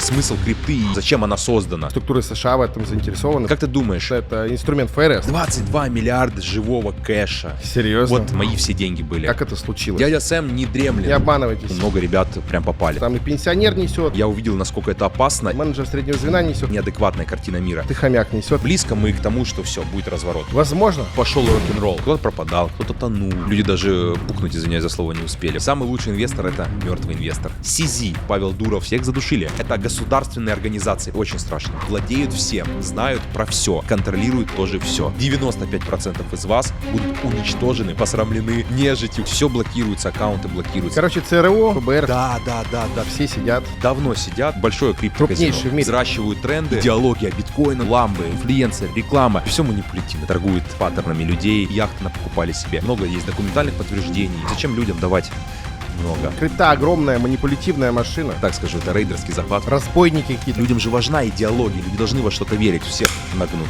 смысл крипты и зачем она создана. Структуры США в этом заинтересованы. Как ты думаешь? Это инструмент ФРС. 22 миллиарда живого кэша. Серьезно? Вот мои все деньги были. Как это случилось? Дядя Сэм не дремлет. Не обманывайтесь. Много ребят прям попали. Там и пенсионер несет, Я увидел, насколько это опасно. менеджер среднего звена несет, Неадекватная картина мира. ты хомяк несет. Близко мы к тому, что все, будет разворот. Возможно. Пошел рок-н-ролл. Кто-то пропадал, кто-то тонул. Люди даже пукнуть, извиняюсь за слово, не успели. Самый лучший инвестор — это мертвый инвестор. CZ, Павел Дуров, всех задушили. Это государственные организации. Очень страшно. Владеют всем, знают про все, контролируют тоже все. 95% из вас будут уничтожены, посрамлены нежитью. Все блокируется, аккаунты блокируются. Короче, ЦРУ, ФБР, Да. все сидят. Давно сидят. Большое крипто-казино. Крупнейший в мире. Взращивают тренды, идеология биткоина, ламбы, инфлюенсеры, реклама. Все манипулятивно. Торгуют паттернами людей. Яхты покупали себе. Много есть документальных подтверждений. Зачем людям давать много? Крипта огромная, манипулятивная машина. Так скажу, это рейдерский захват. Разбойники какие-то. Людям же важна идеология. Люди должны во что-то верить. Всех нагнут.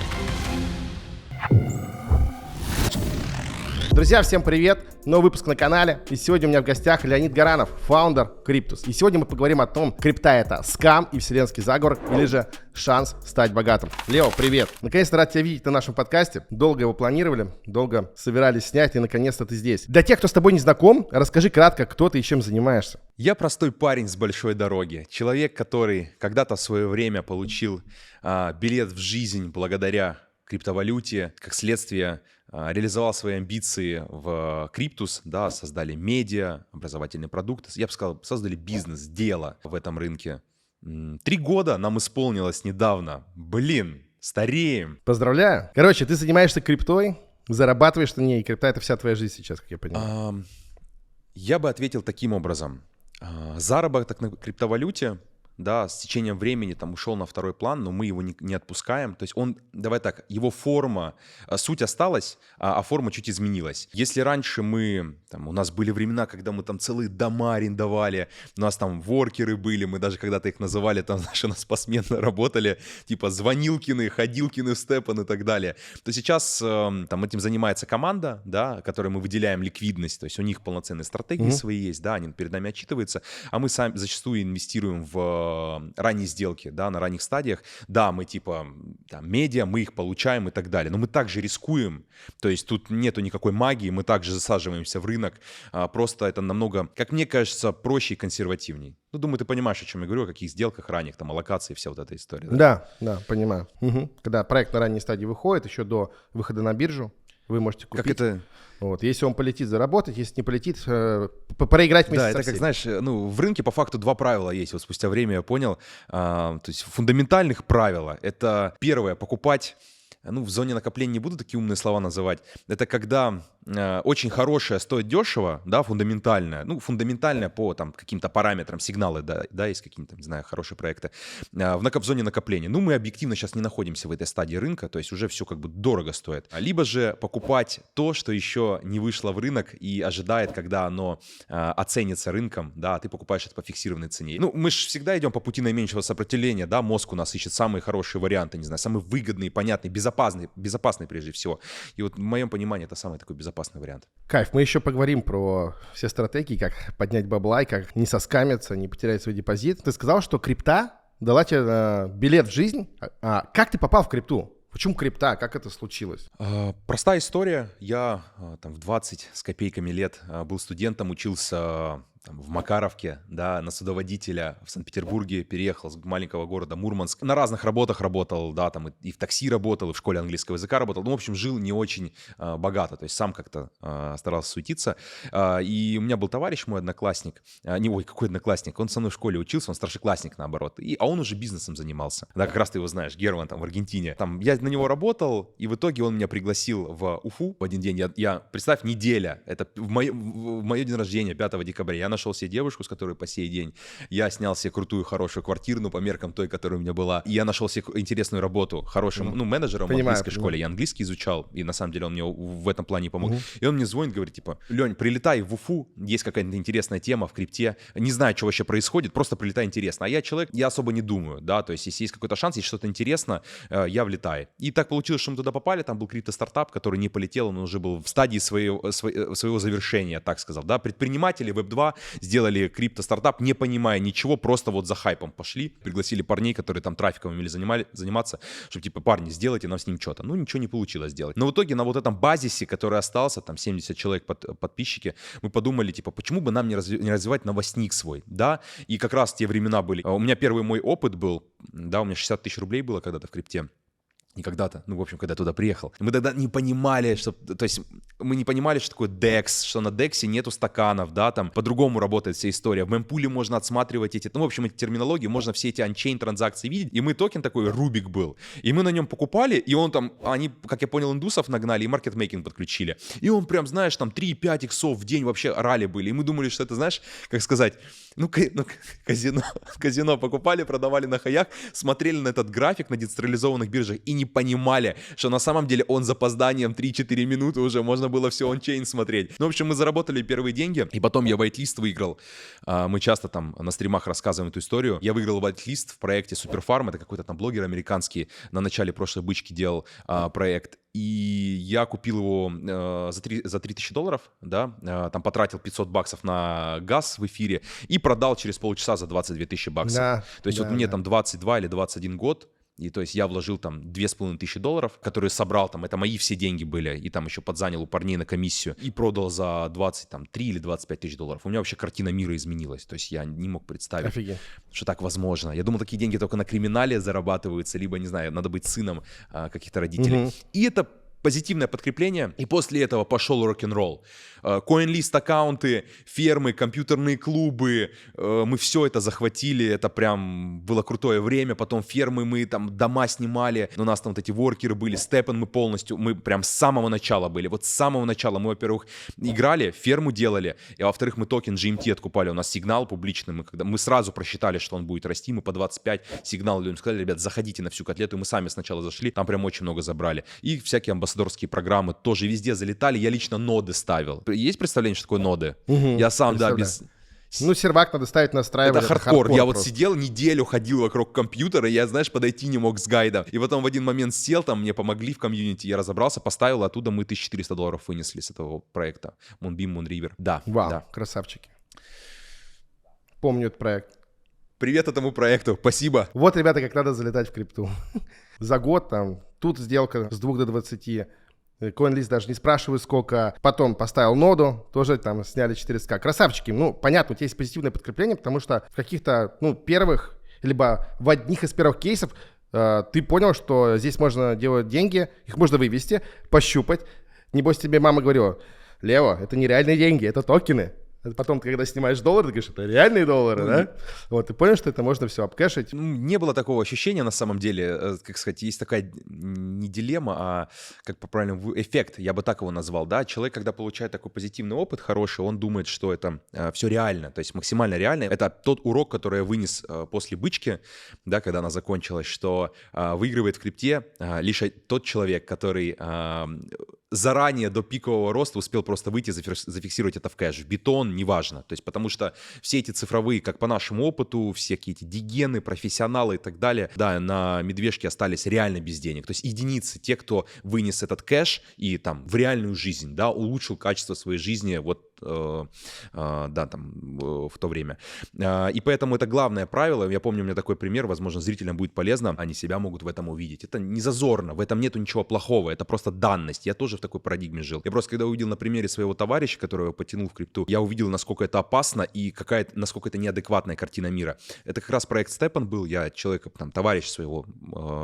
Друзья, всем привет! Новый выпуск на канале. И сегодня у меня в гостях Леонид Горанов, фаундер Криптус. И сегодня мы поговорим о том, крипта это скам и вселенский заговор, или же шанс стать богатым. Лео, привет! Наконец-то рад тебя видеть на нашем подкасте. Долго его планировали, долго собирались снять, и наконец-то ты здесь. Для тех, кто с тобой не знаком, расскажи кратко, кто ты и чем занимаешься. Я простой парень с большой дороги. Человек, который когда-то в свое время получил билет в жизнь благодаря криптовалюте, как следствие реализовал свои амбиции в Криптус, да, создали медиа, образовательный продукт, я бы сказал, создали бизнес, дело в этом рынке. 3 года нам исполнилось недавно. Блин, стареем. Поздравляю! Короче, ты занимаешься криптой, зарабатываешь на ней, и крипта — это вся твоя жизнь сейчас, как я понимаю. Я бы ответил таким образом. Заработок на криптовалюте, да, с течением времени там ушел на второй план, но мы его не отпускаем. То есть он, давай так, его форма, суть осталась, а форма чуть изменилась. Если раньше у нас были времена, когда мы там целые дома арендовали, у нас там воркеры были, мы даже когда-то их называли, там, знаешь, у нас посменно работали, типа Звонилкины, Ходилкины, Степан и так далее, то сейчас там этим занимается команда, да, которой мы выделяем ликвидность, то есть у них полноценные стратегии свои есть, да, они перед нами отчитываются, а мы сами зачастую инвестируем в ранние сделки, да, на ранних стадиях. Да, мы типа там, медиа, мы их получаем и так далее, но мы также рискуем, то есть тут нету никакой магии, мы также засаживаемся в рынок, просто это намного, как мне кажется, проще и консервативней. Ну, думаю, ты понимаешь, о чем я говорю, о каких сделках ранних, там, аллокации, вся вот эта история. Да, понимаю. Когда проект на ранней стадии выходит, еще до выхода на биржу, вы можете купить. Как это... Вот. Если он полетит, заработать, если не полетит, проиграть вместе Да, это со как, всеми. знаешь, в рынке по факту 2 правила есть. Вот спустя время я понял. То есть фундаментальных правила. Это первое, покупать, в зоне накопления не буду такие умные слова называть. Это когда очень хорошее стоит дешево, да, фундаментальное. Фундаментальное по там каким-то параметрам, сигналы, да, есть какие-то, не знаю, хорошие проекты. В зоне накопления. Мы объективно сейчас не находимся в этой стадии рынка, то есть уже все как бы дорого стоит. Либо же покупать то, что еще не вышло в рынок и ожидает, когда оно оценится рынком, да, а ты покупаешь это по фиксированной цене. Мы же всегда идем по пути наименьшего сопротивления, да, мозг у нас ищет самые хорошие варианты, не знаю, самые выгодные, понятные, безопасные прежде всего. И вот в моем понимании это самый такой безопасный вариант. Кайф, мы еще поговорим про все стратегии, как поднять бабла и как не соскамиться, не потерять свой депозит. Ты сказал, что крипта дала тебе билет в жизнь. Как ты попал в крипту? Почему крипта? Как это случилось? Простая история. Я там в 20 с копейками лет был студентом, учился в Макаровке, да, на судоводителя в Санкт-Петербурге, переехал с маленького города Мурманск. На разных работах работал, да, там и в такси работал, и в школе английского языка работал. В общем, жил не очень богато, то есть сам как-то старался суетиться. И у меня был товарищ, мой одноклассник, какой одноклассник, он со мной в школе учился, он старшеклассник, наоборот, а он уже бизнесом занимался. Да, как раз ты его знаешь, Герман, там, в Аргентине. Там я на него работал, и в итоге он меня пригласил в Уфу в один день. Я представь, неделя, это в мое день рождения, 5 декабря, я нашел себе девушку, с которой по сей день я снял себе крутую, хорошую квартиру, по меркам той, которая у меня была. И я нашел себе интересную работу хорошим, менеджером в английской школе. Я английский изучал, и на самом деле он мне в этом плане помог. И он мне звонит, говорит, типа, Лень, прилетай в Уфу, есть какая-то интересная тема в крипте, не знаю, что вообще происходит, просто прилетай, интересно. А я человек, я особо не думаю, да, то есть если есть какой-то шанс, если что-то интересно, я влетаю. И так получилось, что мы туда попали, там был крипто-стартап, который не полетел, он уже был в стадии своего завершения, так сказал, да, предприниматели, Web2, сделали крипто-стартап, не понимая ничего, просто вот за хайпом пошли, пригласили парней, которые там трафиком умели заниматься, чтобы типа, парни, сделайте нам с ним что-то. Ну, ничего не получилось сделать. Но в итоге на вот этом базисе, который остался, там 70 человек подписчики, мы подумали, типа, почему бы нам не развивать новостник свой, да? И как раз те времена были. У меня первый мой опыт был, да, у меня 60 тысяч рублей было когда-то в крипте. Не когда-то, ну, в общем, когда я туда приехал. Мы тогда не понимали, что, то есть мы не понимали, что такое DEX, что на DEX нету стаканов, да, там по-другому работает вся история. В мемпуле можно отсматривать эти, ну, в общем, эти терминологии, можно все эти анчейн транзакции видеть. И мы токен такой, Рубик был. И мы на нем покупали, и он там, они, как я понял, индусов нагнали и маркетмейкинг подключили. И он прям, знаешь, там 3-5 иксов в день вообще ралли были. И мы думали, что это, знаешь, как сказать, казино покупали, продавали на хаях, смотрели на этот график на децентрализованных биржах и не понимали, что на самом деле он с запозданием 3-4 минуты уже, можно было все ончейн смотреть. Ну, в общем, мы заработали первые деньги, и потом я вайтлист выиграл. Мы часто там на стримах рассказываем эту историю. Я выиграл вайтлист в проекте Суперфарм, это какой-то там блогер американский, на начале прошлой бычки делал проект. И я купил его за $3000, да, там потратил $500 на газ в эфире и продал через полчаса за 22 тысячи баксов. Да, то есть вот мне там 22 или 21 год, и то есть я вложил там $2500, которые собрал там, это мои все деньги были, и там еще подзанял у парней на комиссию, и продал за 23 или 25 тысяч долларов. У меня вообще картина мира изменилась, то есть я не мог представить, что так возможно. Я думал, такие деньги только на криминале зарабатываются, либо, не знаю, надо быть сыном каких-то родителей. И это позитивное подкрепление, и после этого пошел рок-н-ролл. CoinList аккаунты, фермы, компьютерные клубы, мы все это захватили, это прям было крутое время, потом фермы, мы там дома снимали, у нас там вот эти воркеры были, Степен мы полностью, мы прям с самого начала были, вот с самого начала мы, во-первых, играли, ферму делали, и во-вторых, мы токен GMT откупали, у нас сигнал публичный, мы сразу просчитали, что он будет расти, мы по 25 сигнал людям сказали, ребят, заходите на всю котлету, и мы сами сначала зашли, там прям очень много забрали, и всякие амбассадорские программы тоже везде залетали, я лично ноды ставил. Есть представление, что такое ноды? Я сам, да, без... Ну, сервак надо ставить, настраивать. Это хардкор. Я вот сидел, неделю ходил вокруг компьютера, я, знаешь, подойти не мог с гайда. И потом в один момент сел, там мне помогли в комьюнити, я разобрался, поставил, оттуда мы $1400 вынесли с этого проекта. Moonbeam, Moonriver. Да. Вау, да. Красавчики. Помню этот проект. Привет этому проекту, спасибо. Вот, ребята, как надо залетать в крипту. За год там, тут сделка с 2 до 20. CoinList даже не спрашиваю сколько. Потом поставил ноду, тоже там сняли 400к. Красавчики. Ну, понятно, у тебя есть позитивное подкрепление, потому что в каких-то, ну, первых, либо в одних из первых кейсов ты понял, что здесь можно делать деньги, их можно вывести, пощупать. Небось тебе мама говорила, Лео, это не реальные деньги, это токены. Потом, когда снимаешь доллары, ты говоришь, это реальные доллары, да? Вот, ты понял, что это можно все обкэшить? Не было такого ощущения, на самом деле, как сказать, есть такая не дилемма, а, как по-правильному, эффект, я бы так его назвал, да? Человек, когда получает такой позитивный опыт хороший, он думает, что это все реально, то есть максимально реально. Это тот урок, который я вынес после бычки, да, когда она закончилась, что выигрывает в крипте лишь тот человек, который заранее до пикового роста успел просто выйти, зафиксировать это в кэш, в бетон, неважно. То есть потому что все эти цифровые, как по нашему опыту, всякие эти дигены, профессионалы и так далее, да, на медвежке остались реально без денег. То есть единицы, те, кто вынес этот кэш и там в реальную жизнь, да, улучшил качество своей жизни вот да, там, в то время. И поэтому это главное правило. Я помню, у меня такой пример, возможно, зрителям будет полезно, они себя могут в этом увидеть. Это не зазорно, в этом нету ничего плохого, это просто данность. Я тоже в такой парадигме жил. Я просто, когда увидел на примере своего товарища, которого я потянул в крипту, я увидел, насколько это опасно и насколько это неадекватная картина мира. Это как раз проект Степан был, я человека, там, товарища своего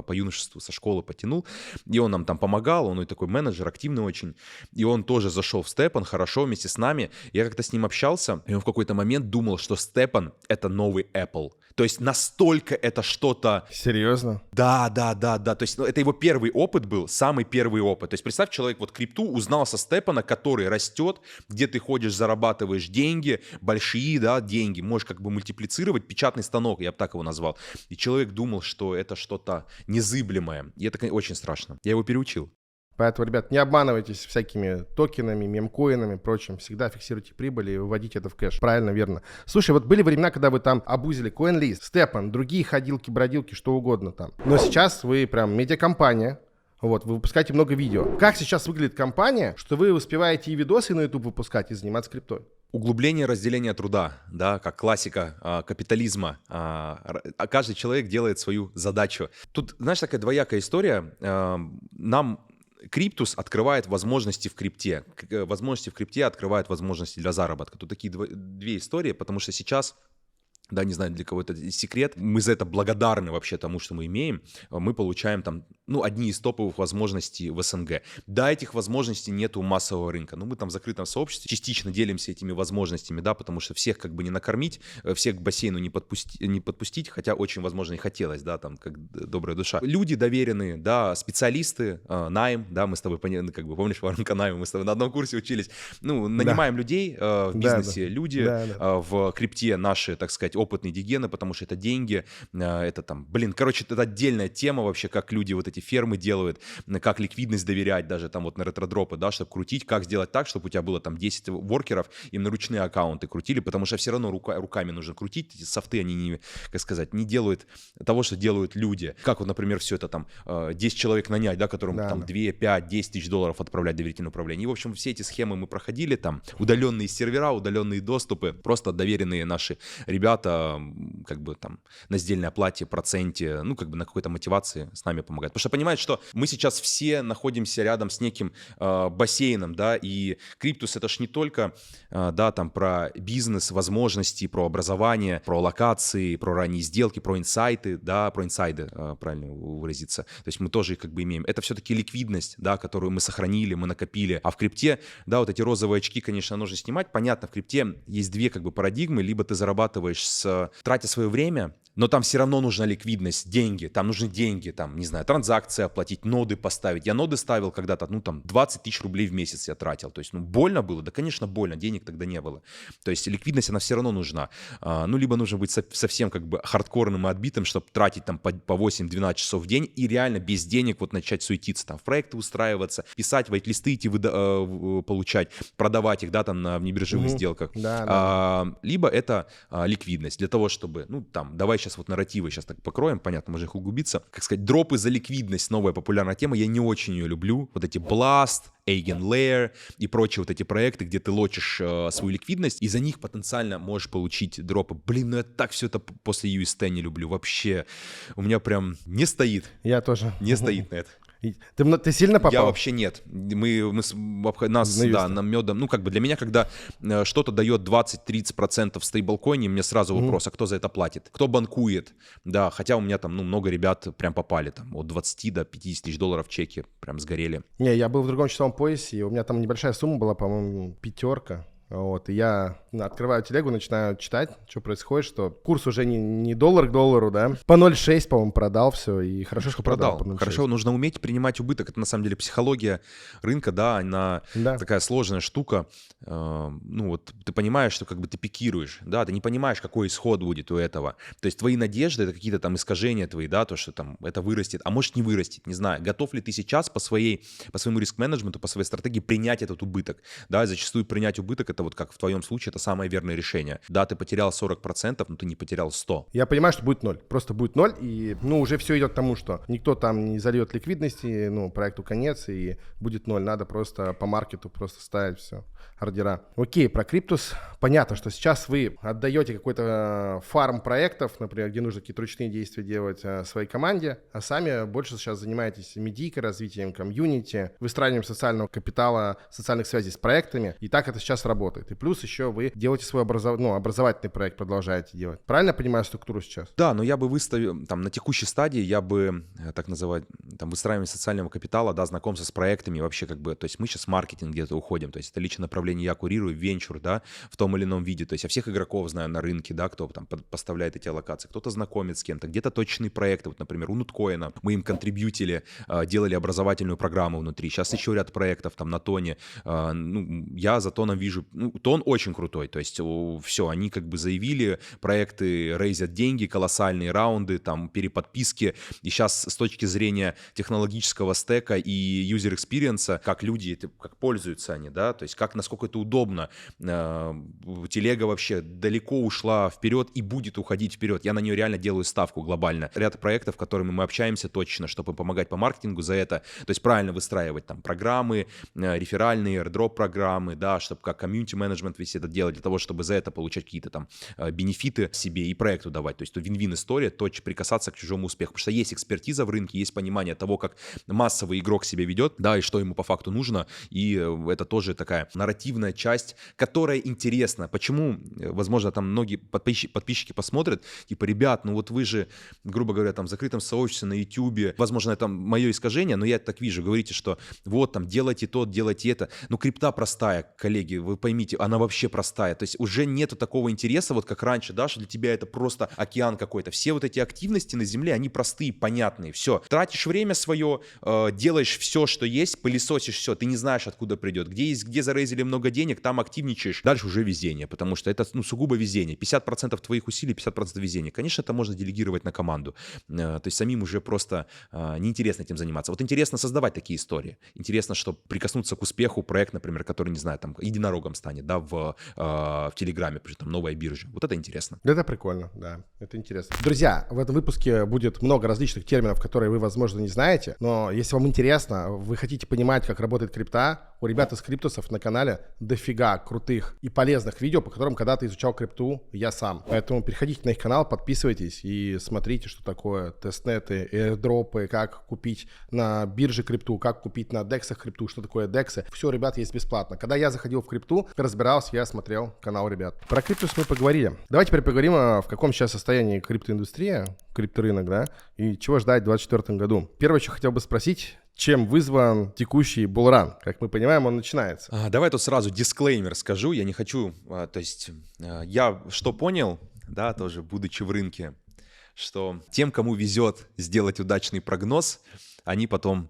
по юношеству со школы потянул, и он нам там помогал, он такой менеджер, активный очень, и он тоже зашел в Степан, хорошо, вместе с нами. Я как-то с ним общался, и он в какой-то момент думал, что Степан — это новый Apple. То есть настолько это что-то... Серьезно? Да. То есть это его первый опыт был, самый первый опыт. То есть представь, человек вот крипту узнал со Степана, который растет, где ты ходишь, зарабатываешь деньги, большие, да, деньги, можешь как бы мультиплицировать, печатный станок, я бы так его назвал. И человек думал, что это что-то незыблемое. И это очень страшно. Я его переучил. Поэтому, ребят, не обманывайтесь всякими токенами, мемкоинами, прочим. Всегда фиксируйте прибыль и выводите это в кэш. Правильно, верно. Слушай, вот были времена, когда вы там абузили CoinList, Степан, другие ходилки, бродилки, что угодно там. Но сейчас вы прям медиакомпания. Вот, вы выпускаете много видео. Как сейчас выглядит компания, что вы успеваете и видосы на YouTube выпускать, и заниматься криптой? Углубление разделения труда, да, как классика капитализма. Каждый человек делает свою задачу. Тут, знаешь, такая двоякая история. Нам Криптус открывает возможности в крипте. Возможности в крипте открывают возможности для заработка. Тут такие две истории, потому что сейчас... Да, не знаю, для кого это секрет. Мы за это благодарны вообще тому, что мы имеем. Мы получаем там, одни из топовых возможностей в СНГ. Да, этих возможностей нет у массового рынка. Но мы там в закрытом сообществе частично делимся этими возможностями, да, потому что всех как бы не накормить, всех к бассейну не подпустить, хотя очень, возможно, и хотелось, да, там, как добрая душа. Люди доверенные, да, специалисты, найм, да, мы с тобой, как бы, помнишь, воронка найма, мы с тобой на одном курсе учились. Нанимаем людей в бизнесе, люди в крипте наши, так сказать, опытные дигены, потому что это деньги, это там, это отдельная тема вообще, как люди вот эти фермы делают, как ликвидность доверять даже там вот на ретродропы, да, чтобы крутить, как сделать так, чтобы у тебя было там 10 воркеров, им на ручные аккаунты крутили, потому что все равно руками нужно крутить, эти софты, они не, как сказать, не делают того, что делают люди. Как вот, например, все это там 10 человек нанять, да, которым там 2, 5, 10 тысяч долларов отправлять доверительное управление. И, в общем, все эти схемы мы проходили, там, удаленные сервера, удаленные доступы, просто доверенные наши ребята, как бы там на сдельной оплате, проценте, как бы на какой-то мотивации с нами помогают. Потому что понимают, что мы сейчас все находимся рядом с неким бассейном, да, и Криптус это ж не только, да, там про бизнес, возможности, про образование, про локации, про ранние сделки, про инсайты, да, про инсайды, правильно выразиться. То есть мы тоже их как бы имеем. Это все-таки ликвидность, да, которую мы сохранили, мы накопили. А в крипте, да, вот эти розовые очки, конечно, нужно снимать. Понятно, в крипте есть две как бы парадигмы. Либо ты зарабатываешь тратя свое время, но там все равно нужна ликвидность, деньги, там нужны деньги, там, не знаю, транзакции оплатить, ноды поставить. Я ноды ставил когда-то, 20 тысяч рублей в месяц я тратил. То есть, больно было? Да, конечно, больно, денег тогда не было. То есть ликвидность, она все равно нужна. Либо нужно быть совсем как бы хардкорным и отбитым, чтобы тратить там по 8-12 часов в день и реально без денег вот начать суетиться, там, в проекты устраиваться, писать, вайт-листы идти получать, продавать их, да, там, в небиржевых сделках. Либо это ликвидность для того, чтобы, давай сейчас вот нарративы сейчас так покроем, понятно, можно их углубиться. Как сказать, дропы за ликвидность, новая популярная тема, я не очень ее люблю. Вот эти Blast, Eigenlayer и прочие вот эти проекты, где ты лочишь свою ликвидность, и за них потенциально можешь получить дропы. Я так все это после UST не люблю. Вообще, у меня прям не стоит. Я тоже. Не стоит на это. Ты сильно попал? Я вообще нет. Нас, да, нам медом. Как бы для меня, когда что-то дает 20-30% в стейблкоине, мне сразу вопрос, а кто за это платит? Кто банкует? Да, хотя у меня там, много ребят прям попали, там, от 20 до 50 тысяч долларов чеки прям сгорели. Не, я был в другом часовом поясе, и у меня там небольшая сумма была, по-моему, 5. Вот, и я открываю телегу, начинаю читать, что происходит, что курс уже не доллар к доллару, да, по 0,6, по-моему, продал все, и хорошо, что продал. Хорошо, нужно уметь принимать убыток, это на самом деле психология рынка, да, она такая сложная штука, вот ты понимаешь, что как бы ты пикируешь, да, ты не понимаешь, какой исход будет у этого, то есть твои надежды, это какие-то там искажения твои, да, то, что там это вырастет, а может не вырастет, не знаю, готов ли ты сейчас по своему риск-менеджменту, по своей стратегии принять этот убыток, да, зачастую принять убыток, это вот как в твоем случае, это самое верное решение. Да, ты потерял 40%, но ты не потерял 100%. Я понимаю, что будет 0. Просто будет 0, и, уже все идет к тому, что никто там не зальет ликвидности, проекту конец, и будет 0. Надо просто по маркету просто ставить все, ордера. Окей, про Криптус. Понятно, что сейчас вы отдаете какой-то фарм проектов, например, где нужно какие-то ручные действия делать своей команде, а сами больше сейчас занимаетесь медийкой, развитием комьюнити, выстраиванием социального капитала, социальных связей с проектами, и так это сейчас работает. И плюс еще вы делаете свой образовательный проект, продолжаете делать. Правильно я понимаю структуру сейчас? Да, но я бы выставил, там, на текущей стадии я бы, так называть, там, выстраивание социального капитала, да, знакомство с проектами, вообще как бы, то есть мы сейчас в маркетинг где-то уходим, то есть это личное направление я курирую, венчур, да, в том или ином виде, то есть я всех игроков знаю на рынке, да, кто там поставляет эти аллокации, кто-то знакомит с кем-то, где-то точные проекты, вот, например, у Нуткоина мы им контрибьютили, делали образовательную программу внутри, сейчас еще ряд проектов там на Тоне, я за Тоном вижу, Тон очень крутой, то есть все, они как бы заявили, проекты рейзят деньги, колоссальные раунды, там переподписки, и сейчас с точки зрения технологического стека и юзер-экспириенса, как люди, как пользуются они, да, то есть насколько это удобно, телега вообще далеко ушла вперед и будет уходить вперед, я на нее реально делаю ставку глобально, ряд проектов, с которыми мы общаемся точно, чтобы помогать по маркетингу за это, то есть правильно выстраивать там программы, реферальные, airdrop программы, да, чтобы как комьюнити комьюнити-менеджмент весь это делать, для того, чтобы за это получать какие-то там бенефиты себе и проекту давать. То есть вин-вин история, прикасаться к чужому успеху. Потому что есть экспертиза в рынке, есть понимание того, как массовый игрок себя ведет, да, и что ему по факту нужно. И это тоже такая нарративная часть, которая интересна. Почему, возможно, там многие подписчики посмотрят, типа, ребят, ну вот вы же, грубо говоря, там в закрытом сообществе на YouTube, возможно, это мое искажение, но я так вижу, говорите, что вот там делайте то, делайте это. Ну, крипта простая, коллеги, вы поймите, она вообще простая. То есть уже нету такого интереса, вот как раньше, да, что для тебя это просто океан какой-то. Все вот эти активности на Земле, они простые, понятные, все. Тратишь время свое, делаешь все, что есть, пылесосишь все, ты не знаешь, откуда придет. Где зарейзили много денег, там активничаешь. Дальше уже везение, потому что это, ну, сугубо везение. 50% твоих усилий, 50% везения. Конечно, это можно делегировать на команду. То есть самим уже просто неинтересно этим заниматься. Вот интересно создавать такие истории. Интересно, что прикоснуться к успеху проект, например, который, не знаю, там, единорогом станет, да, в Телеграме, потому что там новая биржа. Вот это интересно. Это прикольно, да, это интересно. Друзья, в этом выпуске будет много различных терминов, которые вы, возможно, не знаете, но если вам интересно, вы хотите понимать, как работает крипта, у ребят из Криптусов на канале дофига крутых и полезных видео, по которым когда-то изучал крипту я сам. Поэтому переходите на их канал, подписывайтесь и смотрите, что такое тестнеты, airdropы, как купить на бирже крипту, как купить на дексах крипту, что такое дексы. Все, ребят, есть бесплатно. Когда я заходил в крипту, разбирался, я смотрел канал ребят. Про Криптус мы поговорили. Давайте теперь поговорим, в каком сейчас состоянии криптоиндустрия, крипторынок, да, и чего ждать в 2024 году. Первое, что хотел бы спросить, чем вызван текущий булран? Как мы понимаем, он начинается. Давай тут сразу дисклеймер скажу. Я не хочу, то есть я что понял, да, тоже будучи в рынке, что тем, кому везет сделать удачный прогноз, они потом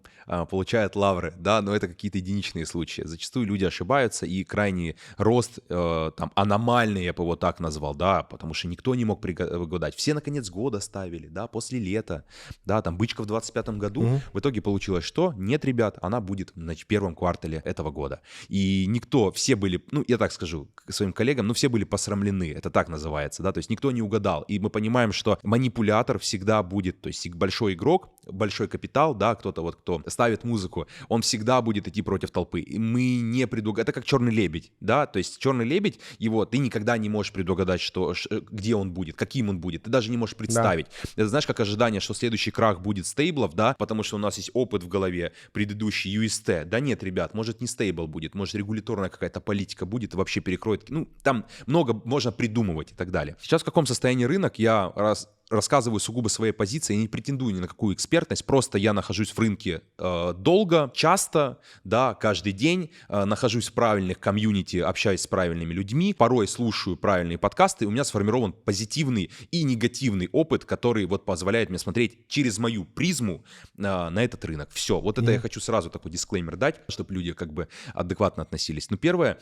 получают лавры, да, но это какие-то единичные случаи. Зачастую люди ошибаются, и крайний рост, там, аномальный, я бы его так назвал, да, потому что никто не мог предугадать. Все на конец года ставили, да, после лета, да, там, бычка в 25-м году. В итоге получилось что? Нет, ребят, она будет в первом квартале этого года. И никто, все были, ну, я так скажу своим коллегам, ну, все были посрамлены, это так называется, да, то есть никто не угадал. И мы понимаем, что манипулятор всегда будет, то есть большой игрок, большой капитал, да, кто-то вот, кто ставит музыку, он всегда будет идти против толпы. И мы не предугадаем, это как черный лебедь, да, то есть черный лебедь, его ты никогда не можешь предугадать, что, где он будет, каким он будет, ты даже не можешь представить. Да. Это знаешь, как ожидание, что следующий крах будет стейблов, да, потому что у нас есть опыт в голове, предыдущий UST, да нет, ребят, может не стейбл будет, может регуляторная какая-то политика будет и вообще перекроет, ну, там много можно придумывать и так далее. Сейчас в каком состоянии рынок, я рассказываю сугубо своей позиции, я не претендую ни на какую экспертность, просто я нахожусь в рынке долго, часто, да, каждый день, нахожусь в правильных комьюнити, общаюсь с правильными людьми, порой слушаю правильные подкасты, у меня сформирован позитивный и негативный опыт, который вот позволяет мне смотреть через мою призму на этот рынок. Все, вот это я хочу сразу такой дисклеймер дать, чтобы люди как бы адекватно относились. Ну, первое,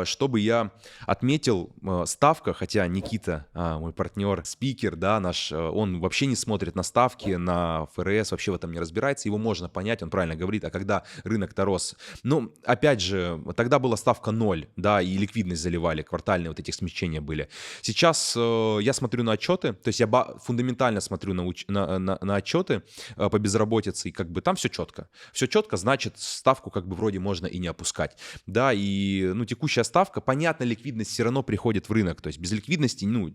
чтобы я отметил, ставка, хотя Никита, мой партнер, спикер, да, он вообще не смотрит на ставки, на ФРС, вообще в этом не разбирается, его можно понять, он правильно говорит, а когда рынок-то рос, ну, опять же, тогда была ставка 0, да, и ликвидность заливали, квартальные вот эти смещения были. Сейчас я смотрю на отчеты, то есть я фундаментально смотрю на отчеты по безработице, и как бы там все четко, значит, ставку как бы вроде можно и не опускать, да, и, ну, текущая ставка, понятно, ликвидность все равно приходит в рынок, то есть без ликвидности, ну,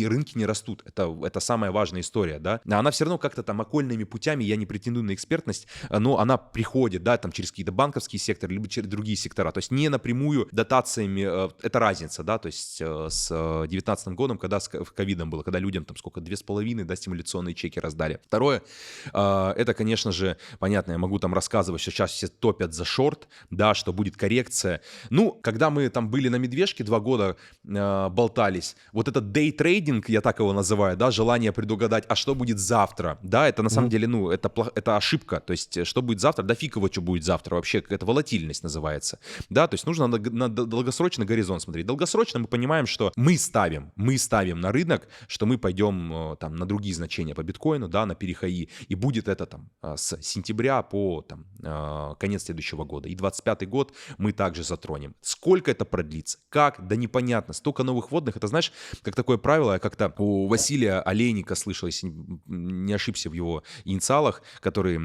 рынки не растут, это самая важная история, да. Она все равно как-то там окольными путями, я не претендую на экспертность, но она приходит, да, там через какие-то банковские секторы, либо через другие сектора. То есть не напрямую дотациями, это разница, да, то есть с 2019 годом, когда с ковидом было, когда людям там сколько, 2,5, да, стимуляционные чеки раздали. Второе, это, конечно же, понятно, я могу там рассказывать, что сейчас все топят за шорт, да, что будет коррекция. Ну, когда мы там были на медвежке 2 года болтались, вот этот дейтрейдинг, я так его называю, да, желание предугадать, а что будет завтра, да, это на самом деле, ну, это ошибка, то есть что будет завтра, да фиг его, что будет завтра, вообще какая-то волатильность называется, да, то есть нужно на долгосрочный горизонт смотреть. Долгосрочно мы понимаем, что мы ставим на рынок, что мы пойдем там на другие значения по биткоину, да, на перехаи, и будет это там с сентября по там конец следующего года, и 25-й год мы также затронем. Сколько это продлится, как, да непонятно, столько новых вводных, это знаешь, как такое правило, я как-то у Василия Виталия Олейника слышал, если не ошибся в его инициалах, который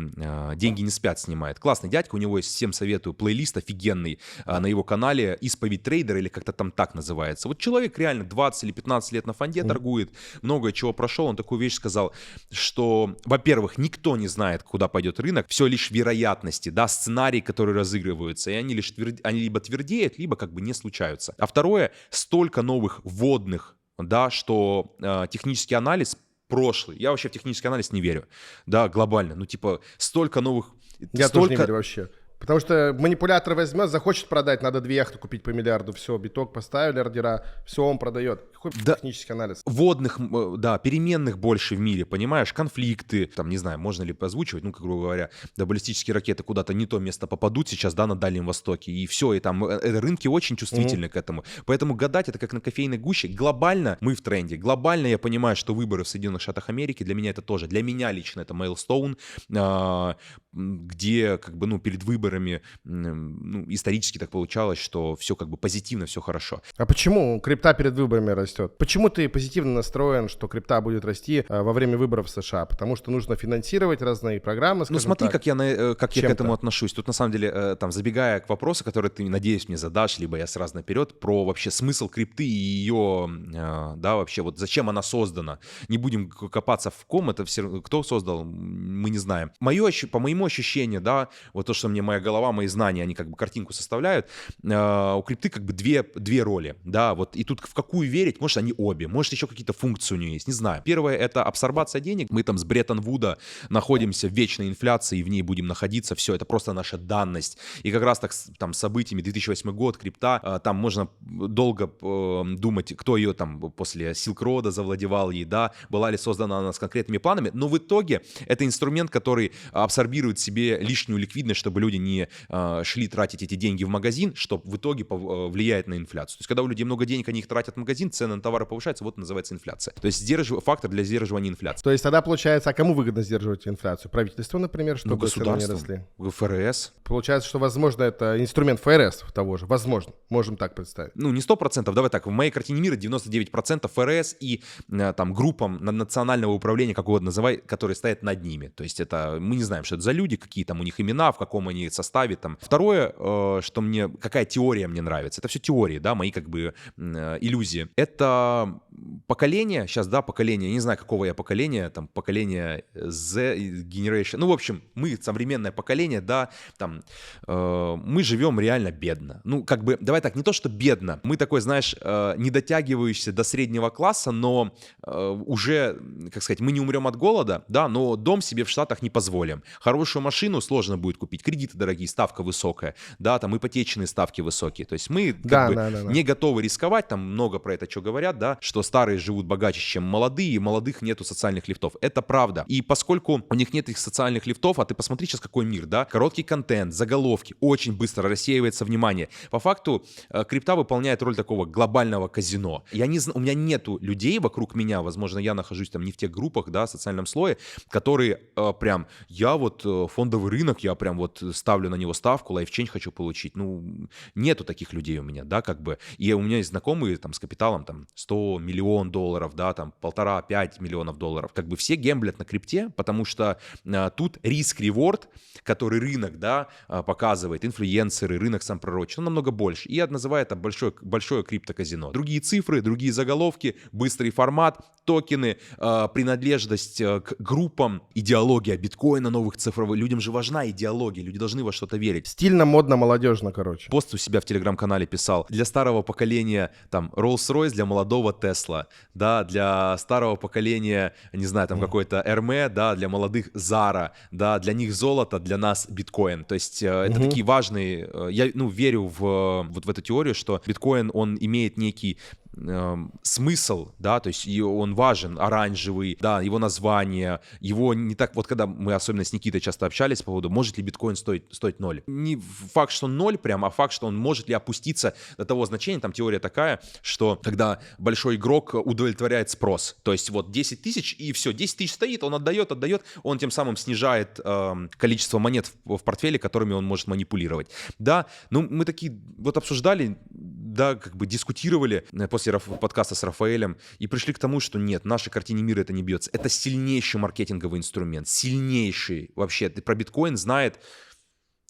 «Деньги не спят» снимает. Классный дядька, у него есть, всем советую, плейлист офигенный на его канале «Исповедь трейдера» или как-то там так называется. Вот человек реально 20 или 15 лет на фонде торгует, много чего прошел, он такую вещь сказал, что, во-первых, никто не знает, куда пойдет рынок, все лишь вероятности, да, сценарии, которые разыгрываются, и они лишь они либо твердеют, либо как бы не случаются. А второе, столько новых вводных, да, что технический анализ прошлый, я вообще в технический анализ не верю, да, глобально, ну типа столько новых... Я тоже не верю вообще. Потому что манипулятор возьмет, захочет продать, надо 2 яхты купить по миллиарду, все, биток поставили, ордера, все, он продает. Какой технический анализ? Водных, да, переменных больше в мире, понимаешь, конфликты, там, не знаю, можно ли озвучивать, ну, как грубо говоря, да, баллистические ракеты куда-то не то место попадут сейчас, да, на Дальнем Востоке, и все, и там рынки очень чувствительны к этому. Поэтому гадать это как на кофейной гуще. Глобально мы в тренде, глобально я понимаю, что выборы в Соединенных Штатах Америки, для меня это тоже, для меня лично это мейлстоун, где, как бы, ну, перед выборами, ну, исторически так получалось, что все как бы позитивно, все хорошо. А почему крипта перед выборами растет? Почему ты позитивно настроен, что крипта будет расти во время выборов в США? Потому что нужно финансировать разные программы, Ну смотри, так, как я к этому отношусь. Тут на самом деле, там, забегая к вопросу, который ты, надеюсь, мне задашь, либо я сразу наперед, про вообще смысл крипты и ее, да, вообще вот зачем она создана. Не будем копаться в ком, это все, кто создал, мы не знаем. По моему ощущению, да, вот то, что мне моя голова, мои знания, они как бы картинку составляют, у крипты как бы две роли, да, вот, и тут в какую верить, может, они обе, может, еще какие-то функции у нее есть, не знаю. Первое — это абсорбация денег, мы там с Бреттон-Вуда находимся в вечной инфляции, и в ней будем находиться, все, это просто наша данность, и как раз так там событиями 2008 год, крипта, там можно долго думать, кто ее там после Силк-рода завладевал ей, да, была ли создана она с конкретными планами, но в итоге это инструмент, который абсорбирует в себе лишнюю ликвидность, чтобы люди не шли тратить эти деньги в магазин, что в итоге влияет на инфляцию. То есть, когда у людей много денег, они их тратят в магазин, цены на товары повышаются, вот называется инфляция. То есть, фактор для сдерживания инфляции. То есть, тогда получается, а кому выгодно сдерживать инфляцию? Правительству, например, чтобы цены не росли? ФРС. Получается, что, возможно, это инструмент ФРС того же. Возможно. Можем так представить. Ну, не 100%, давай так, в моей картине мира 99% ФРС и там группам национального управления, как угодно называй, которые стоят над ними. То есть, это мы не знаем, что это за люди, какие там у них имена, в каком они составе там. Второе, что какая теория мне нравится, это все теории, да, мои как бы иллюзии. Это поколение, сейчас, да, поколение, я не знаю, какого я поколения, там, поколение Z, Generation, ну, в общем, мы современное поколение, да, там, мы живем реально бедно. Ну, как бы, давай так, не то, что бедно, мы такой, знаешь, не дотягивающийся до среднего класса, но уже, как сказать, мы не умрем от голода, да, но дом себе в Штатах не позволим. Хорошую машину сложно будет купить, кредиты дорогие, ставка высокая, да, там ипотечные ставки высокие. То есть мы не готовы рисковать, там много про это что говорят, да, что старые живут богаче, чем молодые, и молодых нету социальных лифтов. Это правда. И поскольку у них нет их социальных лифтов, а ты посмотри сейчас какой мир, да, короткий контент, заголовки, очень быстро рассеивается внимание. По факту крипта выполняет роль такого глобального казино. У меня нету людей вокруг меня, возможно, я нахожусь там не в тех группах, да, в социальном слое, которые прям, я вот фондовый рынок, я прям вот ставлю на него ставку, лайфчейндж хочу получить. Ну, нету таких людей у меня, да, как бы. И у меня есть знакомые там с капиталом там 100 миллион долларов, да, там 1,5-5 миллионов долларов. Как бы все гемблят на крипте, потому что тут риск-реворд, который рынок, да, показывает, инфлюенсеры, рынок сам пророчит, он намного больше. И я называю это большое криптоказино. Другие цифры, другие заголовки, быстрый формат, токены, принадлежность к группам, идеология биткоина, новых цифровых. Людям же важна идеология, люди должны во что-то верить. Стильно, модно, молодежно, короче. Пост у себя в телеграм-канале писал: для старого поколения там Rolls-Royce, для молодого Tesla, да, для старого поколения, не знаю, там какой-то Hermès, да, для молодых Zara, да, для них золото, для нас биткоин. То есть это такие важные, я, верю в эту теорию, что биткоин, он имеет некий смысл, да, то есть он важен, оранжевый, да, его название, его не так, вот когда мы особенно с Никитой часто общались по поводу, может ли биткоин стоить 0. Не факт, что 0 прям, а факт, что он может ли опуститься до того значения, там теория такая, что когда большой игрок удовлетворяет спрос, то есть вот 10 тысяч и все, 10 тысяч стоит, он отдает, он тем самым снижает количество монет в портфеле, которыми он может манипулировать, да, ну мы такие вот обсуждали, да, как бы дискутировали после подкаста с Рафаэлем и пришли к тому, что нет, нашей картине мира это не бьется. Это сильнейший маркетинговый инструмент, сильнейший. Вообще, ты про биткоин знает,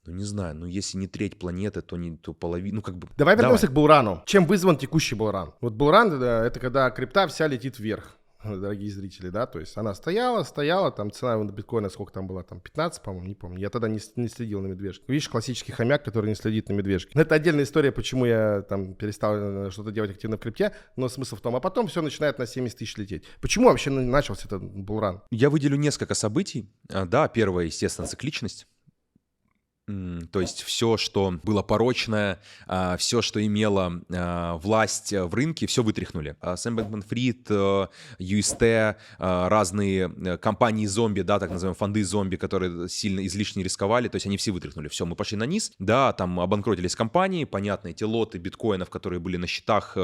ну не знаю, ну если не треть планеты, то половина, ну как бы... Давай вернемся к булрану. Чем вызван текущий булран? Вот булран это когда крипта вся летит вверх, дорогие зрители, да, то есть она стояла, там цена на биткоина сколько там была, там 15, по-моему, не помню, я тогда не следил на медвежке. Видишь, классический хомяк, который не следит на медвежке. Это отдельная история, почему я там перестал что-то делать активно в крипте, но смысл в том, а потом все начинает на 70 тысяч лететь. Почему вообще начался этот булран? Я выделю несколько событий. Да, первое, естественно, цикличность. То есть все, что было порочное, все, что имело власть в рынке, все вытряхнули. Сэм Бэнкман-Фрид, UST, разные компании-зомби, да, так называемые фонды-зомби, которые сильно излишне рисковали, то есть они все вытряхнули. Все, мы пошли на низ, да, там обанкротились компании, понятно, эти лоты биткоинов, которые были на счетах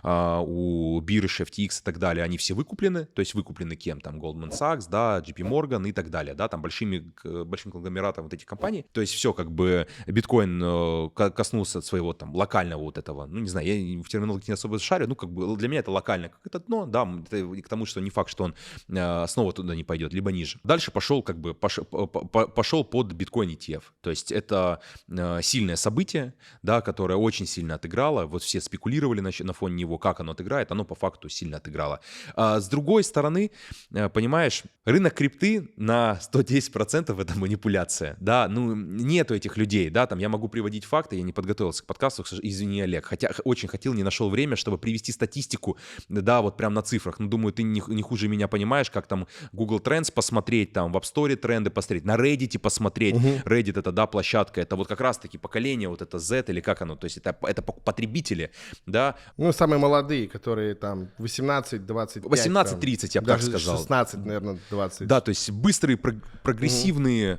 у биржи, FTX и так далее, они все выкуплены, то есть выкуплены кем? Там Goldman Sachs, да, JP Morgan и так далее, да, там большим конгломератом вот этих компаий, то есть все, как бы биткоин коснулся своего там локального вот этого, ну не знаю, я в терминологии не особо шарю, ну как бы для меня это локально, как это дно, да, это к тому, что не факт, что он снова туда не пойдет, либо ниже. Дальше пошел под биткоин ETF, то есть это сильное событие, да, которое очень сильно отыграло, вот все спекулировали на фоне него, как оно отыграет, оно по факту сильно отыграло. С другой стороны, понимаешь, рынок крипты на 110% это манипуляция, да, ну нету этих людей, да, там я могу приводить факты, я не подготовился к подкасту, извини, Олег, хотя очень хотел, не нашел время, чтобы привести статистику, да, вот прям на цифрах, ну, думаю, ты не хуже меня понимаешь, как там Google Trends посмотреть, там в App Store тренды посмотреть, на Reddit посмотреть, Reddit это, да, площадка, это вот как раз-таки поколение, вот это Z или как оно, то есть это потребители, да. Ну, самые молодые, которые там 18-25. 18-30, я бы так сказал. 16, наверное, 20. Да, то есть быстрые, прогрессивные,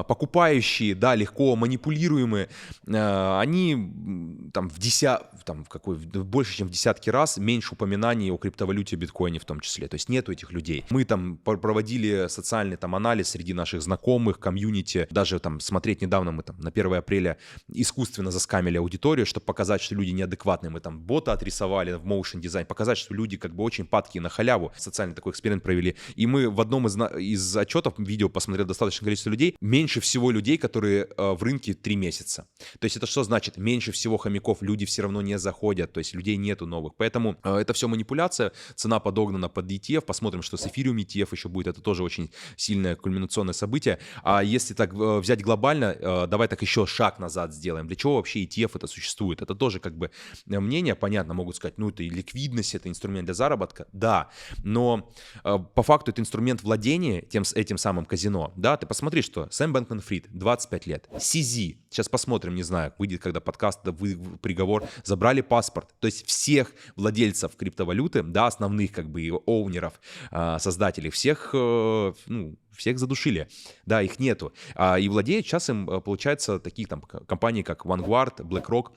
покупающие, да, легко манипулируемые, они там больше, чем в десятки раз меньше упоминаний о криптовалюте, биткоине в том числе. То есть нету этих людей. Мы там проводили социальный там анализ среди наших знакомых, комьюнити. Даже там смотреть недавно мы там на 1 апреля искусственно заскамили аудиторию, чтобы показать, что люди неадекватные. Мы там бота отрисовали в motion дизайн, показать, что люди как бы очень падкие на халяву. Социальный такой эксперимент провели. И мы в одном из отчетов, видео посмотрел достаточное количество людей, меньше всего людей, которые в рынке 3 месяца. То есть это что значит? Меньше всего хомяков, люди все равно не заходят, то есть людей нету новых. Поэтому это все манипуляция, цена подогнана под ETF, посмотрим, что с эфириум ETF еще будет, это тоже очень сильное кульминационное событие. А если так взять глобально, давай так еще шаг назад сделаем. Для чего вообще ETF это существует? Это тоже как бы мнение, понятно, могут сказать, ну это и ликвидность, это инструмент для заработка, да, но по факту это инструмент владения этим самым казино, да, ты посмотри, что Сэм Бэнкман-Фрид, 25 лет, CZ, сейчас посмотрим, не знаю, выйдет когда подкаст, приговор, забрали паспорт, то есть всех владельцев криптовалюты, да, основных как бы оунеров, создателей, всех, всех задушили, да, их нету, и владеют сейчас им, получается, такие там компании, как Vanguard, BlackRock,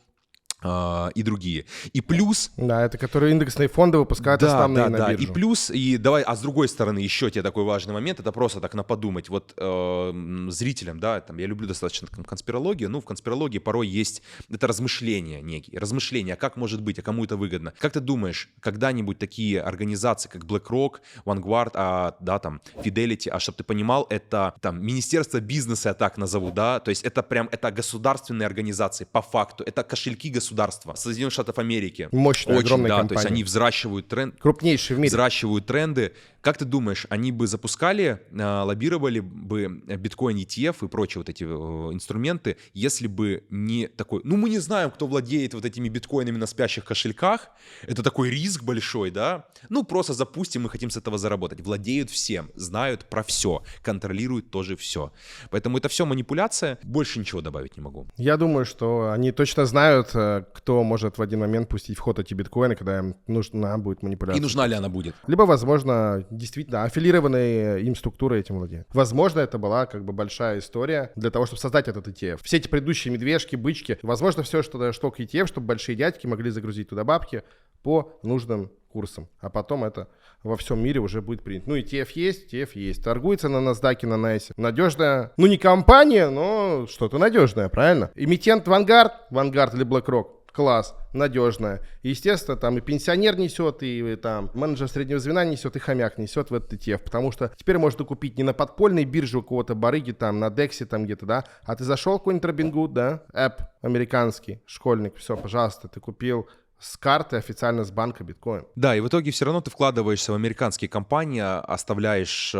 и другие. И плюс... Да, это которые индексные фонды выпускают основные на биржу. И плюс, и давай, с другой стороны, еще тебе такой важный момент, это просто так на подумать. Вот зрителям, да, там, я люблю достаточно конспирологию, в конспирологии порой есть, это размышления некие, размышления, как может быть, а кому это выгодно. Как ты думаешь, когда-нибудь такие организации, как BlackRock, Vanguard, да, там, Fidelity, чтобы ты понимал, это там Министерство бизнеса, я так назову, да, то есть это прям, это государственные организации, по факту, это кошельки государства, Соединенных Штатов Америки. Мощная, очень, огромная да, компания. то есть они взращивают тренд. Крупнейшие в мире. Взращивают тренды. Как ты думаешь, они бы запускали, лоббировали бы биткоин ETF и прочие вот эти инструменты, если бы не такой, мы не знаем, кто владеет вот этими биткоинами на спящих кошельках, это такой риск большой, да, просто запустим, мы хотим с этого заработать. Владеют всем, знают про все, контролируют тоже все. Поэтому это все манипуляция, больше ничего добавить не могу. Я думаю, что они точно знают, кто может в один момент пустить в ход эти биткоины, когда им нужна будет манипуляция. И нужна ли она будет? Либо, возможно, действительно аффилированные им структуры этим владеют. Возможно, это была как бы большая история для того, чтобы создать этот ETF. Все эти предыдущие медвежки, бычки, возможно, все, что к ETF, чтобы большие дядьки могли загрузить туда бабки по нужным курсам. А потом это во всем мире уже будет принято. ETF есть. Торгуется на NASDAQ, на NYSE. Надежная, не компания, но что-то надежное, правильно? Эмитент Vanguard или BlackRock. Класс, надежная. И, естественно, там и пенсионер несет, и там менеджер среднего звена несет, и хомяк несет в этот ETF, потому что теперь можно купить не на подпольной бирже у кого-то барыги, там, на Дексе, там где-то, да, а ты зашел в какой-нибудь Robinhood, да, App американский, школьник, все, пожалуйста, ты купил с карты официально с банка биткоин. Да, и в итоге все равно ты вкладываешься в американские компании, оставляешь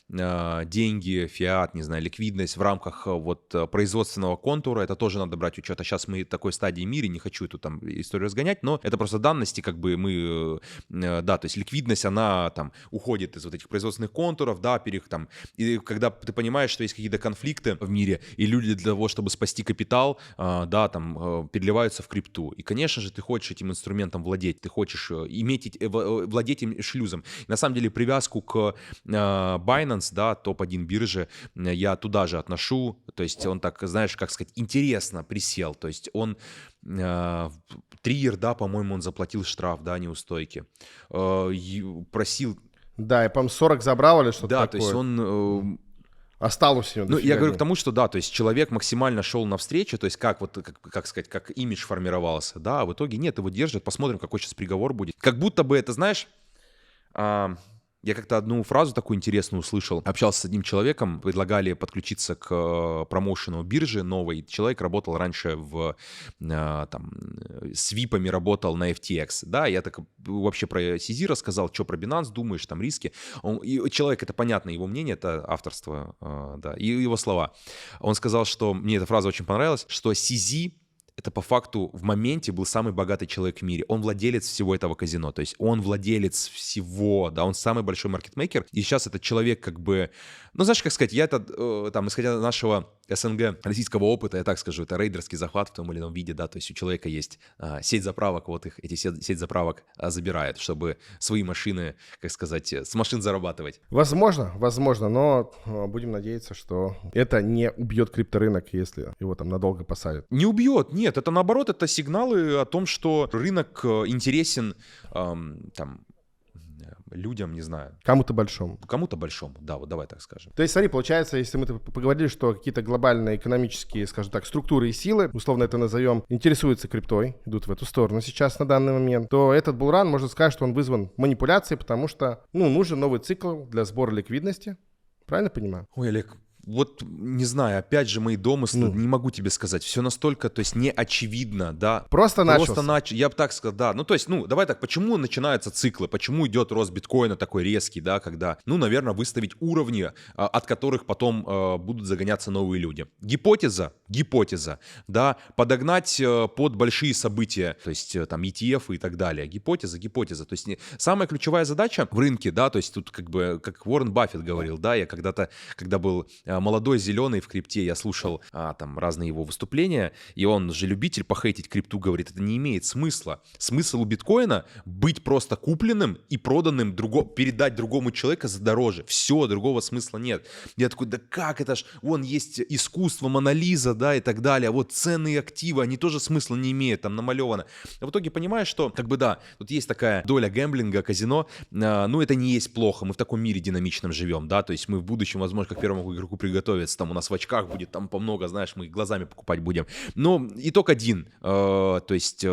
деньги, фиат, не знаю, ликвидность в рамках вот производственного контура. Это тоже надо брать в учет. А сейчас мы в такой стадии мира, не хочу эту там историю разгонять, но это просто данности, как бы мы, да, то есть ликвидность, она там уходит из вот этих производственных контуров, да, там, и когда ты понимаешь, что есть какие-то конфликты в мире, и люди для того, чтобы спасти капитал, да, там, переливаются в крипту. И, конечно же, ты хочешь этим инструментом владеть, ты хочешь владеть им шлюзом. На самом деле привязку к Binance, да, топ-1 биржи, я туда же отношу, то есть он так, знаешь, как сказать, интересно присел, то есть он 3 ярда, по-моему, он заплатил штраф, да, неустойки, просил... Да, и, по-моему, 40 забрал или что-то да, такое. То есть он... Осталось у него. Ну, я говорю к тому, что да, то есть человек максимально шел навстречу, то есть как сказать, как имидж формировался, да, а в итоге нет, его держат, посмотрим, какой сейчас приговор будет. Как будто бы это, знаешь, я как-то одну фразу такую интересную услышал, общался с одним человеком, предлагали подключиться к промоушену биржи новой, человек работал раньше там, с випами работал на FTX, да, я так вообще про CZ рассказал, что про Binance думаешь, там риски, и человек, это понятно, его мнение, это авторство, да, и его слова, он сказал, что, мне эта фраза очень понравилась, что CZ это по факту в моменте был самый богатый человек в мире. Он владелец всего этого казино. То есть он владелец всего, да, он самый большой маркетмейкер. И сейчас этот человек как бы, ну, знаешь, как сказать, я это, там, исходя нашего СНГ, российского опыта, я так скажу, это рейдерский захват в том или ином виде, да, то есть у человека есть сеть заправок, вот их, эти сеть заправок забирает, чтобы свои машины, как сказать, с машин зарабатывать. Возможно, но будем надеяться, что это не убьет крипторынок, если его там надолго посадят. Не убьет, нет, это наоборот, это сигналы о том, что рынок интересен, там, людям, не знаю. Кому-то большому. Кому-то большому, да, вот давай так скажем. То есть, смотри, получается, если мы поговорили, что какие-то глобальные экономические, скажем так, структуры и силы, условно это назовем, интересуются криптой, идут в эту сторону сейчас на данный момент, то этот булран, можно сказать, что он вызван манипуляцией, потому что, ну, нужен новый цикл для сбора ликвидности. Правильно понимаю? Ой, Олег, вот не знаю, опять же мои домыслы, не могу тебе сказать, все настолько, то есть не очевидно, да. Просто начался. Я бы так сказал, да, ну то есть, ну давай так, почему начинаются циклы, почему идет рост биткоина такой резкий, да, когда, ну, наверное, выставить уровни, от которых потом будут загоняться новые люди. Гипотеза, да, подогнать под большие события, то есть там ETF и так далее, гипотеза, то есть самая ключевая задача в рынке, да, то есть тут как бы, как Уоррен Баффет говорил, да, я когда-то, когда был молодой, зеленый в крипте, я слушал там разные его выступления, и он же любитель похейтить крипту, говорит, это не имеет смысла. Смысл у биткоина быть просто купленным и проданным, передать другому человеку за дороже. Все, другого смысла нет. Я такой, да как это ж, вон есть искусство Монолиза, да, и так далее, а вот ценные активы, они тоже смысла не имеют, там намалевано. А в итоге понимаешь, что, как бы да, тут есть такая доля гэмблинга, казино, но это не есть плохо, мы в таком мире динамичном живем, да, то есть мы в будущем, возможно, как первому игроку приготовиться, там у нас в очках будет там помного, знаешь, мы их глазами покупать будем. Но итог один, то есть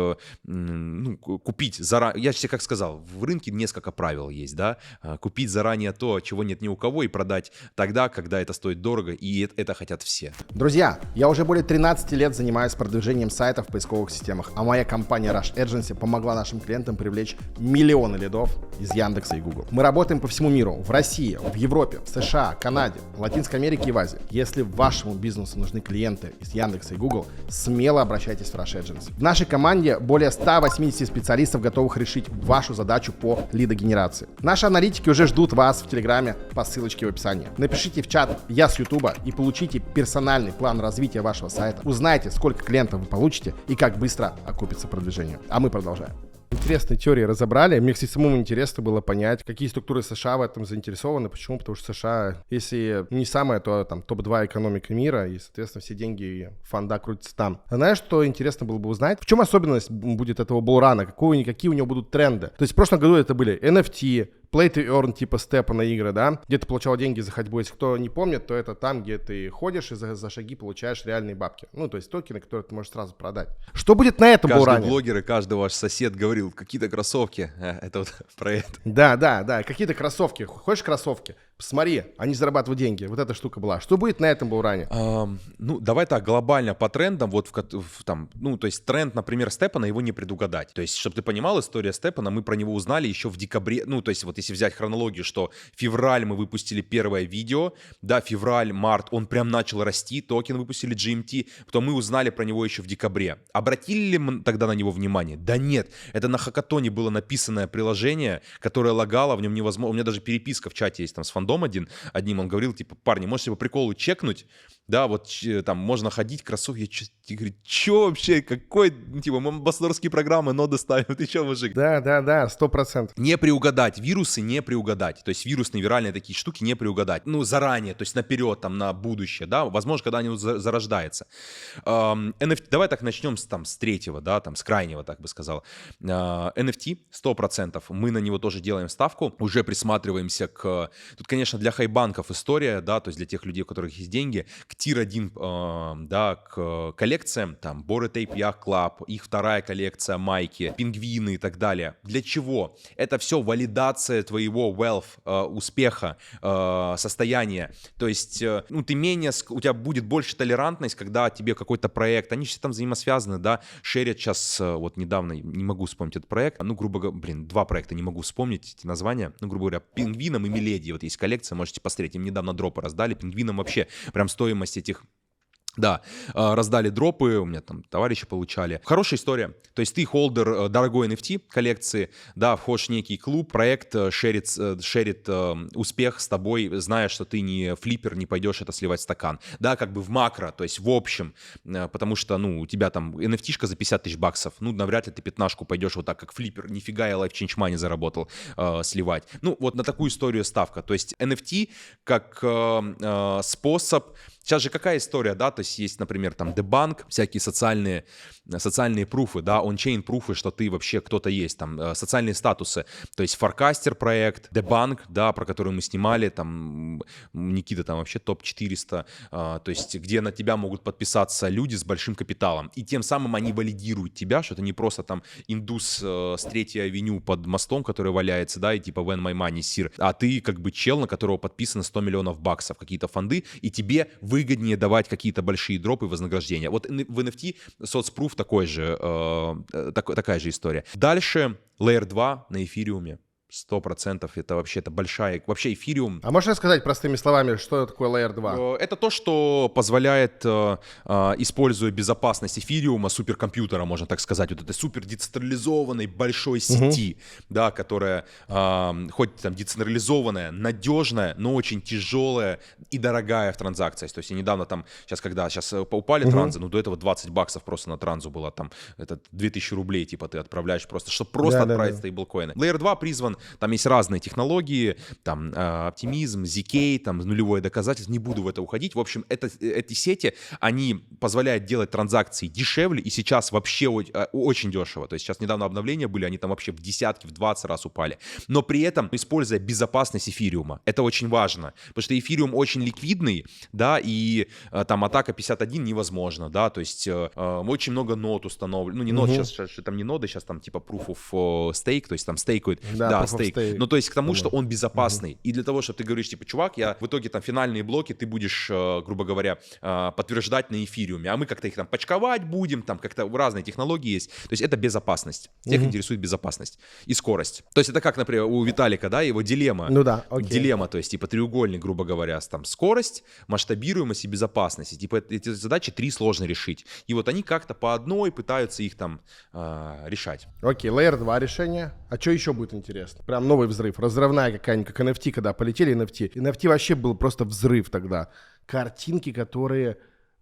ну, купить заранее, я же как сказал, в рынке несколько правил есть, да, купить заранее то, чего нет ни у кого, и продать тогда, когда это стоит дорого, и это хотят все. Друзья, я уже более 13 лет занимаюсь продвижением сайтов в поисковых системах, а моя компания Rush Agency помогла нашим клиентам привлечь миллионы лидов из Яндекса и Google. Мы работаем по всему миру, в России, в Европе, в США, Канаде, Латинской Америке и в Азии. Если вашему бизнесу нужны клиенты из Яндекса и Google, смело обращайтесь в Rush Agency. В нашей команде более 180 специалистов, готовых решить вашу задачу по лидогенерации. Наши аналитики уже ждут вас в Телеграме по ссылочке в описании. Напишите в чат «Я с Ютуба» и получите персональный план развития вашего сайта. Узнайте, сколько клиентов вы получите и как быстро окупится продвижение. А мы продолжаем. Интересные теории разобрали. Мне, кстати, самому интересно было понять, какие структуры США в этом заинтересованы. Почему? Потому что США, если не самая, то там топ-2 экономика мира, и, соответственно, все деньги и фонда крутятся там. А знаешь, что интересно было бы узнать? В чем особенность будет этого булрана? Какие у него будут тренды? То есть в прошлом году это были NFT, play to earn типа степа на игры, да, где ты получал деньги за ходьбу. Если кто не помнит, то это там, где ты ходишь и за шаги получаешь реальные бабки. Ну, то есть токены, которые ты можешь сразу продать. Что будет на этом Каждый буране? блогер и каждый ваш сосед говорил, какие-то кроссовки. Это вот про это. Да, какие-то кроссовки. Хочешь кроссовки? Посмотри, они зарабатывают деньги. Вот эта штука была. Что будет на этом буране? Ну, давай так, глобально по трендам, вот там, ну, то есть тренд, например, Степана, его не предугадать. То есть, чтобы ты понимал, история Степана, мы про него узнали еще в декабре, ну, то есть, вот если взять хронологию, что февраль мы выпустили первое видео, да, февраль, март, он прям начал расти, токен выпустили GMT, потом мы узнали про него еще в декабре. Обратили ли мы тогда на него внимание? Да нет, это на хакатоне было написанное приложение, которое лагало, в нем невозможно, у меня даже переписка в чате есть там с фандом одним, он говорил, типа, парни, можете по приколу чекнуть, да, вот там можно ходить, кроссовки, я говорю, чё вообще, какой, типа, мы амбассадорские программы, ноды ставим, ты чё, мужик? Да, 100%. Не приугадать, вирусы не приугадать, то есть вирусные, виральные такие штуки не приугадать, ну, заранее, то есть наперед, там, на будущее, да, возможно, когда они зарождаются. NFT, давай так начнем с третьего, да, там, с крайнего, так бы сказал. NFT, 100%, мы на него тоже делаем ставку, уже присматриваемся к, тут, конечно, для хайбанков история, да, то есть для тех людей, у которых есть деньги, к Тир-1, да, к коллекциям, там, Bored Ape Yacht Club, их вторая коллекция, майки, пингвины и так далее. Для чего? Это все валидация твоего wealth, успеха, состояния. То есть, ну, ты менее, у тебя будет больше толерантность, когда тебе какой-то проект, они все там взаимосвязаны, да, шерят сейчас, вот недавно, не могу вспомнить этот проект, ну, грубо говоря, два проекта, не могу вспомнить эти названия, ну, грубо говоря, пингвинам и Миледи, вот есть коллекция, можете посмотреть, им недавно дропы раздали, пингвинам вообще прям стоимость этих... Да, раздали дропы, у меня там товарищи получали. Хорошая история. То есть ты холдер дорогой NFT коллекции, да, входишь в некий клуб, проект шерит успех с тобой, зная, что ты не флиппер, не пойдешь это сливать в стакан. Да, как бы в макро, то есть в общем, потому что, ну, у тебя там NFT-шка за 50 тысяч баксов, ну, навряд ли ты пятнашку пойдешь вот так, как флиппер, нифига я Life Change Money заработал, сливать. Ну, вот на такую историю ставка. То есть NFT как способ... Сейчас же какая история, да, то есть, например, там дебанк, всякие социальные пруфы, да, ончейн пруфы, что ты вообще кто-то есть, там, социальные статусы, то есть Forecaster проект, дебанк, да, про который мы снимали, там, Никита там вообще топ-400, то есть, где на тебя могут подписаться люди с большим капиталом, и тем самым они валидируют тебя, что это не просто там индус с Третьей авеню под мостом, который валяется, да, и типа when my money sir, а ты как бы чел, на которого подписано 100 миллионов баксов, какие-то фонды, и тебе выгоднее давать какие-то большие дропы и вознаграждения. Вот в NFT соцпруф такая же история. Дальше Layer 2 на эфириуме. 100% это вообще большая... Вообще эфириум... А можешь рассказать простыми словами, что такое Layer 2? Это то, что позволяет, используя безопасность эфириума, суперкомпьютера, можно так сказать, вот этой супер децентрализованной большой сети, да, которая хоть там децентрализованная, надежная, но очень тяжелая и дорогая в транзакциях. То есть я недавно там, сейчас упали транзы, но до этого 20 баксов просто на транзу было, там, это 2000 рублей, типа, ты отправляешь просто, чтобы просто отправить стейблкоины. Layer 2 призван, там есть разные технологии, там, оптимизм, ZK, там, нулевое доказательство, не буду в это уходить. В общем, эти сети, они позволяют делать транзакции дешевле, и сейчас вообще очень дешево. То есть сейчас недавно обновления были, они там вообще в десятки, в 20 раз упали. Но при этом, используя безопасность эфириума, это очень важно, потому что эфириум очень ликвидный, да, и там атака 51 невозможно, да, то есть очень много нод установлено, ну, не нод, сейчас там не ноды, сейчас там типа proof of stake, то есть там стейкают, да, стейк. Ну, то есть к тому, что он безопасный. И для того, чтобы ты говоришь, типа, чувак, я в итоге там финальные блоки ты будешь, грубо говоря, подтверждать на эфириуме, а мы как-то их там почковать будем, там как-то разные технологии есть. То есть это безопасность. Тех интересует безопасность и скорость. То есть это как, например, у Виталика, да, его дилемма. Ну да, окей. Дилемма, то есть типа треугольник, грубо говоря, там скорость, масштабируемость и безопасность. И, типа эти задачи 3 сложно решить. И вот они как-то по одной пытаются их там решать. Окей, Layer 2 решение. А что еще будет интересно? Прям новый взрыв, разрывная какая-нибудь, как NFT, когда полетели NFT. NFT вообще был просто взрыв тогда. Картинки, которые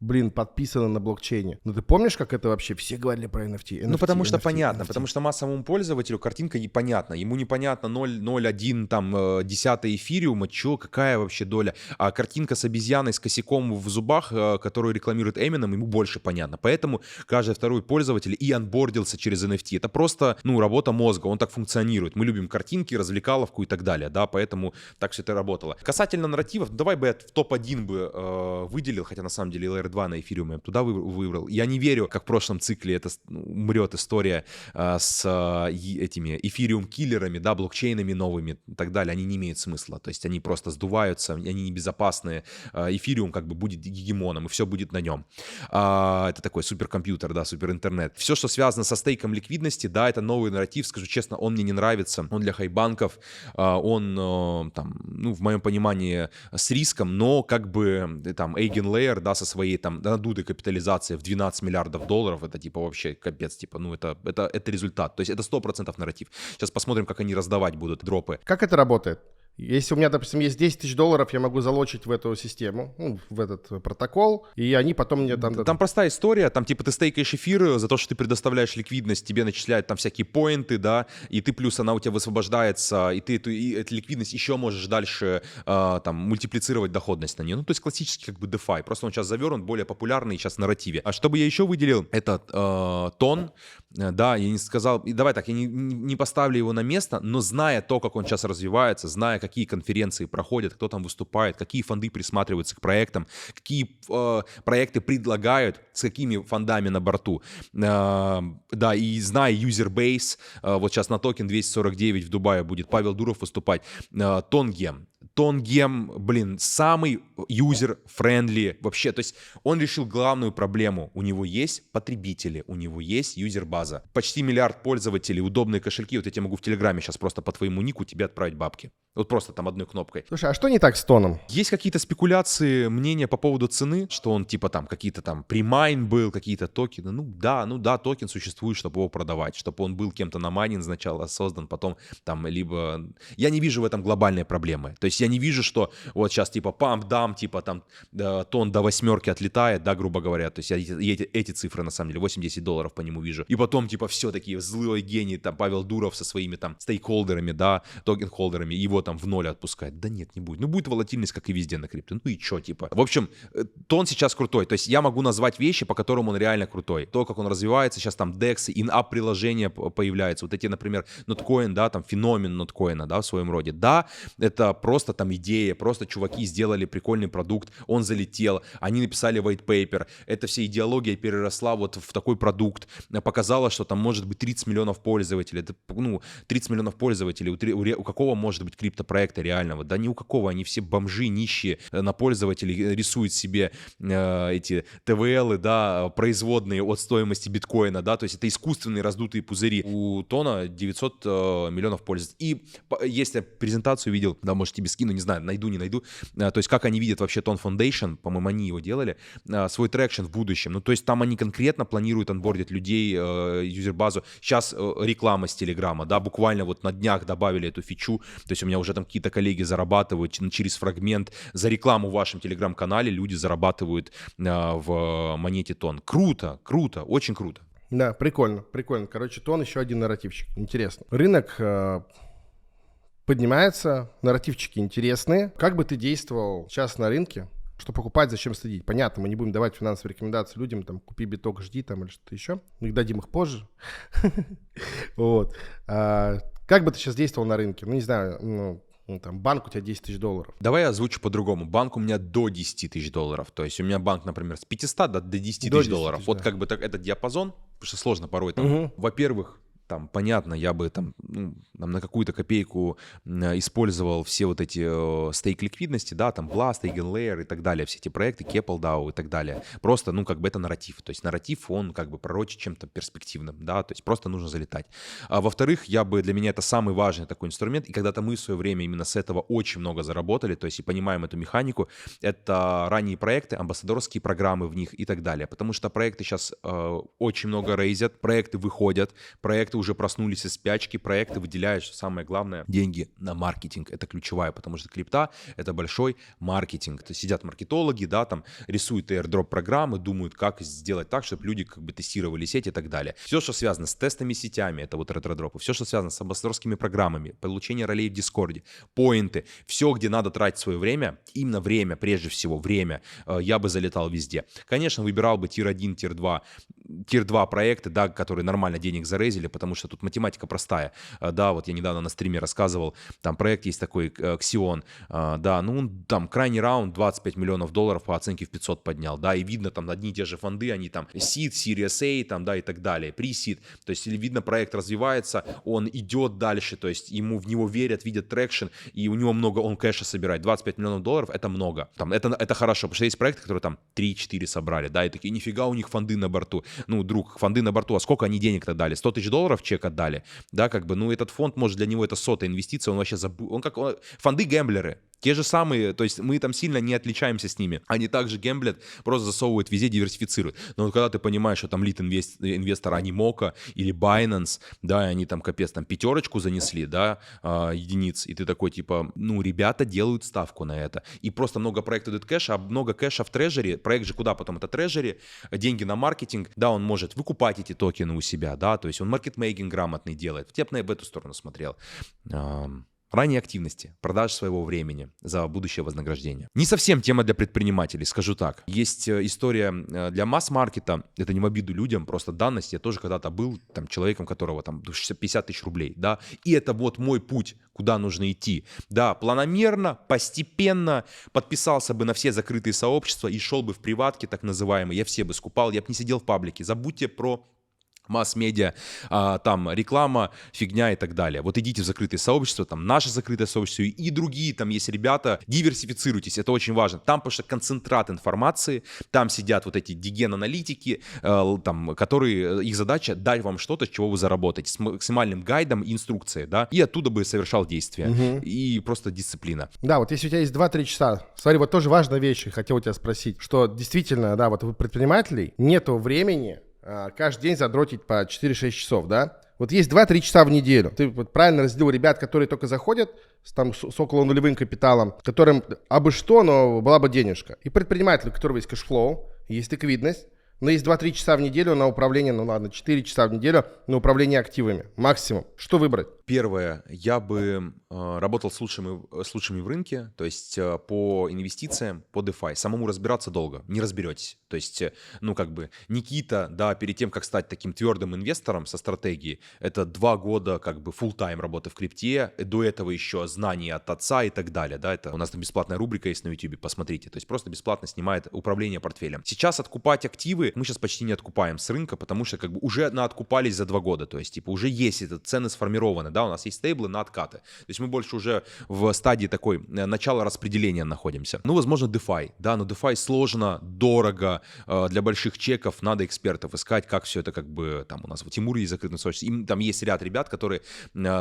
блин, подписано на блокчейне. Ну ты помнишь, как это вообще? Все говорили про NFT. Ну, потому что NFT, понятно, NFT. потому что массовому пользователю картинка непонятна. Ему непонятно 0,01 там десятый эфириума, чё, какая вообще доля. А картинка с обезьяной с косяком в зубах, которую рекламирует Eminem, ему больше понятно. Поэтому каждый второй пользователь и анбордился через NFT. Это просто, ну, работа мозга, он так функционирует. Мы любим картинки, развлекаловку и так далее, да, поэтому так все это работало. Касательно нарративов, давай бы я в топ-1 бы выделил, хотя на самом деле Layer 2 на эфириуме я туда выбрал. Я не верю, как в прошлом цикле это умрет история с этими эфириум-киллерами, да, блокчейнами новыми и так далее. Они не имеют смысла, то есть они просто сдуваются, они небезопасные. Эфириум как бы будет гегемоном, и все будет на нем. Это такой суперкомпьютер, да, суперинтернет. Все, что связано со стейком ликвидности, да, это новый нарратив, скажу честно, он мне не нравится, он для хайбанков, он там, ну, в моем понимании, с риском, но как бы там Eigenlayer, да, со своей там надутой капитализацией в 12 миллиардов долларов, это типа вообще капец, типа, ну, это результат, то есть это 100% нарратив. Сейчас посмотрим, как они раздавать будут дропы. Как это работает? Если у меня, допустим, есть 10 тысяч долларов, я могу залочить в эту систему, ну, в этот протокол, и они потом мне там... Там простая история, там типа ты стейкаешь эфир, за то, что ты предоставляешь ликвидность, тебе начисляют там всякие поинты, да, и ты плюс она у тебя высвобождается, и ты эту ликвидность еще можешь дальше там мультиплицировать доходность на нее. Ну, то есть классический как бы DeFi, просто он сейчас завернут, более популярный сейчас в нарративе. А что бы я еще выделил, это тон, да, я не сказал, и давай так, я не поставлю его на место, но зная то, как он сейчас развивается, зная, какие конференции проходят, кто там выступает, какие фонды присматриваются к проектам, какие проекты предлагают, с какими фондами на борту. Да, и зная юзербейс, вот сейчас на токен 249 в Дубае будет Павел Дуров выступать, Тонгем. Тонгем, блин, самый юзер-френдли вообще. То есть он решил главную проблему. У него есть потребители, у него есть юзер-база. Почти миллиард пользователей, удобные кошельки. Вот я тебе могу в Телеграме сейчас просто по твоему нику тебе отправить бабки. Вот просто там одной кнопкой. Слушай, а что не так с тоном? Есть какие-то спекуляции, мнения по поводу цены, что он типа там какие-то там премайн был, какие-то токены. Ну да, токен существует, чтобы его продавать, чтобы он был кем-то на майнинг сначала создан, потом там либо... Я не вижу в этом глобальной проблемы. То есть я не вижу, что вот сейчас типа памп-дам, типа там тон до 8 отлетает, да, грубо говоря. То есть я эти цифры на самом деле, $80 по нему вижу. И потом типа все такие злой гений, там Павел Дуров со своими там стейкхолдерами, да, токен-холдерами, его там в ноль отпускать. Да нет, не будет. Ну будет волатильность, как и везде на крипто. Ну и чё, типа. В общем, тон сейчас крутой. То есть я могу назвать вещи, по которым он реально крутой. То, как он развивается, сейчас там DEX, in-app приложения появляются. Вот эти, например, Notcoin, да, там феномен Notcoin, да, в своем роде. Да, это просто там идея, просто чуваки сделали прикольный продукт, он залетел, они написали white paper, эта вся идеология переросла вот в такой продукт, показала, что там может быть 30 миллионов пользователей, это, ну, 30 миллионов пользователей, у какого может быть криптопроекта реального? Да ни у какого, они все бомжи, нищие, на пользователей рисуют себе эти ТВЛы, да, производные от стоимости биткоина, да, то есть это искусственные раздутые пузыри. У Тона 900 миллионов пользователей. И если я презентацию видел, да, может тебе скину, не знаю, найду, не найду, то есть как они видят вообще Ton Foundation, по-моему, они его делали, свой трекшн в будущем, ну, то есть там они конкретно планируют онбордить людей, юзер-базу. Сейчас реклама с Телеграма, да, буквально вот на днях добавили эту фичу, то есть у меня уже там какие-то коллеги зарабатывают через фрагмент за рекламу в вашем Телеграм-канале, люди зарабатывают в монете Тон. Круто, круто, очень круто. Да, прикольно, прикольно. Короче, Тон еще один нарративчик. Интересно. Рынок поднимается, нарративчики интересные. Как бы ты действовал сейчас на рынке? Что покупать, зачем следить? Понятно, мы не будем давать финансовые рекомендации людям, там, купи биток, жди, там, или что-то еще. Мы их дадим их позже. Вот. Как бы ты сейчас действовал на рынке? Ну, не знаю, ну, там, банк у тебя 10 тысяч долларов. Давай я озвучу по-другому. Банк у меня до 10 тысяч долларов. То есть у меня банк, например, с 500 до 10 тысяч долларов. Вот как бы так, этот диапазон, потому что сложно порой там. Во-первых, там, понятно, я бы там, ну, там на какую-то копейку использовал все вот эти стейк ликвидности, да, там Blast, Eigenlayer и так далее, все эти проекты, Keppel DAO и так далее. Просто, ну, как бы это нарратив. То есть нарратив, он как бы пророчит чем-то перспективным, да, то есть просто нужно залетать. А во-вторых, для меня это самый важный такой инструмент, и когда-то мы в свое время именно с этого очень много заработали, то есть и понимаем эту механику, это ранние проекты, амбассадорские программы в них и так далее, потому что проекты сейчас очень много рейзят, проекты выходят, проекты уже уже проснулись из спячки, проекты выделяют, что самое главное, деньги на маркетинг. Это ключевая, потому что крипта — это большой маркетинг. То есть сидят маркетологи, да, там рисуют airdrop программы, думают, как сделать так, чтобы люди как бы тестировали сеть и так далее. Все, что связано с тестами сетями, это вот ретродропы, все, что связано с амбассадорскими программами, получение ролей в Дискорде, поинты, все, где надо тратить свое время, именно время, прежде всего, время, я бы залетал везде. Конечно, выбирал бы тир-1, тир-2 проекты, да, которые нормально денег зарейзили, потому что тут математика простая. Да, вот я недавно на стриме рассказывал, там проект есть такой, Xion, да, ну, он там крайний раунд 25 миллионов долларов по оценке в 500 поднял, да, и видно там одни и те же фонды, они там Seed, Series A, там, да, и так далее, Pre-Seed, то есть видно, проект развивается, он идет дальше, то есть в него верят, видят трекшн, и у него много, он кэша собирает, 25 миллионов долларов, это много, там, это хорошо, потому что есть проекты, которые там 3-4 собрали, да, и такие, нифига у них фонды на борту, ну, друг, фонды на борту, а сколько они денег-то дали, 100 тысяч долларов чек отдали, да, как бы, ну, этот фонд, может, для него это сотая инвестиция, он вообще забыл, фонды гэмблеры, те же самые, то есть мы там сильно не отличаемся с ними. Они также гэмблят, просто засовывают везде, диверсифицируют. Но вот когда ты понимаешь, что там лид-инвестор Animoca или Binance, да, и они там капец, там 5 занесли, да, единиц, и ты такой типа, ну, ребята делают ставку на это. И просто много проектов дают кэша, а много кэша в трежере, проект же куда потом? Это трежере, деньги на маркетинг, да, он может выкупать эти токены у себя, да, то есть он маркетмейкинг грамотный делает. Я бы в эту сторону смотрел. Ранние активности, продаж своего времени за будущее вознаграждение. Не совсем тема для предпринимателей, скажу так. Есть история для масс-маркета, это не в обиду людям, просто данность. Я тоже когда-то был там человеком, которого там 50 тысяч рублей, да, и это вот мой путь, куда нужно идти. Да, планомерно, постепенно подписался бы на все закрытые сообщества и шел бы в приватки, так называемые, я все бы скупал, я бы не сидел в паблике. Забудьте про масс-медиа, там реклама, фигня и так далее. Вот идите в закрытые сообщества, там наше закрытое сообщество и другие, там есть ребята, диверсифицируйтесь, это очень важно. Там потому что концентрат информации, там сидят вот эти диген-аналитики, там, которые, их задача дать вам что-то, с чего вы заработаете, с максимальным гайдом и инструкцией, да, и оттуда бы совершал действия. И просто дисциплина. Да, вот если у тебя есть 2-3 часа, смотри, вот тоже важная вещь, хотел у тебя спросить, что действительно, да, вот у предпринимателей нету времени каждый день задротить по 4-6 часов, да? Вот есть 2-3 часа в неделю. Ты вот правильно разделил ребят, которые только заходят с около нулевым капиталом, которым абы что, но была бы денежка. И предприниматель, у которого есть кэшфлоу, есть ликвидность, но есть 2-3 часа в неделю на управление, ну ладно, 4 часа в неделю на управление активами. Максимум. Что выбрать? Первое, я бы работал с лучшими в рынке, то есть по инвестициям, по DeFi. Самому разбираться долго, не разберетесь. То есть, ну как бы Никита, да, перед тем, как стать таким твердым инвестором со стратегией, это 2 года как бы full-time работы в крипте, до этого еще знания от отца и так далее, да, это у нас там бесплатная рубрика есть на YouTube, посмотрите, то есть просто бесплатно снимает управление портфелем. Сейчас откупать активы мы сейчас почти не откупаем с рынка, потому что как бы уже откупались за 2 года, то есть типа уже есть цены сформированы, да, у нас есть стейблы на откаты, то есть мы больше уже в стадии такой начала распределения находимся. Ну, возможно, DeFi, да, но DeFi сложно, дорого, для больших чеков надо экспертов искать, как все это как бы, там у нас в Тимуре есть закрытый сообщество, им там есть ряд ребят, которые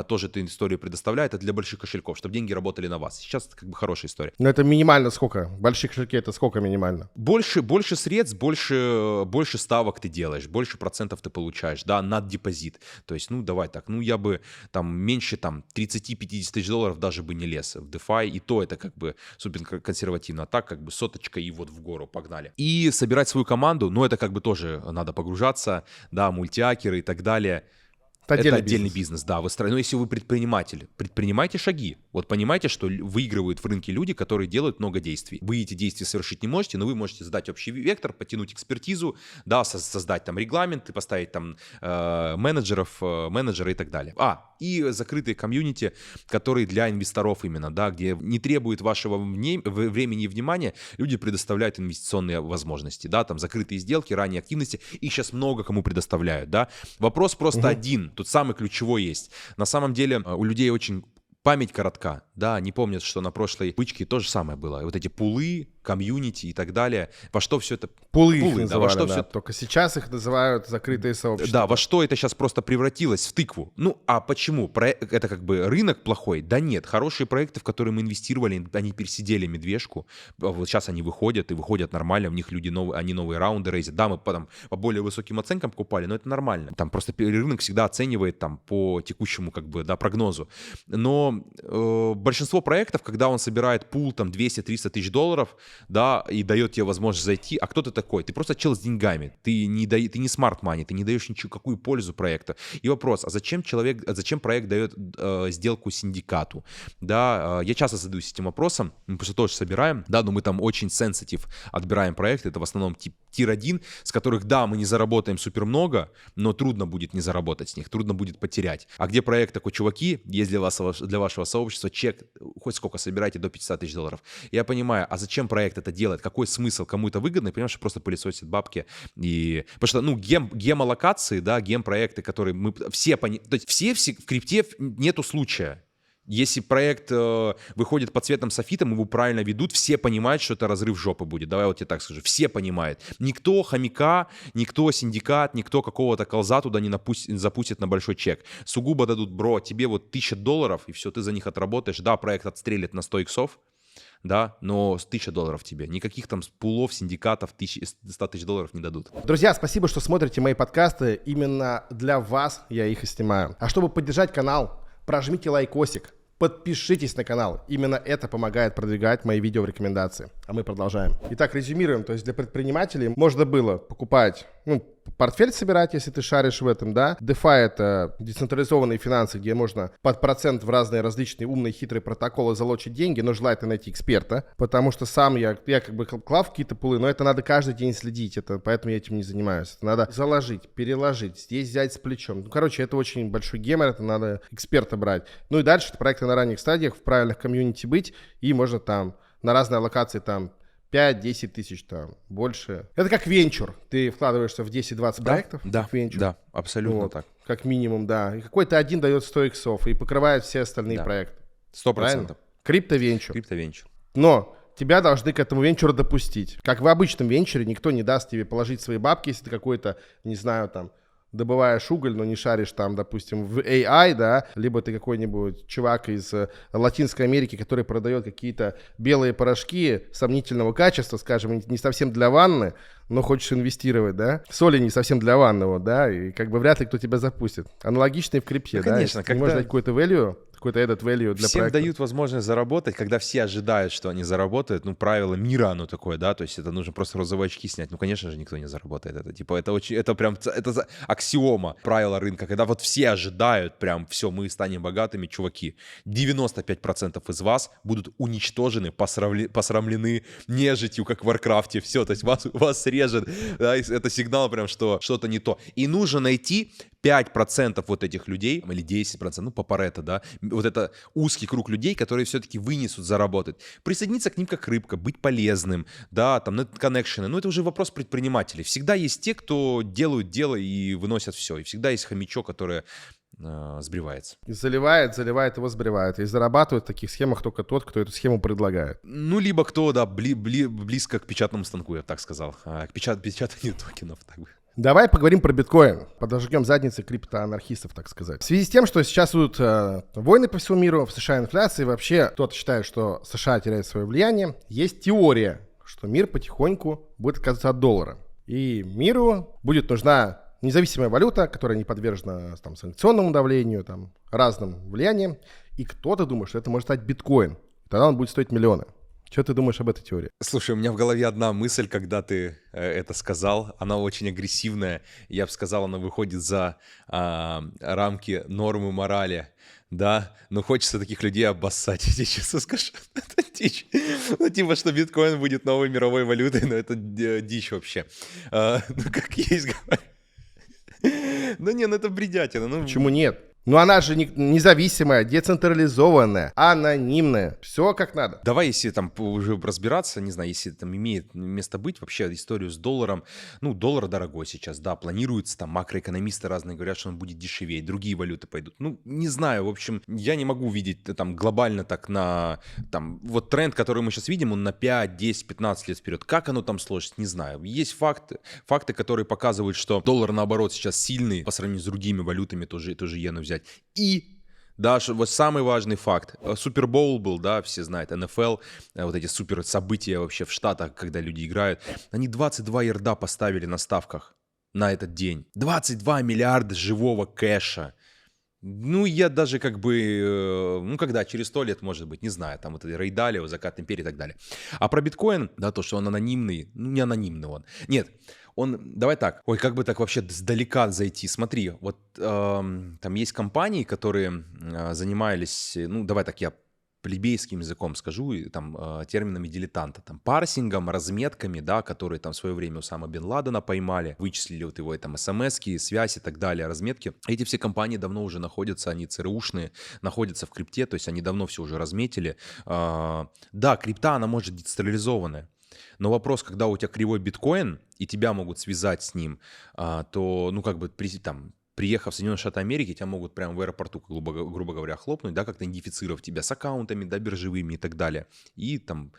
тоже эту историю предоставляют, это для больших кошельков, чтобы деньги работали на вас. Сейчас это как бы хорошая история. Но это минимально сколько? Большие кошельки это сколько минимально? Больше средств, больше ставок ты делаешь, больше процентов ты получаешь, да, над депозит. То есть, ну, давай так, ну, я бы там меньше там 30-50 тысяч долларов даже бы не лез в DeFi, и то это как бы супер консервативно, а так как бы соточка и вот в гору погнали. И собирать свою команду, ну, это как бы тоже надо погружаться, да, мультиакеры и так далее. Это отдельный бизнес, да. Но если вы предприниматель, предпринимайте шаги. Вот понимаете, что выигрывают в рынке люди, которые делают много действий. Вы эти действия совершить не можете, но вы можете задать общий вектор, потянуть экспертизу, да, создать там регламенты, поставить там менеджера и так далее. И закрытые комьюнити, которые для инвесторов именно, да, где не требует вашего времени и внимания, люди предоставляют инвестиционные возможности, да, там закрытые сделки, ранние активности, их сейчас много кому предоставляют, да. Вопрос просто один. Тут самый ключевой есть. На самом деле у людей очень память коротка. да, не помнят, что на прошлой бычке то же самое было. И вот эти пулы, комьюнити и так далее. Во что все это... Пулы их да, называли, во что да. все... Только сейчас их называют закрытые сообщества. Да, во что это сейчас просто превратилось в тыкву. Ну, а почему? Это как бы рынок плохой? Да нет, хорошие проекты, в которые мы инвестировали, они пересидели медвежку. Вот сейчас они выходят, и выходят нормально, в них люди новые, они новые раунды рейзят. Да, мы потом по более высоким оценкам покупали, но это нормально. Там просто рынок всегда оценивает там по текущему как бы, да, прогнозу. Но большинство проектов, когда он собирает пул там 200-300 тысяч долларов, да, и дает тебе возможность зайти, а кто ты такой? Ты просто чел с деньгами, ты не smart money, ты не даешь никакую пользу проекту. И вопрос, а зачем проект дает сделку синдикату? Да, я часто задаюсь этим вопросом, мы просто тоже собираем, да, но мы там очень сенситив отбираем проекты, это в основном тир-1, с которых, да, мы не заработаем супер много, но трудно будет не заработать с них, трудно будет потерять. А где проект такой, чуваки, есть для вашего сообщества чек, хоть сколько собирайте, до 500 тысяч долларов. Я понимаю, а зачем проект это делает? Какой смысл? Кому это выгодно? И понимаешь, что просто пылесосит бабки. И... Потому что, ну, гемолокации, да, гемпроекты, которые мы все... То есть все в крипте нету случая. Если проект выходит под цветом софитом, его правильно ведут, все понимают, что это разрыв жопы будет. Давай вот тебе так скажу. Все понимают. Никто хомяка, никто синдикат, никто какого-то колза туда не запустит на большой чек. Сугубо дадут, бро, тебе вот $1000, и все, ты за них отработаешь. Да, проект отстрелит на 100 иксов, да, но $1000 тебе. Никаких там пулов, синдикатов 100 тысяч долларов не дадут. Друзья, спасибо, что смотрите мои подкасты. Именно для вас я их и снимаю. А чтобы поддержать канал, прожмите лайкосик, подпишитесь на канал. Именно это помогает продвигать мои видео в рекомендации. А мы продолжаем. Итак, резюмируем. То есть для предпринимателей можно было покупать, портфель собирать, если ты шаришь в этом, да. DeFi — это децентрализованные финансы, где можно под процент в разные различные умные хитрые протоколы залочить деньги, но желательно найти эксперта, потому что сам я как бы клал в какие-то пулы, но это надо каждый день следить, поэтому я этим не занимаюсь. Это надо заложить, переложить, здесь взять с плечом. Короче, это очень большой гемор, это надо эксперта брать. Ну и дальше проекты на ранних стадиях, в правильных комьюнити быть, и можно там на разные локации там 5-10 тысяч, там, больше. Это как венчур. Ты вкладываешься в 10-20 проектов. Да, как венчур. да, абсолютно Вот, так. как минимум, да. И какой-то один дает 100 иксов и покрывает все остальные Да. проекты. 100%. Крипто-венчур. Криптовенчур. Но тебя должны к этому венчуру допустить. Как в обычном венчуре, никто не даст тебе положить свои бабки, если ты какой-то, не знаю, там, добываешь уголь, но не шаришь там, допустим, в AI, да, либо ты какой-нибудь чувак из Латинской Америки, который продает какие-то белые порошки сомнительного качества, скажем, не совсем для ванны, но хочешь инвестировать, да, соли не совсем для ванны, вот, да, и как бы вряд ли кто тебя запустит. Аналогично и в крипте, Ну, да, конечно, если ты не можешь дать какой-то value, какой-то этот value для Всем проекта. дают возможность заработать, когда все ожидают, что они заработают. Ну, правило мира оно такое, да, то есть это нужно просто розовые очки снять. Ну, конечно же, никто не заработает это. Типа, это прям, это аксиома правила рынка, когда вот все ожидают прям, все, мы станем богатыми, чуваки. 95% из вас будут уничтожены, посрамлены нежитью, как в Варкрафте, все, то есть вас срежет, да, это сигнал прям, что что-то не то. И нужно найти 5% вот этих людей, или 10%, ну, по Парето, да, вот это узкий круг людей, которые все-таки вынесут заработать. Присоединиться к ним как рыбка, быть полезным, да, там, коннекшены. Ну, это уже вопрос предпринимателей. Всегда есть те, кто делают дело и выносят все. И всегда есть хомячок, который сбривается. И заливает, его сбривает. И зарабатывает в таких схемах только тот, кто эту схему предлагает. Ну, либо кто, да, близко к печатному станку, я бы так сказал. К печатанию токенов, так бы. Давай поговорим про биткоин. Подожгем задницы криптоанархистов, так сказать. В связи с тем, что сейчас идут войны по всему миру, в США инфляция, вообще кто-то считает, что США теряет свое влияние, есть теория, что мир потихоньку будет отказываться от доллара. И миру будет нужна независимая валюта, которая не подвержена там, санкционному давлению, там, разным влияниям. И кто-то думает, что это может стать биткоин. Тогда он будет стоить миллионы. Что ты думаешь об этой теории? Слушай, у меня в голове одна мысль, когда ты это сказал. Она очень агрессивная. Я бы сказал, она выходит за рамки нормы морали. Да, но хочется таких людей обоссать. Я тебе честно скажу, это дичь. Ну, типа, что биткоин будет новой мировой валютой, но это дичь вообще. Ну, как есть говорят. Ну, не, ну это бредятина. Ну, Почему нет? Но она же независимая, децентрализованная, анонимная. Все как надо. Давай, если там уже разбираться, не знаю, если там имеет место быть вообще историю с долларом. Ну, доллар дорогой сейчас, да, планируется, там макроэкономисты разные говорят, что он будет дешевее, другие валюты пойдут. Ну, не знаю, в общем, я не могу видеть там глобально так на, там, вот тренд, который мы сейчас видим, он на 5, 10, 15 лет вперед. Как оно там сложится, не знаю. Есть факты, которые показывают, что доллар, наоборот, сейчас сильный по сравнению с другими валютами, тоже иену взять. И даже вот самый важный факт. Супербоул был, да, все знают, НФЛ, вот эти супер события вообще в Штатах, когда люди играют. Они 22 ярда поставили на ставках на этот день. 22 миллиарда живого кэша. Ну, я даже как бы, ну, когда, через 100 лет, может быть, не знаю, там вот это Рэй Далио, Закат Империи и так далее. А про биткоин, да, то, что он анонимный, ну, не анонимный он. Нет, он, давай так, ой, как бы так вообще сдалека зайти. Смотри, вот там есть компании, которые занимались, ну, давай так, я плебейским языком скажу, и там терминами дилетанта, там парсингом, разметками, да, которые там в свое время Усама бен Ладена поймали, вычислили вот его там смс-ки, связь и так далее, разметки. Эти все компании давно уже находятся, они ЦРУшные, находятся в крипте, то есть они давно все уже разметили. Да, крипта, она может децентрализованная. Но вопрос, когда у тебя кривой биткоин, и тебя могут связать с ним, то, ну, как бы, там, приехав в Соединенные Штаты Америки, тебя могут прямо в аэропорту, грубо говоря, хлопнуть, да, как-то идентифицировав тебя с аккаунтами, да, биржевыми и так далее, и там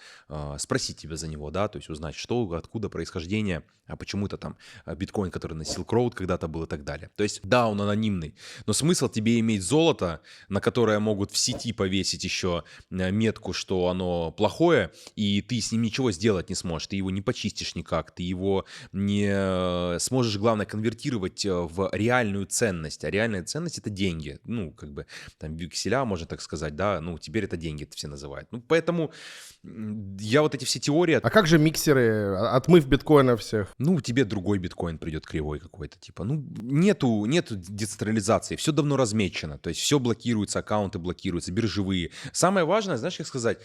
спросить тебя за него, да, то есть узнать, что, откуда происхождение, а почему это там биткоин, который на Silk Road когда-то был и так далее. То есть, да, он анонимный, но смысл тебе иметь золото, на которое могут в сети повесить еще метку, что оно плохое, и ты с ним ничего сделать не сможешь, ты его не почистишь никак, ты его не сможешь, главное, конвертировать в реальную ценность, а реальная ценность — это деньги, ну, как бы, там, векселя, можно так сказать, да, ну, теперь это деньги, это все называют. Ну, поэтому я вот эти все теории... А как же миксеры, отмыв биткоина всех? Ну, тебе другой биткоин придет кривой какой-то, типа, ну, нету децентрализации, все давно размечено, то есть все блокируется, аккаунты блокируются, биржевые. Самое важное, знаешь, как сказать,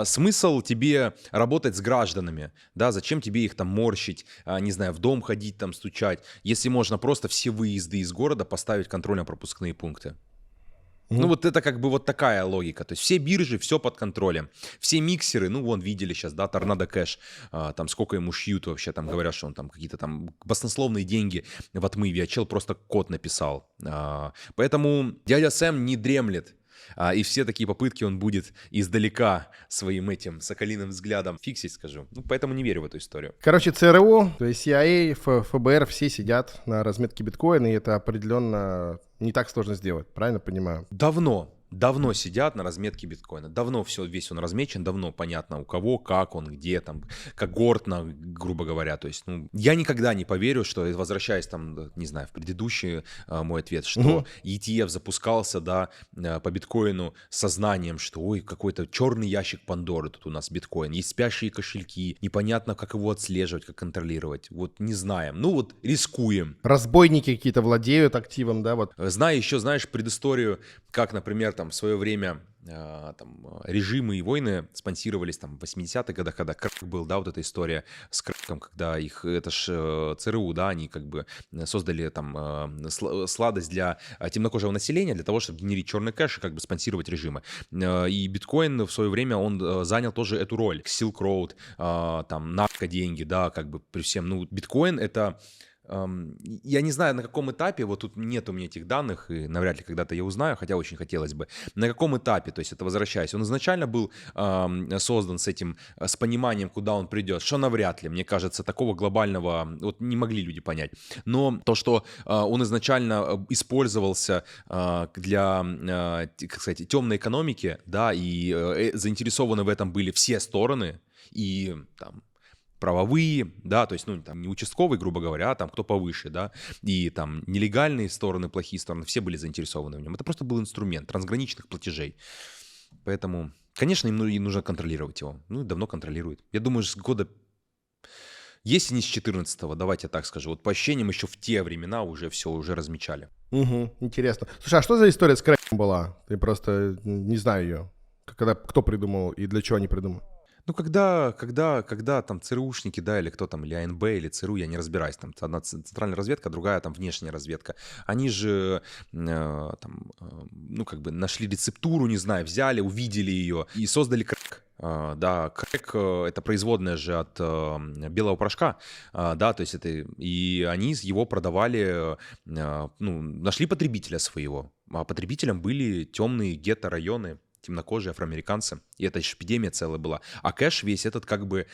смысл тебе работать с гражданами, да, зачем тебе их там морщить, не знаю, в дом ходить, там, стучать, если можно просто все выезды из города поставить контрольно-пропускные пункты. Ну, вот это как бы вот такая логика. То есть все биржи, все под контролем. Все миксеры, ну, вон, видели сейчас, да, Торнадо Кэш, там сколько ему шьют вообще, там говорят, что он там какие-то там баснословные деньги в отмыве, а чел просто код написал. Поэтому дядя Сэм не дремлет. И все такие попытки он будет издалека своим этим соколиным взглядом фиксить, скажу. Ну, поэтому не верю в эту историю. Короче, ЦРУ, то есть CIA, ФБР, все сидят на разметке биткоина, и это определенно не так сложно сделать, правильно понимаю? Давно сидят на разметке биткоина. Давно весь он размечен, давно понятно у кого, как он, где там, когортно, грубо говоря. То есть, ну, я никогда не поверю, что, возвращаясь там, не знаю, в предыдущий мой ответ, что ETF запускался, да, по биткоину с сознанием, что, ой, какой-то черный ящик Пандоры тут у нас биткоин, есть спящие кошельки, непонятно, как его отслеживать, как контролировать. Вот не знаем. Ну вот рискуем. Разбойники какие-то владеют активом, да, вот. Знаю еще, знаешь, предысторию, как, например, там в свое время там, режимы и войны спонсировались там в 80-х годах, когда крак был, да, вот эта история с краком, когда их, это ж ЦРУ, да, они как бы создали там сладость для темнокожего населения, для того, чтобы генерить черный кэш и как бы спонсировать режимы. И биткоин в свое время, он занял тоже эту роль. Silk Road, там, наркоденьги, да, как бы при всем, ну, биткоин — это... Я не знаю, на каком этапе, вот тут нет у меня этих данных, и навряд ли когда-то я узнаю, хотя очень хотелось бы, на каком этапе, то есть это возвращаясь, он изначально был создан с этим, с пониманием, куда он придет, что навряд ли, мне кажется, такого глобального, вот не могли люди понять, но то, что он изначально использовался для, как сказать, темной экономики, да, и заинтересованы в этом были все стороны, и там, правовые, да, то есть, ну, там, не участковый, грубо говоря, а там кто повыше, да, и там нелегальные стороны, плохие стороны, все были заинтересованы в нем. Это просто был инструмент трансграничных платежей. Поэтому, конечно, им нужно контролировать его. Ну, и давно контролируют. Я думаю, с года, если не с 14-го, давайте я так скажу, вот по ощущениям еще в те времена уже все уже размечали. Угу, интересно. Слушай, а что за история с крэком была? Ты просто не знаю ее. Когда, кто придумал и для чего они придумали? Ну, когда там ЦРУшники, да, или кто там, или АНБ, или ЦРУ, я не разбираюсь, там одна центральная разведка, другая там внешняя разведка, они же там, ну, как бы нашли рецептуру, не знаю, взяли, увидели ее и создали крэк. Да, крэк это производная же от белого порошка, да, то есть это, и они его продавали, ну, нашли потребителя своего, а потребителем были темные гетто-районы, темнокожие афроамериканцы, и это же эпидемия целая была. А кэш весь этот как бы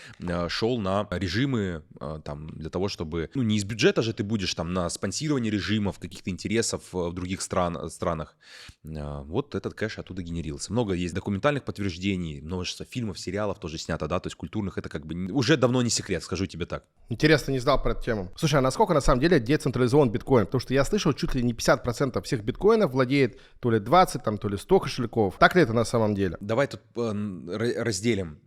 шел на режимы там для того, чтобы, ну, не из бюджета же ты будешь там на спонсирование режимов, каких-то интересов в других странах. Вот этот кэш оттуда генерился. Много есть документальных подтверждений, множество фильмов, сериалов тоже снято, да, то есть культурных, это как бы уже давно не секрет, скажу тебе так. Интересно, не знал про эту тему. Слушай, а насколько на самом деле децентрализован биткоин? Потому что я слышал, чуть ли не 50% всех биткоинов владеет то ли 20, там, то ли 100 кошельков. Так ли это на самом деле? Давай тут разделим.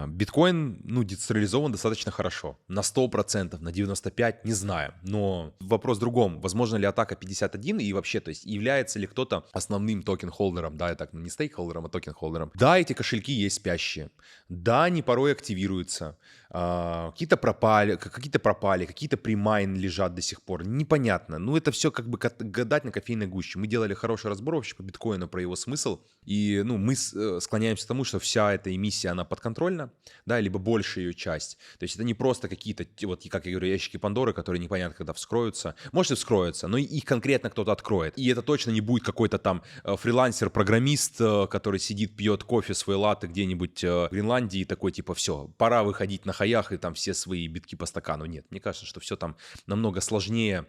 Биткоин, ну, децентрализован достаточно хорошо. На 100%, на 95%, не знаю. Но вопрос в другом. Возможно ли атака 51 и вообще, то есть, является ли кто-то основным токен-холдером, да, и так, не стейк-холдером, а токен-холдером. Да, эти кошельки есть спящие. Да, они порой активируются. Какие-то пропали, какие-то примайн лежат до сих пор. Непонятно. Ну, это все как бы гадать на кофейной гуще. Мы делали хороший разбор вообще по биткоину, про его смысл. И, ну, мы склоняемся к тому, что вся эта эмиссия, она подконтрольна, да, либо большая ее часть. То есть это не просто какие-то, вот, как я говорю, ящики Пандоры, которые непонятно, когда вскроются. Может, и вскроются, но их конкретно кто-то откроет. И это точно не будет какой-то там фрилансер-программист, который сидит, пьет кофе, свои латте где-нибудь в Гренландии и такой, типа, все, пора выходить на хаях и там все свои битки по стакану. Нет, мне кажется, что все там намного сложнее.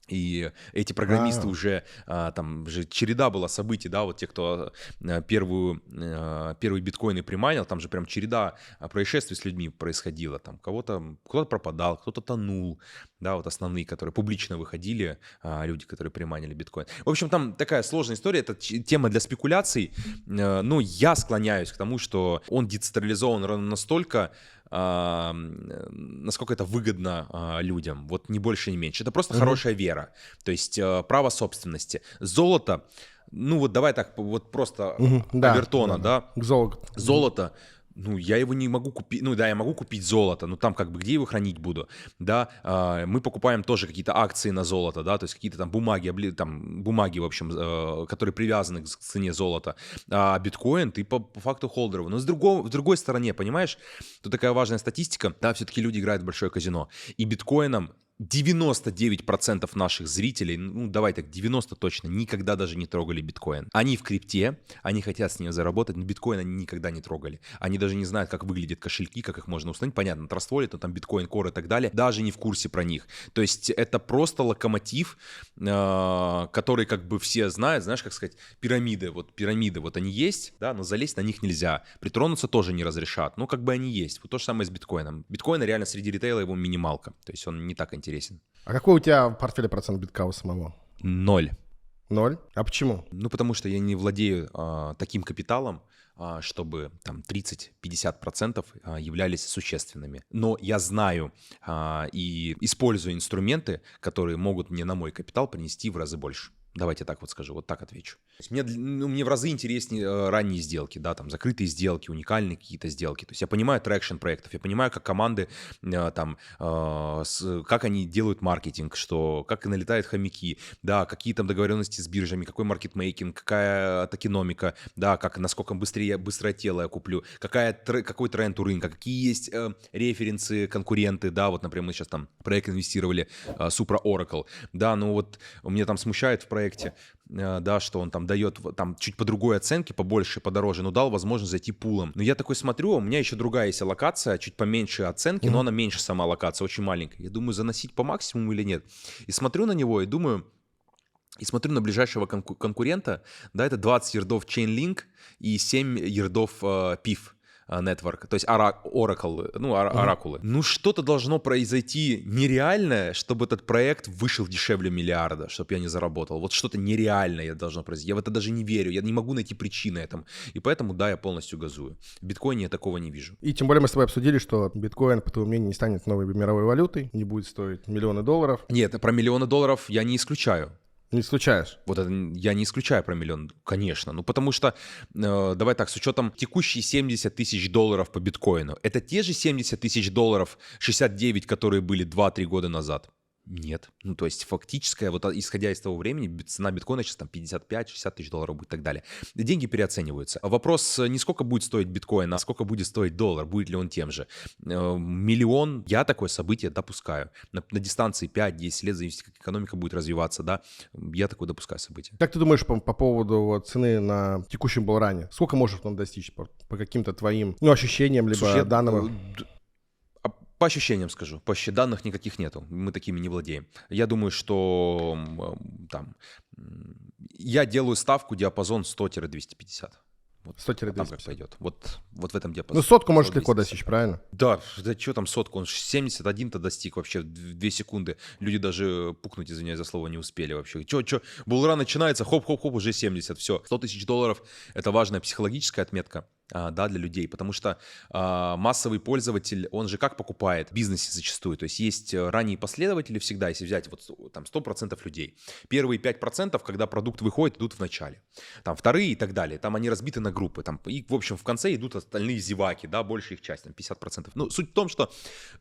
И эти программисты уже, там же череда была событий, да, вот те, кто первые биткоины примайнил, там же прям череда происшествий с людьми происходило, там кто-то пропадал, кто-то тонул, да, вот основные, которые публично выходили, люди, которые примайнили биткоин. В общем, там такая сложная история, это тема для спекуляций, но я склоняюсь к тому, что он децентрализован ровно настолько, насколько это выгодно людям, вот не больше, не меньше. Это просто хорошая вера, то есть право собственности. Золото, ну вот давай так, вот просто Авертона, да. Золото. Ну, я его не могу купить, ну да, я могу купить золото, но там как бы где его хранить буду, да, мы покупаем тоже какие-то акции на золото, да, то есть какие-то там бумаги, в общем, которые привязаны к цене золота, а биткоин ты по факту холдеров. Но с другой стороны, понимаешь, тут такая важная статистика, да, все-таки люди играют в большое казино, и биткоином 99% наших зрителей, ну давай так, 90 точно, никогда даже не трогали биткоин. Они в крипте, они хотят с нее заработать, но биткоин они никогда не трогали. Они даже не знают, как выглядят кошельки, как их можно установить. Понятно, Trust Wallet, но там биткоин, Core и так далее, даже не в курсе про них. То есть это просто локомотив, который как бы все знают, знаешь, как сказать, пирамиды, вот они есть, да, но залезть на них нельзя. Притронуться тоже не разрешат, ну как бы они есть. Вот то же самое с биткоином. Биткоин реально среди ритейла его минималка, то есть он не так интересен. А какой у тебя в портфеле процент битка у самого? 0. 0? А почему? Ну, потому что я не владею таким капиталом, чтобы там 30-50% являлись существенными. Но я знаю и использую инструменты, которые могут мне на мой капитал принести в разы больше. Давайте так вот скажу, вот так отвечу. Мне в разы интереснее ранние сделки, да, там закрытые сделки, уникальные какие-то сделки. То есть я понимаю трекшн проектов, я понимаю, как команды там, как они делают маркетинг, как налетают хомяки, да, какие там договоренности с биржами, какой маркетмейкинг, какая токеномика, да, насколько быстрое тело я куплю, какой тренд у рынка, какие есть референсы, конкуренты, да, вот, например, мы сейчас там проект инвестировали, Supra Oracle, да, ну вот меня там смущает в проекте, да, что он там дает там чуть по другой оценке, побольше, подороже, но дал возможность зайти пулом. Но я такой смотрю, у меня еще другая есть аллокация, чуть поменьше оценки, но она меньше сама аллокация, очень маленькая. Я думаю, заносить по максимуму или нет. И смотрю на него и думаю, и смотрю на ближайшего конкурента, да, это 20 ярдов Chainlink и 7 ярдов PIF. Network, то есть оракулы. Ну, что-то должно произойти нереальное, чтобы этот проект вышел дешевле миллиарда, чтобы я не заработал. Вот что-то нереальное должно произойти. Я в это даже не верю, я не могу найти причины этому. И поэтому, да, я полностью газую. В биткоине я такого не вижу. И тем более мы с тобой обсудили, что биткоин, по твоему мнению, не станет новой мировой валютой, не будет стоить миллионы долларов. Нет, про миллионы долларов я не исключаю. Не исключаешь? Вот это я не исключаю про миллион, конечно. Ну, потому что, давай так, с учетом текущие 70 тысяч долларов по биткоину, это те же 70 тысяч долларов, 69, которые были 2-3 года назад? Нет. Ну, то есть фактическая, вот исходя из того времени, цена биткоина сейчас там 55-60 тысяч долларов будет и так далее. Деньги переоцениваются. Вопрос не сколько будет стоить биткоин, а сколько будет стоить доллар, будет ли он тем же. Миллион, я такое событие допускаю. На дистанции 5-10 лет, зависит, как экономика будет развиваться, да, я такое допускаю событие. Как ты думаешь по поводу вот, цены на текущем булране? Сколько может он достичь по каким-то твоим ощущениям, либо Слушай, данным? По ощущениям скажу, данных никаких нету, мы такими не владеем. Я думаю, что там я делаю ставку диапазон 100-250. Вот, 100-250. там как пойдет. Вот в этом диапазоне. Ну, сотку может 100-250. легко достичь, правильно? Да что там сотку, он 71-то достиг вообще в 2 секунды. Люди даже пукнуть, извиняюсь за слово, не успели вообще. Булран начинается, хоп-хоп-хоп, уже 70, все. 100 тысяч долларов — это важная психологическая отметка, да, для людей, потому что массовый пользователь, он же как покупает в бизнесе зачастую, то есть есть ранние последователи всегда, если взять вот там 100% людей. Первые 5%, когда продукт выходит, идут в начале. Там вторые и так далее, там они разбиты на группы, там, и в общем в конце идут остальные зеваки, да, большая их часть, там 50%. Ну, суть в том, что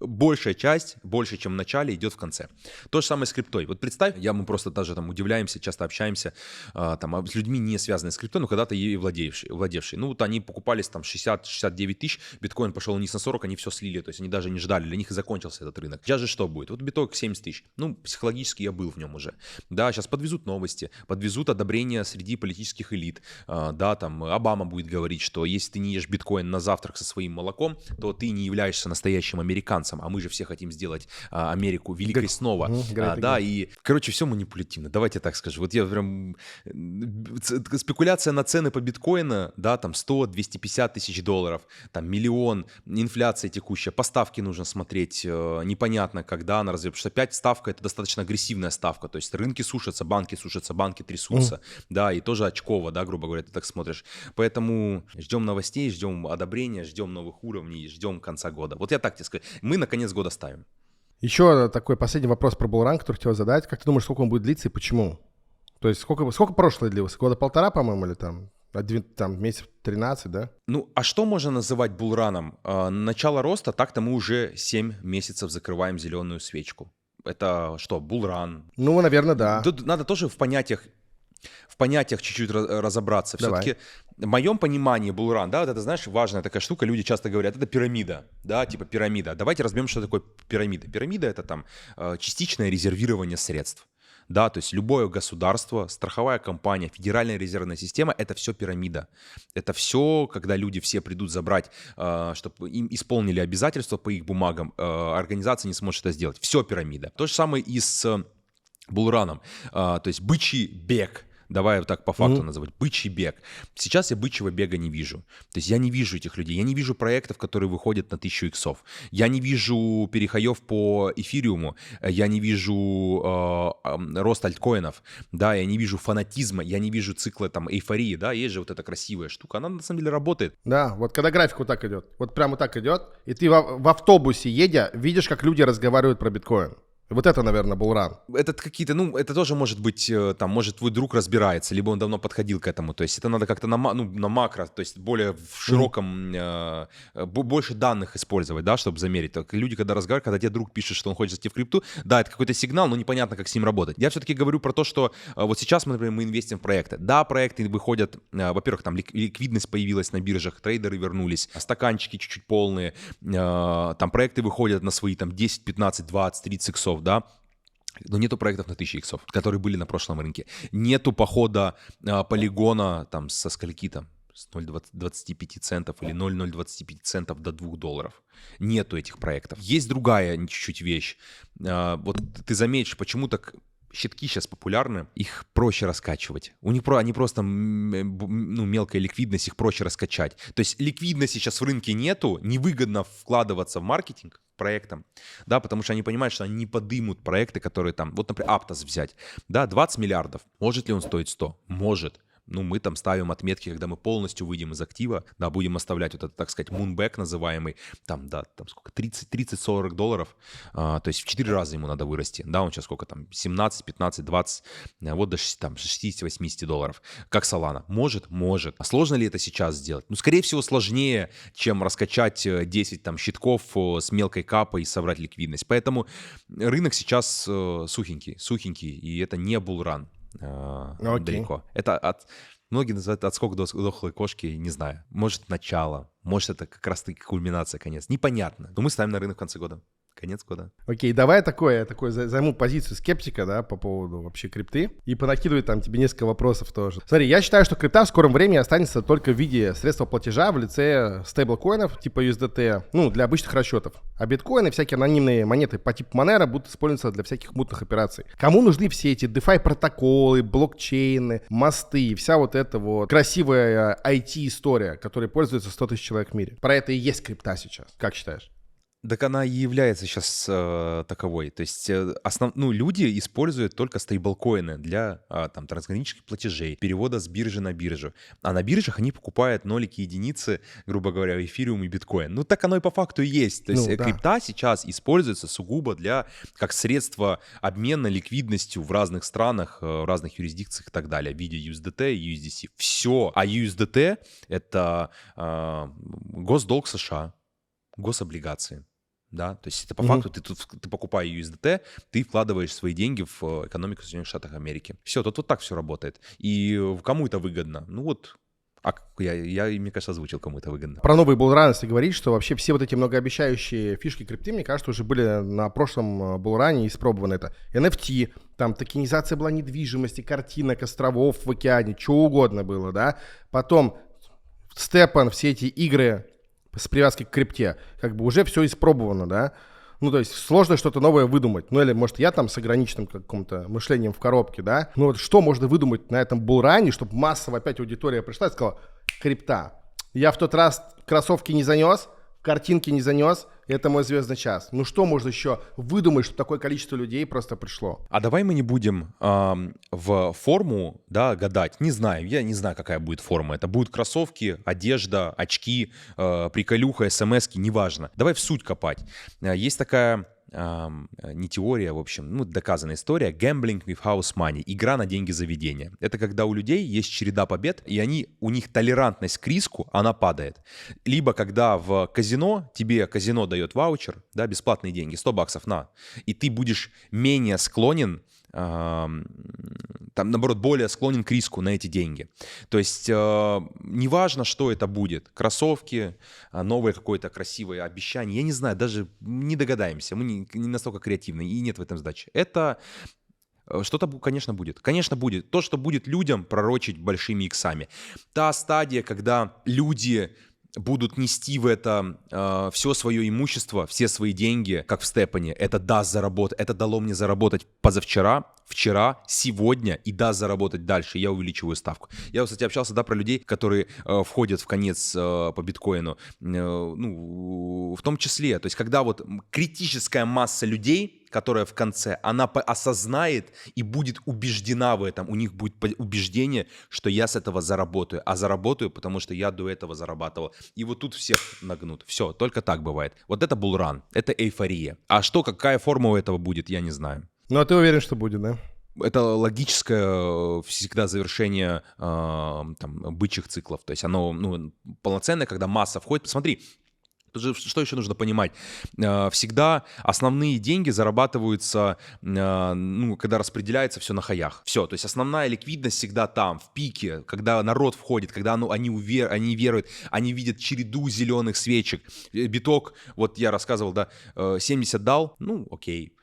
большая часть, больше, чем в начале, идет в конце. То же самое с криптой. Вот представь, мы просто даже там удивляемся, часто общаемся там с людьми, не связанными с криптой, но когда-то ей владевшие. Ну, вот они покупались там 60-69 тысяч, биткоин пошел вниз на 40, они все слили, то есть они даже не ждали, для них и закончился этот рынок. Сейчас же что будет? Вот биток 70 тысяч. Ну, психологически я был в нем уже. Да, сейчас подвезут новости, подвезут одобрение среди политических элит. Да, там Обама будет говорить, что если ты не ешь биткоин на завтрак со своим молоком, то ты не являешься настоящим американцем, а мы же все хотим сделать Америку великой снова. Да, и, короче, все манипулятивно, давайте так скажу. Вот я прям... Спекуляция на цены по биткоину, да, там 100-250 тысяч долларов, там миллион, инфляция текущая, поставки нужно смотреть, непонятно, когда она развивается, потому что опять ставка — это достаточно агрессивная ставка, то есть рынки сушатся, банки трясутся, да, и тоже очково, да, грубо говоря, ты так смотришь. Поэтому ждем новостей, ждем одобрения, ждем новых уровней, ждем конца года. Вот я так тебе скажу, мы на конец года ставим. Еще такой последний вопрос про булран, который хотел задать. Как ты думаешь, сколько он будет длиться и почему? То есть сколько прошлое длилось? Года полтора, по-моему, или там месяцев 13, да? Ну, а что можно называть булраном? Начало роста, так-то мы уже 7 месяцев закрываем зеленую свечку. Это что, булран? Ну, наверное, да. Тут надо тоже в понятиях чуть-чуть разобраться. Давай. Все-таки в моем понимании булран, да, вот это, знаешь, важная такая штука, люди часто говорят, это пирамида, да, типа пирамида. Давайте разберем, что такое пирамида. Пирамида — это там частичное резервирование средств. Да, то есть любое государство, страховая компания, федеральная резервная система — это все пирамида. Это все, когда люди все придут забрать, чтобы им исполнили обязательства по их бумагам, организация не сможет это сделать. Все пирамида. То же самое и с булраном. То есть бычий бег. Давай вот так по факту называть. Бычий бег. Сейчас я бычьего бега не вижу. То есть я не вижу этих людей. Я не вижу проектов, которые выходят на 1000 иксов. Я не вижу перехаев по эфириуму. Я не вижу рост альткоинов. Да, я не вижу фанатизма. Я не вижу цикла там эйфории. Да, есть же вот эта красивая штука. Она на самом деле работает. Да, вот когда график вот так идет. Вот прямо так идет. И ты в автобусе едя, видишь, как люди разговаривают про биткоин. Вот это, наверное, булран. Это какие-то, это тоже может быть, там, может, твой друг разбирается, либо он давно подходил к этому. То есть это надо как-то на макро, то есть более в широком, больше данных использовать, да, чтобы замерить. Так, люди, когда разговаривают, когда тебе друг пишет, что он хочет зайти в крипту, да, это какой-то сигнал, но непонятно, как с ним работать. Я все-таки говорю про то, что вот сейчас, например, мы инвестируем в проекты. Да, проекты выходят, во-первых, там ликвидность появилась на биржах, трейдеры вернулись, стаканчики чуть-чуть полные, там проекты выходят на свои там 10, 15, 20, 30 иксов, да, но нету проектов на 1000 иксов, которые были на прошлом рынке. Нету похода полигона там со скольки там, с 0,25 центов или 0,025 центов до $2. Нету этих проектов. Есть другая чуть-чуть вещь. Вот ты заметишь, почему так щитки сейчас популярны, их проще раскачивать. Они просто мелкая ликвидность, их проще раскачать. То есть ликвидности сейчас в рынке нету, невыгодно вкладываться в маркетинг проектам, да, потому что они понимают, что они не подымут проекты, которые там, вот, например, Aptos взять, да, 20 миллиардов. Может ли он стоить 100? Может. Ну, мы там ставим отметки, когда мы полностью выйдем из актива, да, будем оставлять вот этот, так сказать, moonback называемый, там, да, там сколько, 30-40 долларов, то есть в 4 раза ему надо вырасти, да, он сейчас сколько там, 17, 15, 20, вот до там 60-80 долларов, как Solana. Может. А сложно ли это сейчас сделать? Ну, скорее всего, сложнее, чем раскачать 10 там щитков с мелкой капой и собрать ликвидность. Поэтому рынок сейчас сухенький, и это не булран. Далеко. Это многие называют отскок дохлой кошки, не знаю. Может, начало, может, это как раз-таки кульминация, конец. Непонятно. Но мы ставим на рынок в конце года. Конец года. Окей, давай я займу позицию скептика, да, по поводу вообще крипты и понакидываю там тебе несколько вопросов тоже. Смотри, я считаю, что крипта в скором времени останется только в виде средства платежа в лице стейблкоинов типа USDT, ну, для обычных расчетов. А биткоины, всякие анонимные монеты по типу Monero будут использоваться для всяких мутных операций. Кому нужны все эти DeFi протоколы, блокчейны, мосты, вся вот эта вот красивая IT-история, которой пользуется 100 тысяч человек в мире? Про это и есть крипта сейчас. Как считаешь? Так она и является сейчас таковой. То есть люди используют только стейблкоины для там трансграничных платежей, перевода с биржи на биржу. А на биржах они покупают нолики, единицы, грубо говоря, эфириум и биткоин. Ну так оно и по факту и есть. То есть крипта сейчас используется сугубо как средство обмена ликвидностью в разных странах, в разных юрисдикциях и так далее, в виде USDT и USDC. Все. А USDT — это госдолг США, гособлигации. Да, то есть это по факту ты покупая USDT, ты вкладываешь свои деньги в экономику Соединенных Штатов Америки. Все, тут вот так все работает. И кому это выгодно? Ну вот, я, мне кажется, озвучил, кому это выгодно. Про новые булраны, если говорить, что вообще все вот эти многообещающие фишки крипты, мне кажется, уже были на прошлом булране испробованы. Это NFT, там токенизация была недвижимости, картинок, островов в океане, что угодно было, да. Потом Степан, все эти игры с привязкой к крипте, как бы уже все испробовано, да. Ну, то есть сложно что-то новое выдумать. Ну, или, может, я там с ограниченным каким-то мышлением в коробке, да. Ну, вот что можно выдумать на этом булране, чтобы массово опять аудитория пришла и сказала: крипта. Я в тот раз кроссовки не занес, картинки не занес, это мой звездный час. Ну, что можно еще выдумать, чтобы такое количество людей просто пришло? А давай мы не будем в форму, да, гадать. Не знаю, я не знаю, какая будет форма. Это будут кроссовки, одежда, очки, приколюха, смс-ки, неважно. Давай в суть копать. Есть такая не теория, в общем, ну, доказанная история. Gambling with house money. Игра на деньги заведения. Это когда у людей есть череда побед, и у них толерантность к риску, она падает. Либо когда в казино, тебе казино дает ваучер, да, бесплатные деньги, $100 на, и ты будешь менее склонен, там, наоборот, более склонен к риску на эти деньги. То есть неважно, что это будет. Кроссовки, новое какое-то красивое обещание. Я не знаю, даже не догадаемся. Мы не настолько креативны, и нет в этом задачи. Это что-то, конечно, будет. Конечно, будет. То, что будет людям пророчить большими иксами. Та стадия, когда люди будут нести в это все свое имущество, все свои деньги, как в Степане. Это даст заработать. Это дало мне заработать позавчера, вчера, сегодня и даст заработать дальше. Я увеличиваю ставку. Я, кстати, общался, да, про людей, которые входят в конец по биткоину. Ну, в том числе, то есть, когда вот критическая масса людей, которая в конце, она осознает и будет убеждена в этом. У них будет убеждение, что я с этого заработаю. А заработаю, потому что я до этого зарабатывал. И вот тут всех нагнут. Все, только так бывает. Вот это булран, это эйфория. А что, какая форма у этого будет, я не знаю. Ну, а ты уверен, что будет, да? Это логическое всегда завершение там, бычьих циклов. То есть оно полноценное, когда масса входит. Посмотри, что еще нужно понимать? Всегда основные деньги зарабатываются, когда распределяется все на хаях. Все, то есть основная ликвидность всегда там, в пике, когда народ входит, когда они веруют, они видят череду зеленых свечек. Биток, вот я рассказывал, да, 70 дал, ну окей,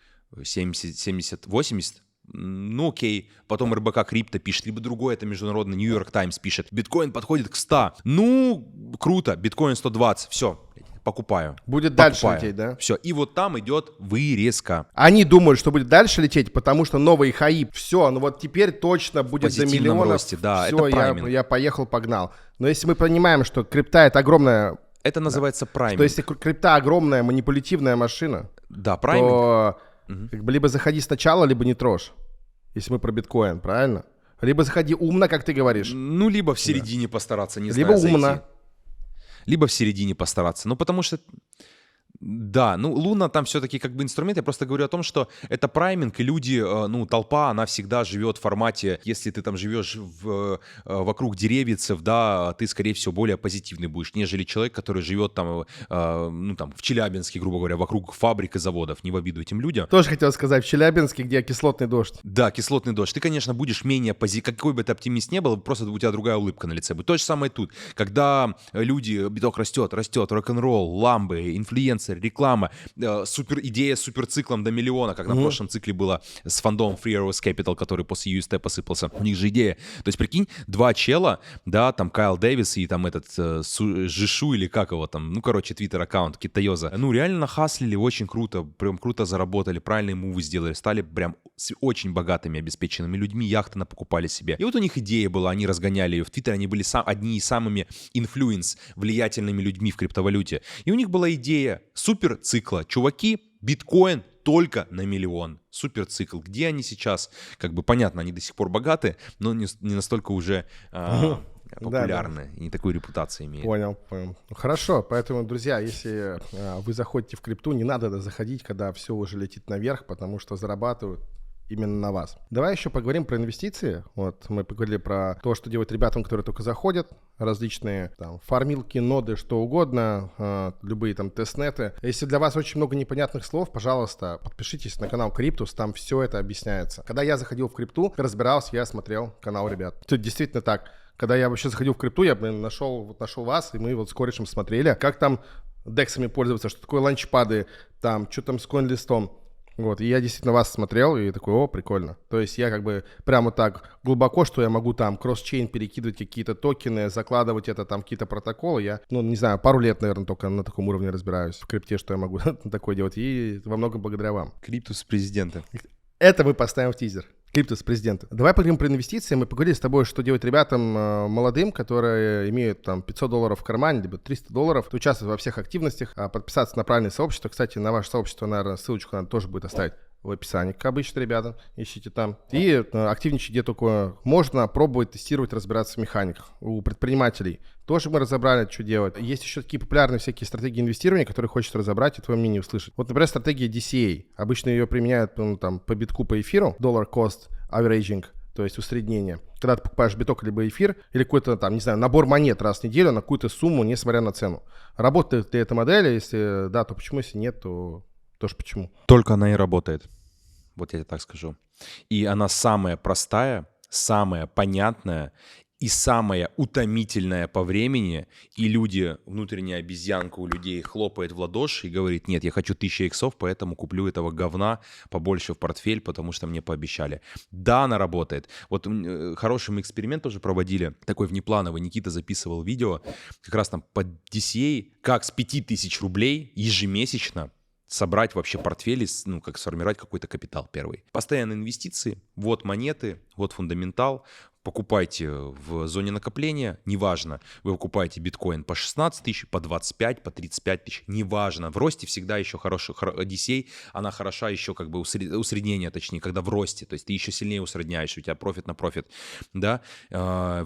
70, 80, ну окей, потом РБК Крипто пишет, либо другой, это международный Нью-Йорк Таймс пишет, биткоин подходит к 100, ну круто, биткоин 120, все, покупаю. Будет дальше лететь, да? Все, и вот там идет вырезка. Они думают, что будет дальше лететь, потому что новый хаи, все, ну вот теперь точно будет до миллионов. Росте, да, все, я поехал, погнал. Но если мы понимаем, что крипта это огромная... Это называется прайминг. То есть крипта огромная манипулятивная машина, да, прайминг. то как бы либо заходи сначала, либо не трожь. Если мы про биткоин, правильно? Либо заходи умно, как ты говоришь. Ну, либо в середине постараться, не Либо знаю, умно. зайти. Либо в середине постараться. Ну, потому что... Да, ну Луна там все-таки как бы инструмент. Я просто говорю о том, что это прайминг, и люди, ну, толпа, она всегда живет в формате, если ты там живешь вокруг деревьев, да, ты, скорее всего, более позитивный будешь, нежели человек, который живет там, ну, там, в Челябинске, грубо говоря, вокруг фабрик и заводов. Не в обиду этим людям. Тоже хотел сказать, в Челябинске, где кислотный дождь. Да, кислотный дождь. Ты, конечно, будешь менее какой бы ты оптимист не был, просто у тебя другая улыбка на лице будет. То же самое тут. Когда люди, биток растет, рок-н-ролл, ламбы, инфлюенсеры, реклама, супер идея с суперциклом до миллиона, как на прошлом цикле было с фондом Free Arrows Capital, который после UST посыпался. У них же идея. То есть, прикинь, два чела, да, там Кайл Дэвис и там этот Жишу или как его там, ну, короче, твиттер-аккаунт Китайоза. Ну, реально нахаслили очень круто, прям круто заработали, правильные мувы сделали, стали прям с очень богатыми, обеспеченными людьми, яхты напокупали себе. И вот у них идея была, они разгоняли ее в Твиттере, они были одни из самыми влиятельными людьми в криптовалюте. И у них была идея суперцикла. Чуваки, биткоин только на миллион. Суперцикл. Где они сейчас? Как бы понятно, они до сих пор богаты, но не настолько уже популярны и не такую репутацию имеют. Понял. Хорошо, поэтому, друзья, если вы заходите в крипту, не надо заходить, когда все уже летит наверх, потому что зарабатывают именно на вас. Давай еще поговорим про инвестиции. Вот мы поговорили про то, что делать ребятам, которые только заходят, различные там фармилки, ноды, что угодно, любые там тестнеты. Если для вас очень много непонятных слов, пожалуйста, подпишитесь на канал Криптус, там все это объясняется. Когда я заходил в крипту, разбирался, я смотрел канал ребят. Это действительно так. Когда я вообще заходил в крипту, я нашел вас, и мы вот с корешем смотрели, как там дексами пользоваться, что такое ланчпады, там, что там с коин-листом. Вот, и я действительно вас смотрел и такой, о, прикольно. То есть я как бы прямо так глубоко, что я могу там кросс-чейн перекидывать какие-то токены, закладывать это там какие-то протоколы. Я, ну, не знаю, пару лет, наверное, только на таком уровне разбираюсь в крипте, что я могу такое делать. И во многом благодаря вам. Криптус президента. Это мы поставим в тизер. Криптус президента. Давай поговорим про инвестиции. Мы поговорили с тобой, что делать ребятам молодым, которые имеют там $500 в кармане, либо $300, участвовать во всех активностях, подписаться на правильное сообщество. Кстати, на ваше сообщество, наверное, ссылочку надо тоже будет оставить в описании, как обычно, ребята, ищите там. И активничать где только можно, пробовать, тестировать, разбираться в механиках. У предпринимателей тоже мы разобрали, что делать. Есть еще такие популярные всякие стратегии инвестирования, которые хочется разобрать и твое мнение услышать. Вот, например, стратегия DCA. Обычно ее применяют там, по битку, по эфиру. Dollar Cost Averaging, то есть усреднение. Когда ты покупаешь биток либо эфир, или какой-то там, не знаю, набор монет раз в неделю на какую-то сумму, несмотря на цену. Работает ли эта модель? Если да, то почему? Если нет, то тоже почему? Только она и работает. Вот я тебе так скажу. И она самая простая, самая понятная и самая утомительная по времени. И люди, внутренняя обезьянка у людей хлопает в ладоши и говорит: нет, я хочу 1000 иксов, поэтому куплю этого говна побольше в портфель, потому что мне пообещали. Да, она работает. Вот хороший эксперимент тоже проводили, такой внеплановый. Никита записывал видео, как раз там под DCA, как с 5000 рублей ежемесячно собрать вообще портфель, ну, как сформировать какой-то капитал первый. Постоянные инвестиции, вот монеты, вот фундаментал. Покупайте в зоне накопления, неважно, вы покупаете биткоин по 16 тысяч, по 25, по 35 тысяч, неважно. В росте всегда еще хороший DCA, она хороша еще как бы усреднение, точнее, когда в росте, то есть ты еще сильнее усредняешь, у тебя профит на профит, да.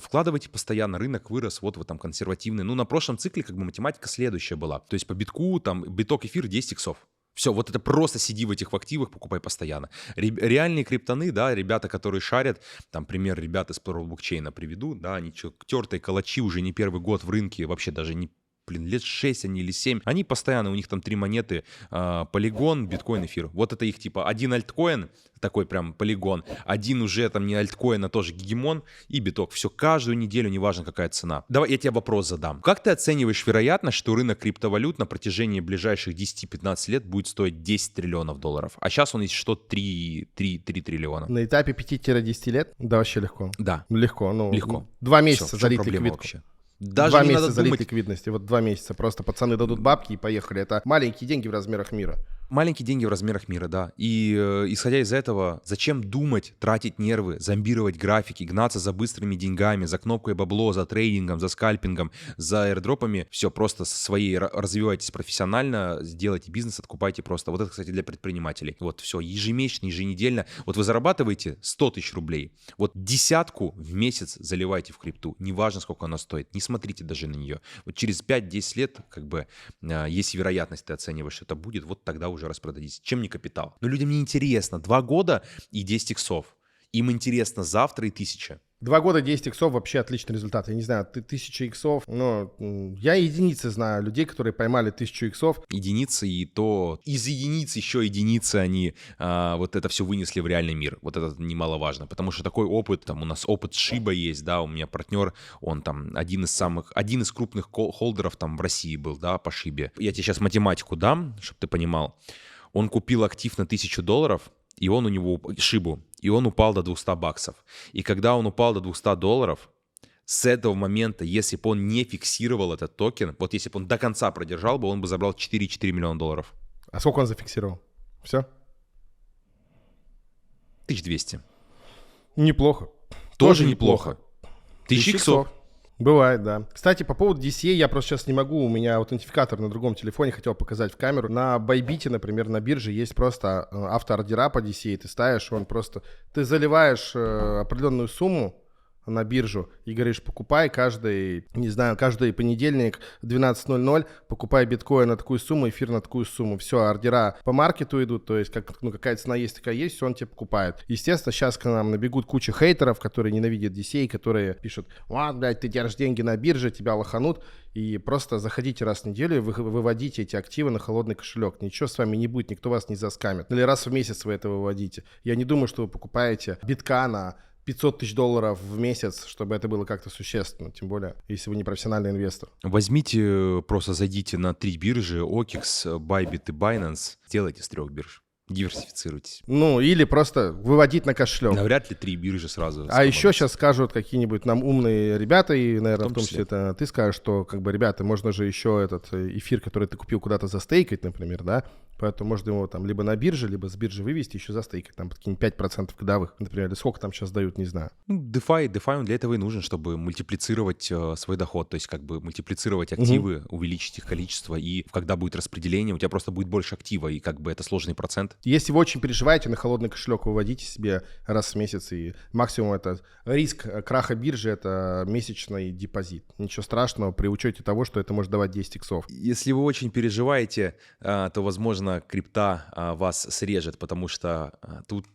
Вкладывайте постоянно, рынок вырос, вот вы там консервативный. Ну, на прошлом цикле как бы математика следующая была, то есть по битку, там, биток эфир 10 иксов. Все, вот это просто сиди в этих активах, покупай постоянно. Реальные криптоны, да, ребята, которые шарят, там, пример ребят из Pearl блокчейна приведу, да, они тертые калачи уже не первый год в рынке, вообще даже не, лет 6 они или 7, они постоянно, у них там 3 монеты, полигон, биткоин, эфир. Вот это их типа один альткоин, такой прям полигон, один уже там не альткоин, а тоже гегемон и биток. Все, каждую неделю, неважно какая цена. Давай я тебе вопрос задам. Как ты оцениваешь вероятность, что рынок криптовалют на протяжении ближайших 10-15 лет будет стоить 10 триллионов долларов? А сейчас он есть что, 3 триллиона. На этапе 5-10 лет? Да, вообще легко. Да. Легко, ну. Легко. 2 месяца Всё, залить проблема ликвидку. вообще? Даже 2 не месяца надо залить думать. ликвидности. Вот 2 месяца. Просто пацаны дадут бабки и поехали. Это маленькие деньги в размерах мира. Маленькие деньги в размерах мира, да. И исходя из этого, зачем думать, тратить нервы, зомбировать графики, гнаться за быстрыми деньгами, за кнопкой бабло, за трейдингом, за скальпингом, за airdропами. Все, просто своей развивайтесь профессионально, сделайте бизнес, откупайте просто. Вот это, кстати, для предпринимателей. Вот все, ежемесячно, еженедельно. Вот вы зарабатываете 100 тысяч рублей. Вот десятку в месяц заливайте в крипту. Неважно, сколько она стоит. Не смотрите даже на нее. Вот через 5-10 лет, как бы, есть вероятность, ты оцениваешь, что это будет, вот тогда уже распродадитесь. Чем не капитал? Но людям не интересно. 2 года и 10 иксов. Им интересно завтра и 1000. 2 года 10 иксов вообще отличный результат. Я не знаю, ты 1000 иксов, но я единицы знаю людей, которые поймали 1000 иксов. Единицы, и то из единиц еще единицы они вот это все вынесли в реальный мир. Вот это немаловажно, потому что такой опыт, там у нас опыт Шиба есть, да, у меня партнер, он там один из крупных холдеров там в России был, да, по Шибе. Я тебе сейчас математику дам, чтобы ты понимал. Он купил актив на $1000, и он у него, Шибу, и он упал до $200. И когда он упал до $200, с этого момента, если бы он не фиксировал этот токен, вот если бы он до конца продержал бы, он бы забрал 4,4 миллиона долларов. А сколько он зафиксировал? Все? 1200. Неплохо. Тоже неплохо. 1000 иксов. Бывает, да. Кстати, по поводу DCA я просто сейчас не могу, у меня аутентификатор на другом телефоне, хотел показать в камеру. На Bybit, например, на бирже есть просто автоордера по DCA, ты ставишь, он просто... Ты заливаешь определенную сумму на биржу и говоришь, покупай каждый, не знаю, каждый понедельник в 12:00, покупай биткоин на такую сумму, эфир на такую сумму. Все, ордера по маркету идут, то есть какая цена есть, такая есть, все, он тебе покупает. Естественно, сейчас к нам набегут куча хейтеров, которые ненавидят DCA, которые пишут, вот, блядь, ты держишь деньги на бирже, тебя лоханут. И просто заходите раз в неделю и выводите эти активы на холодный кошелек. Ничего с вами не будет, никто вас не заскамит. Или раз в месяц вы это выводите. Я не думаю, что вы покупаете битка на $500 тысяч в месяц, чтобы это было как-то существенно, тем более, если вы не профессиональный инвестор. Возьмите, просто зайдите на 3 биржи, OKX, Bybit и Binance, сделайте с 3 бирж. Диверсифицируйтесь. Ну, или просто выводить на кошелек. Навряд ли 3 биржи сразу. А еще сейчас скажут какие-нибудь нам умные ребята, и, наверное, в том числе числе это ты скажешь, что, как бы, ребята, можно же еще этот эфир, который ты купил, куда-то застейкать, например, да? Поэтому можно его там либо на бирже, либо с биржи вывести, еще застейкать, там, какие-нибудь 5% годовых, например, или сколько там сейчас дают, не знаю. Ну, DeFi он для этого и нужен, чтобы мультиплицировать свой доход, то есть как бы мультиплицировать активы, увеличить их количество, и когда будет распределение, у тебя просто будет больше актива, и как бы это сложный процент. Если вы очень переживаете, на холодный кошелек выводите себе раз в месяц, и максимум это риск краха биржи, это месячный депозит. Ничего страшного при учете того, что это может давать 10 иксов. Если вы очень переживаете, то, возможно, крипта вас срежет, потому что тут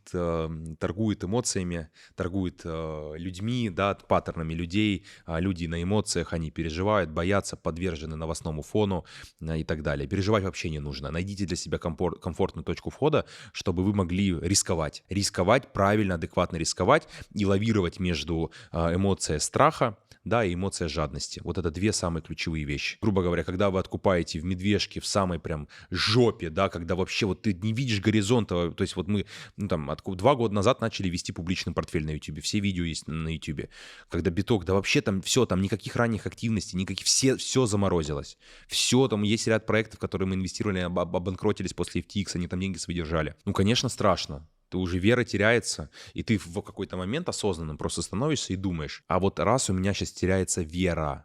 торгуют эмоциями, торгуют людьми, да, паттернами людей. Люди на эмоциях, они переживают, боятся, подвержены новостному фону и так далее. Переживать вообще не нужно. Найдите для себя комфортную точку входа, чтобы вы могли рисковать. Рисковать, правильно, адекватно рисковать и лавировать между эмоцией страха, да, и эмоция жадности. Вот это 2 самые ключевые вещи. Грубо говоря, когда вы откупаете в медвежке в самой прям жопе, да, когда вообще вот ты не видишь горизонта, то есть вот мы, 2 года назад начали вести публичный портфель на YouTube, все видео есть на YouTube, когда биток, да вообще там все, там никаких ранних активностей, никаких, все заморозилось, все, там есть ряд проектов, которые мы инвестировали, обанкротились после FTX, они там деньги свои держали. Ну, конечно, страшно. Ты уже вера теряется, и ты в какой-то момент осознанным просто становишься и думаешь, а вот раз у меня сейчас теряется вера,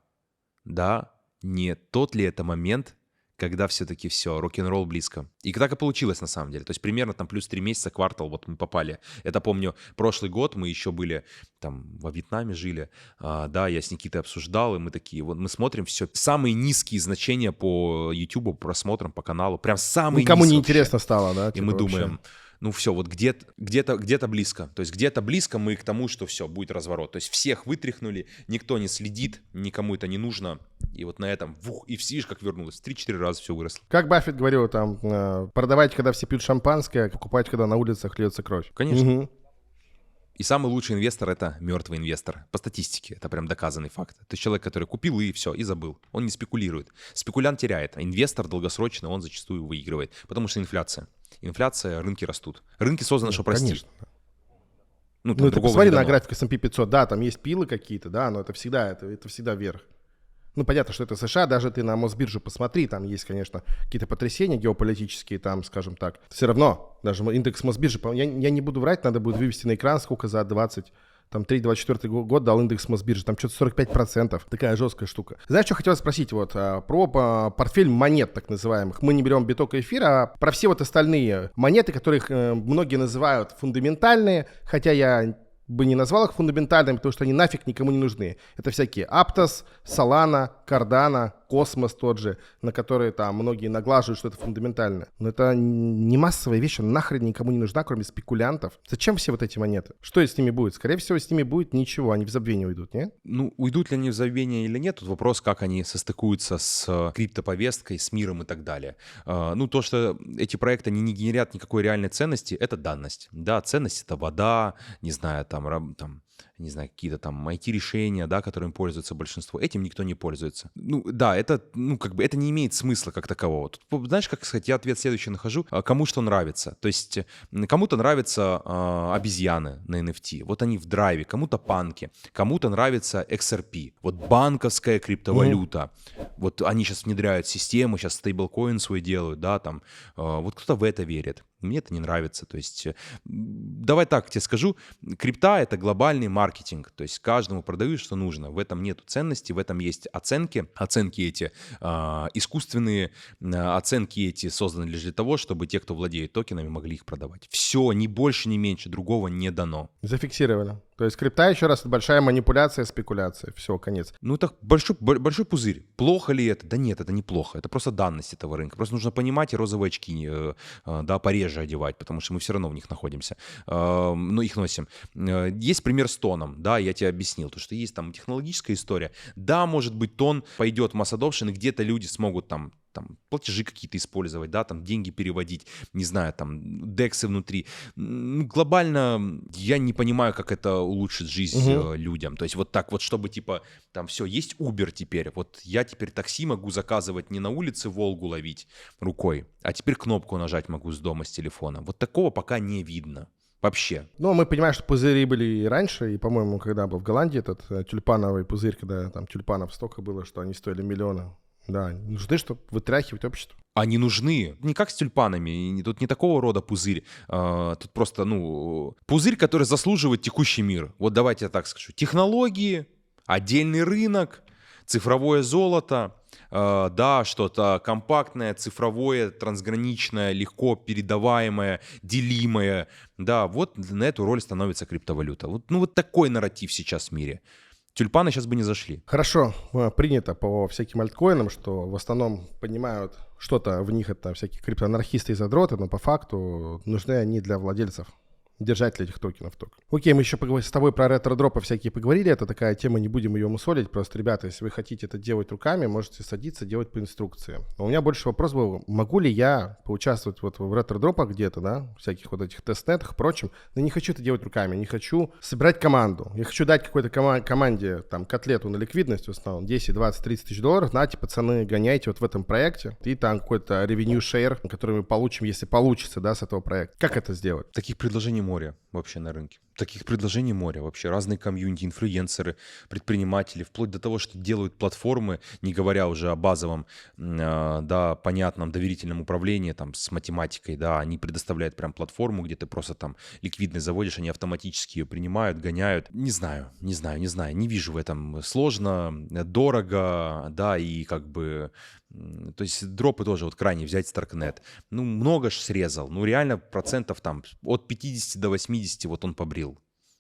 да, не тот ли это момент, когда все-таки все, рок-н-ролл близко. И так и получилось на самом деле. То есть примерно там плюс 3 месяца, квартал, вот мы попали. Это помню, прошлый год мы еще были там во Вьетнаме жили, да, я с Никитой обсуждал, и мы такие, вот мы смотрим все, самые низкие значения по YouTube, просмотрам, по каналу, прям самые никому низкие не интересно стало, да? И мы думаем, ну все, вот где-то близко. То есть где-то близко мы к тому, что все, будет разворот. То есть всех вытряхнули, никто не следит, никому это не нужно. И вот на этом, и видишь, как вернулось. 3-4 раза все выросло. Как Баффет говорил, там, продавайте, когда все пьют шампанское, покупайте, когда на улицах льется кровь. Конечно. Угу. И самый лучший инвестор — это мертвый инвестор. По статистике, это прям доказанный факт. То есть человек, который купил и все, и забыл. Он не спекулирует. Спекулянт теряет, а инвестор долгосрочно, он зачастую выигрывает. Потому что инфляция. Инфляция, рынки растут. Рынки созданы, чтобы расти. Конечно. Ну, ты посмотри на график S&P 500, да, там есть пилы какие-то, да, но это всегда вверх. Ну, понятно, что это США, даже ты на Мосбиржу посмотри, там есть, конечно, какие-то потрясения геополитические, там, скажем так. Все равно, даже индекс Мосбиржи, я не буду врать, надо будет вывести на экран, сколько за 23-24 год дал индекс Мосбиржи, там что-то 45%, такая жесткая штука. Знаешь, что хотел спросить, вот, про портфель монет, так называемых. Мы не берем биток и эфир, а про все вот остальные монеты, которых многие называют фундаментальные, хотя я бы не назвал их фундаментальными, потому что они нафиг никому не нужны. Это всякие Aptos, Solana, Cardano, Космос тот же, на которые там многие наглаживают, что это фундаментально. Но это не массовая вещь, она нахрен никому не нужна, кроме спекулянтов. Зачем все вот эти монеты? Что с ними будет? Скорее всего, с ними будет ничего, они в забвение уйдут, нет? Ну, уйдут ли они в забвение или нет, тут вопрос, как они состыкуются с криптоповесткой, с миром и так далее. Ну, то, что эти проекты не генерят никакой реальной ценности, это данность. Да, ценность — это вода, не знаю, не знаю, какие-то там IT-решения, да, которыми пользуется большинство. Этим никто не пользуется. Ну, да, это, ну, как бы, это не имеет смысла как такового. Тут, знаешь, как сказать, я ответ следующий нахожу. Кому что нравится. То есть, кому-то нравятся обезьяны на NFT. Вот они в драйве. Кому-то панки. Кому-то нравится XRP. Вот банковская криптовалюта. Вот они сейчас внедряют систему, сейчас стейблкоин свой делают, да, там. Вот кто-то в это верит. Мне это не нравится. То есть, давай так тебе скажу, крипта — это глобальный маркетинг. То есть каждому продают, что нужно. В этом нет ценности, в этом есть оценки. Оценки эти искусственные, оценки эти созданы лишь для того, чтобы те, кто владеет токенами, могли их продавать. Все, ни больше, ни меньше, другого не дано. Зафиксировали. То есть крипта, еще раз, это большая манипуляция, спекуляция. Все, конец. Ну, это большой пузырь. Плохо ли это? Да нет, это неплохо. Это просто данность этого рынка. Просто нужно понимать и розовые очки, да, пореже одевать, потому что мы все равно в них находимся. Но их носим. Есть пример с тоном, да, я тебе объяснил, то, что есть там технологическая история. Да, может быть, тон пойдет в масс adoption, и где-то люди смогут там платежи какие-то использовать, да, там деньги переводить, не знаю, там дексы внутри. Ну, глобально я не понимаю, как это улучшит жизнь людям. То есть вот так вот, чтобы типа там все, есть Uber теперь, вот я теперь такси могу заказывать не на улице Волгу ловить рукой, а теперь кнопку нажать могу с дома, с телефона. Вот такого пока не видно. Вообще. Ну, мы понимаем, что пузыри были и раньше, и, по-моему, когда был в Голландии этот тюльпановый пузырь, когда там тюльпанов столько было, что они стоили миллионы. Да, нужны, чтобы вытряхивать общество. Они нужны. Не как с тюльпанами. Тут не такого рода пузырь. Тут просто, пузырь, который заслуживает текущий мир. Вот давайте я так скажу. Технологии, отдельный рынок, цифровое золото, да, что-то компактное, цифровое, трансграничное, легко передаваемое, делимое. Да, вот на эту роль становится криптовалюта. Вот такой нарратив сейчас в мире. Тюльпаны сейчас бы не зашли. Хорошо, принято по всяким альткоинам, что в основном понимают что-то в них, это всякие криптоанархисты и задроты, но по факту нужны они для владельцев, держателей этих токенов только. Окей, мы еще с тобой про ретро-дропы всякие поговорили, это такая тема, не будем ее мусолить, просто, ребята, если вы хотите это делать руками, можете садиться, делать по инструкции. Но у меня больше вопрос был, могу ли я поучаствовать вот в ретро-дропах где-то, да, всяких вот этих тестнетах и прочем, но не хочу это делать руками, не хочу собирать команду, я хочу дать какой-то команде, там, котлету на ликвидность, в основном, 10, 20, 30 тысяч долларов, нате, пацаны, гоняйте вот в этом проекте, и там какой-то revenue share, который мы получим, если получится, да, с этого проекта. Как это сделать? Таких предложений море вообще на рынке. Таких предложений море вообще. Разные комьюнити, инфлюенсеры, предприниматели, вплоть до того, что делают платформы, не говоря уже о базовом, да, понятном доверительном управлении там с математикой, да, они предоставляют прям платформу, где ты просто там ликвидность заводишь, они автоматически ее принимают, гоняют. Не знаю, не вижу в этом. Сложно, дорого, да, и как бы... То есть дропы тоже, вот крайне взять Starknet. Ну, много ж срезал. Ну, реально процентов там от 50 до 80 вот он побрил.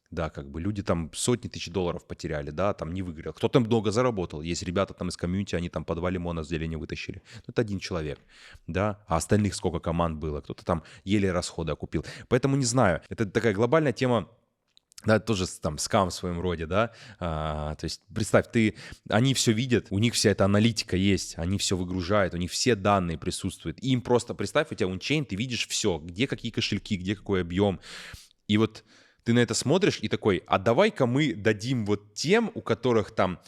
Да, как бы люди там сотни тысяч долларов потеряли, да, там не выиграл. Кто-то много заработал. Есть ребята там из комьюнити, они там по 2 лимона с деления вытащили. Ну, это один человек, да. А остальных сколько команд было? Кто-то там еле расходы окупил. Поэтому не знаю. Это такая глобальная тема. Да, тоже там скам в своем роде, да, то есть представь, они все видят, у них вся эта аналитика есть, они все выгружают, у них все данные присутствуют, и им просто, представь, у тебя ончейн, ты видишь все, где какие кошельки, где какой объем, и вот ты на это смотришь и такой, а давай-ка мы дадим вот тем, у которых там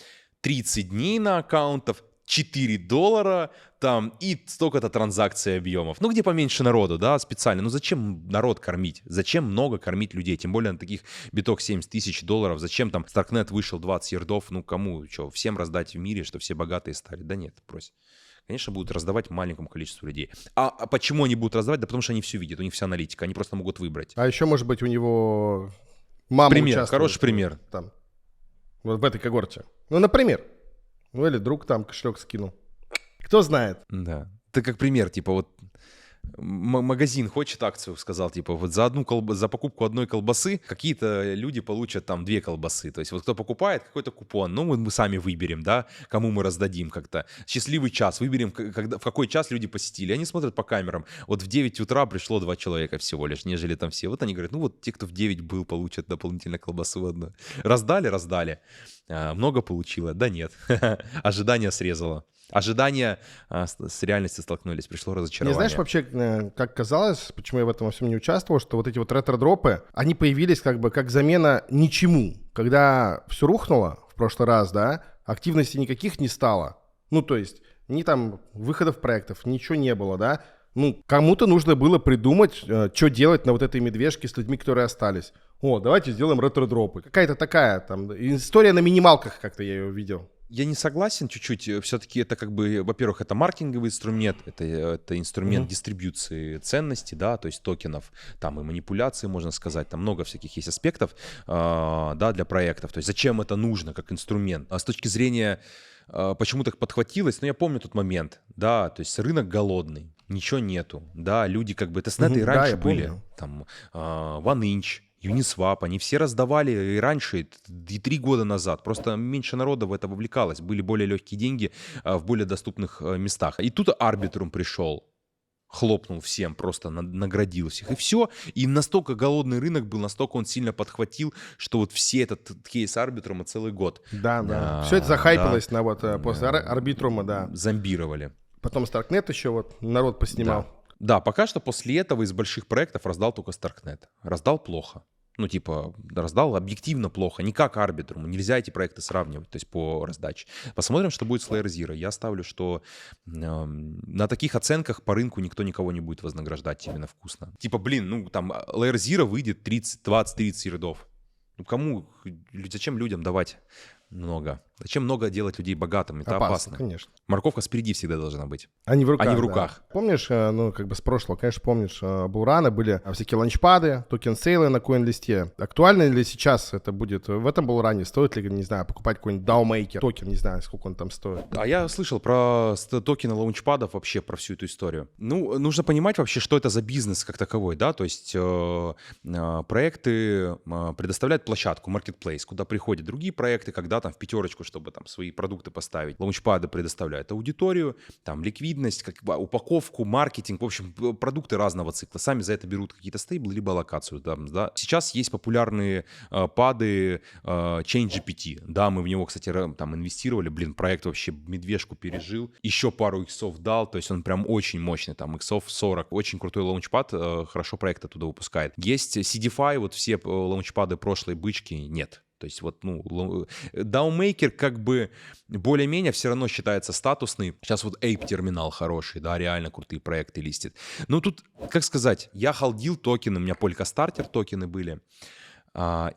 30 дней на аккаунтов, $4 там и столько-то транзакций объемов. Ну, где поменьше народу, да, специально. Ну, зачем народ кормить? Зачем много кормить людей? Тем более на таких биток $70 000. Зачем там Starknet вышел 20 ярдов? Ну, кому? Что, всем раздать в мире, что все богатые стали? Да нет, брось. Конечно, будут раздавать маленькому количеству людей. А почему они будут раздавать? Да потому что они все видят, у них вся аналитика, они просто могут выбрать. А еще, может быть, у него мама Пример, участвует. хороший пример. Там, вот в этой когорте. Ну, например. Ну, или друг там кошелек скинул. Кто знает. Да. Ты как пример, типа вот магазин хочет акцию, сказал, типа вот за покупку одной колбасы какие-то люди получат там 2 колбасы. То есть вот кто покупает какой-то купон, ну мы сами выберем, да, кому мы раздадим как-то. Счастливый час, выберем, в какой час люди посетили. Они смотрят по камерам. Вот в 9 утра пришло 2 человека всего лишь, нежели там все. Вот они говорят, ну вот те, кто в 9 был, получат дополнительно колбасу одну. Раздали. Много получило? Да нет. Ожидание срезало. Ожидания с реальностью столкнулись, пришло разочарование. Не знаешь вообще, как казалось, почему я в этом во всем не участвовал, что вот эти вот ретро-дропы, они появились как бы как замена ничему. Когда все рухнуло в прошлый раз, да, активности никаких не стало. Ну, то есть, ни там выходов проектов, ничего не было, да. Ну, кому-то нужно было придумать, что делать на вот этой медвежке с людьми, которые остались. О, давайте сделаем ретро-дропы. Какая-то такая там история на минималках, как-то я ее видел. Я не согласен чуть-чуть. Все-таки это как бы, во-первых, это маркетинговый инструмент, это инструмент дистрибьюции ценностей, да, то есть токенов, там и манипуляции, можно сказать, там много всяких есть аспектов, да, для проектов. То есть зачем это нужно как инструмент? А с точки зрения, почему так подхватилось, ну, я помню тот момент, да, то есть рынок голодный, ничего нету, да, люди как бы, тестнеты и раньше были, там, OneInch, Uniswap, они все раздавали и раньше, и 3 года назад. Просто меньше народа в это вовлекалось. Были более легкие деньги в более доступных местах. И тут Arbitrum пришел, хлопнул всем, просто наградил всех. И все. И настолько голодный рынок был, настолько он сильно подхватил, что вот все этот кейс Arbitrum целый год. Да. Все это захайпилось на вот после Arbitrum, да. Зомбировали. Потом Starknet еще вот народ поснимал. Да, пока что после этого из больших проектов раздал только Starknet. Раздал плохо. Ну, типа, раздал объективно плохо, не как Arbitrum. Нельзя эти проекты сравнивать, то есть по раздаче. Посмотрим, что будет с Layer Zero. Я ставлю, что на таких оценках по рынку никто никого не будет вознаграждать именно вкусно. Типа, блин, ну, там Layer Zero выйдет 20-30 рядов. Ну, кому, зачем людям давать много? Зачем много делать людей богатым? Это опасно. Конечно. Морковка спереди всегда должна быть. А не в руках. А не в руках. Да. Помнишь, ну, как бы с прошлого, конечно, помнишь, Булрана были всякие ланчпады, токен-сейлы на коин-листе. Актуально ли сейчас это будет в этом Булране? Стоит ли, не знаю, покупать какой-нибудь DAO-мейкер? Токен, не знаю, сколько он там стоит. А я слышал про токены лаунчпадов, вообще про всю эту историю. Ну, нужно понимать вообще, что это за бизнес как таковой, да, то есть проекты предоставляют площадку, marketplace, куда приходят другие проекты, когда там в пятерочку, чтобы там свои продукты поставить. Лаунчпады предоставляют аудиторию, там ликвидность, как бы, упаковку, маркетинг, в общем, продукты разного цикла. Сами за это берут какие-то стейблы, либо локацию. Да. Сейчас есть популярные пады ChainGPT, да, мы в него, кстати, там инвестировали, блин, проект вообще медвежку пережил, еще пару иксов дал, то есть он прям очень мощный, там иксов 40, очень крутой лаунчпад, хорошо проект оттуда выпускает. Есть CDFI, вот все лаунчпады прошлой бычки нет. То есть вот, ну, DAO-мейкер как бы более-менее все равно считается статусный. Сейчас вот Ape-терминал хороший, да, реально крутые проекты листит. Ну тут, как сказать, я холдил токены, у меня Polkastarter токены были.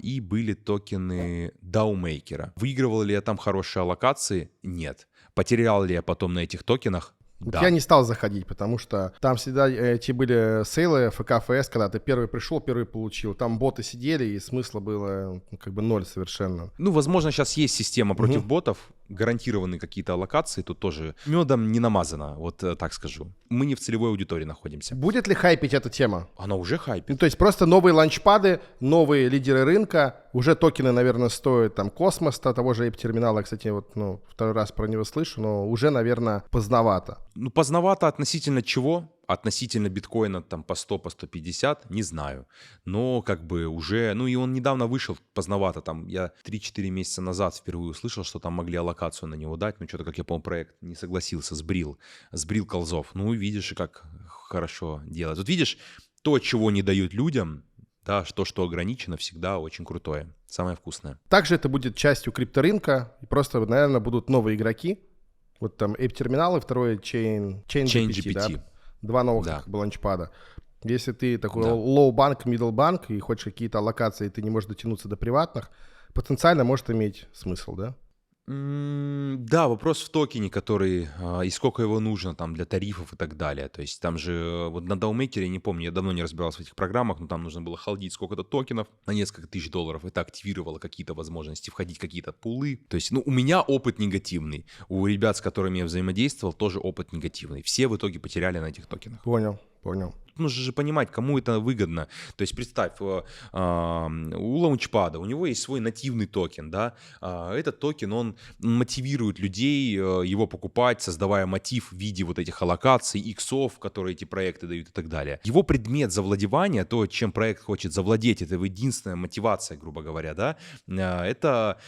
И были токены DAO-мейкера. Выигрывал ли я там хорошие аллокации? Нет. Потерял ли я потом на этих токенах? Да. Я не стал заходить, потому что там всегда эти были сейлы ФК-ФС, когда ты первый пришел, первый получил. Там боты сидели, и смысла было как бы ноль совершенно. Ну, возможно, сейчас есть система против ботов, гарантированы какие-то аллокации, тут тоже медом не намазано, вот так скажу. Мы не в целевой аудитории находимся. Будет ли хайпить эта тема? Она уже хайпит. Ну, то есть просто новые ланчпады, новые лидеры рынка, уже токены, наверное, стоят там Космоса, того же Ape-терминала, кстати, вот, ну, второй раз про него слышу, но уже, наверное, поздновато. Ну, поздновато относительно чего? Относительно биткоина там по 100, по 150, не знаю. Но как бы уже, ну и он недавно вышел, поздновато, там я 3-4 месяца назад впервые услышал, что там могли аллокацию на него дать, но что-то, как я помню, проект не согласился, сбрил колзов. Ну, видишь, как хорошо делать. Вот видишь, то, чего не дают людям, да, что ограничено, всегда очень крутое, самое вкусное. Также это будет частью крипторынка, и просто, наверное, будут новые игроки, Вот там Ape-терминал и второй ChainGPT, да? ChainGPT. Два новых Да. как бы ланчпада. Если ты такой Да. low банк, middle банк и хочешь какие-то аллокации, и ты не можешь дотянуться до приватных, потенциально может иметь смысл, да? Да, вопрос в токене, который, и сколько его нужно там для тарифов и так далее. То есть там же вот на DAO-мейкере, я не помню, я давно не разбирался в этих программах, но там нужно было холдить сколько-то токенов на несколько тысяч долларов. Это активировало какие-то возможности входить в какие-то пулы. То есть, ну, у меня опыт негативный. У ребят, с которыми я взаимодействовал, тоже опыт негативный. Все в итоге потеряли на этих токенах. Понял. Нужно же понимать, кому это выгодно. То есть представь, у лаунчпада, у него есть свой нативный токен, да, этот токен, он мотивирует людей его покупать, создавая мотив в виде вот этих аллокаций, иксов, которые эти проекты дают и так далее. Его предмет завладевания, то, чем проект хочет завладеть, это его единственная мотивация, грубо говоря, да, это